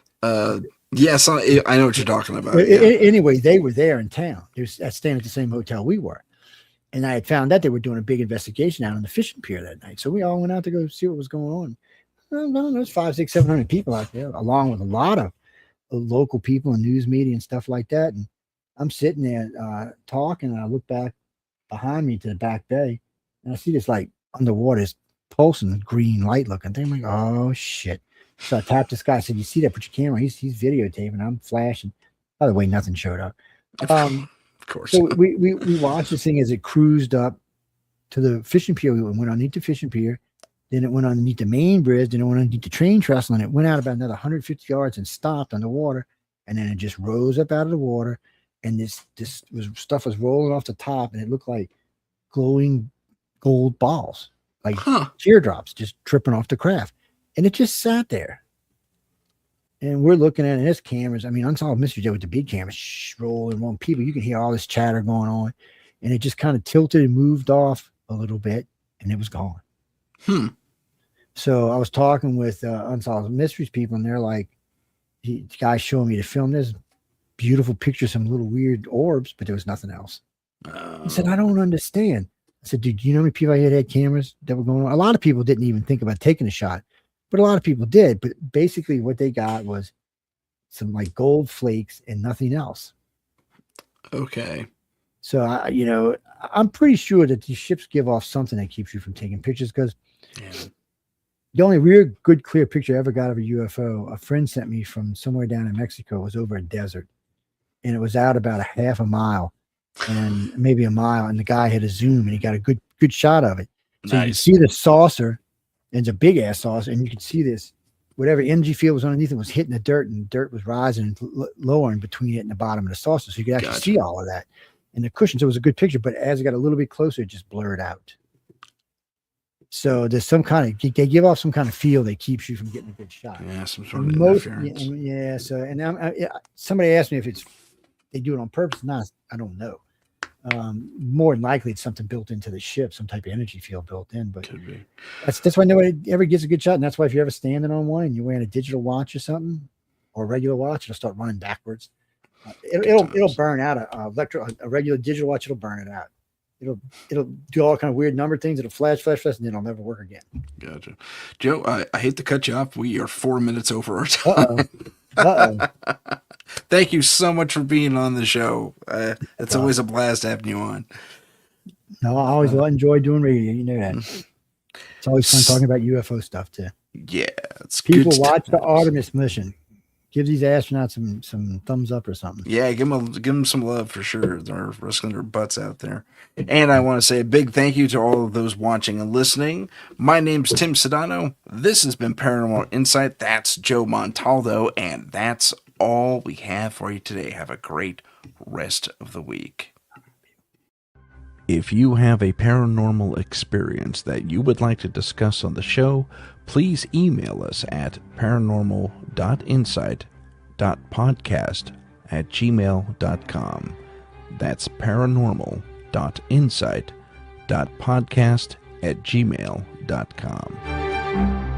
Yes, I know what you're talking about. Anyway, they were there in town. They were staying at the same hotel we were. And I had found out they were doing a big investigation out on the fishing pier that night. So we all went out to go see what was going on. I don't know, there's 500, 600, 700 people out there, along with a lot of local people and news media and stuff like that. And I'm sitting there talking, and I look back behind me to the back bay, and I see this like underwater, this pulsing green light looking thing. I'm like, oh shit. So I tapped this guy. I said, you see that? Put your camera. He's videotaping. I'm flashing. By the way, nothing showed up. Of course. So we watched this thing as it cruised up to the fishing pier. We went underneath the fishing pier. Then it went underneath the main bridge. Then it went underneath the train trestle, and it went out about another 150 yards and stopped underwater. And then it just rose up out of the water. And this stuff was rolling off the top, and it looked like glowing gold balls, like teardrops just dripping off the craft. And it just sat there. And we're looking at it, and there's cameras. I mean, Unsolved Mysteries with the big cameras rolling on people. You can hear all this chatter going on. And it just kind of tilted and moved off a little bit, and it was gone. So I was talking with Unsolved Mysteries people, and they're like, the guy showing me the film. There's beautiful pictures, some little weird orbs, but there was nothing else. He said, I don't understand. I said, dude, do you know how many people I had cameras that were going on? A lot of people didn't even think about taking a shot, but a lot of people did. But basically what they got was some like gold flakes and nothing else. Okay. So, I'm pretty sure that these ships give off something that keeps you from taking pictures, because the only real good, clear picture I ever got of a UFO, a friend sent me from somewhere down in Mexico, was over a desert. And it was out about a half a mile and maybe a mile. And the guy had a zoom, and he got a good shot of it. So you can see the saucer, and it's a big ass saucer. And you can see this, whatever energy field was underneath it was hitting the dirt, and the dirt was rising and lowering between it and the bottom of the saucer. So you could actually see all of that. And the cushion, so it was a good picture. But as it got a little bit closer, it just blurred out. So there's some kind of, they give off some kind of feel that keeps you from getting a good shot. Yeah, some sort of interference. Yeah. So, and somebody asked me if they do it on purpose. No, I don't know. More than likely, it's something built into the ship, some type of energy field built in. But could be. That's why nobody ever gets a good shot. And that's why if you're ever standing on one and you're wearing a digital watch or something, or a regular watch, it'll start running backwards. It'll burn out a regular digital watch. It'll burn it out. it'll do all kind of weird number things. It'll flash, and then it'll never work again. Gotcha. Joe, I hate to cut you off. We are 4 minutes over our time. Thank you so much for being on the show. It's always a blast having you on. No, I always enjoy doing radio. You know that. It's always fun talking about UFO stuff too. Yeah, it's people good watch the Artemis mission. Give these astronauts some thumbs up or something. Yeah, give them some love for sure. They're risking their butts out there. And I want to say a big thank you to all of those watching and listening. My name's Tim Sedano. This has been Paranormal Insight. That's Joe Montaldo, and that's all we have for you today. Have a great rest of the week. If you have a paranormal experience that you would like to discuss on the show, please email us at paranormal.insight.podcast@gmail.com. That's paranormal.insight.podcast@gmail.com.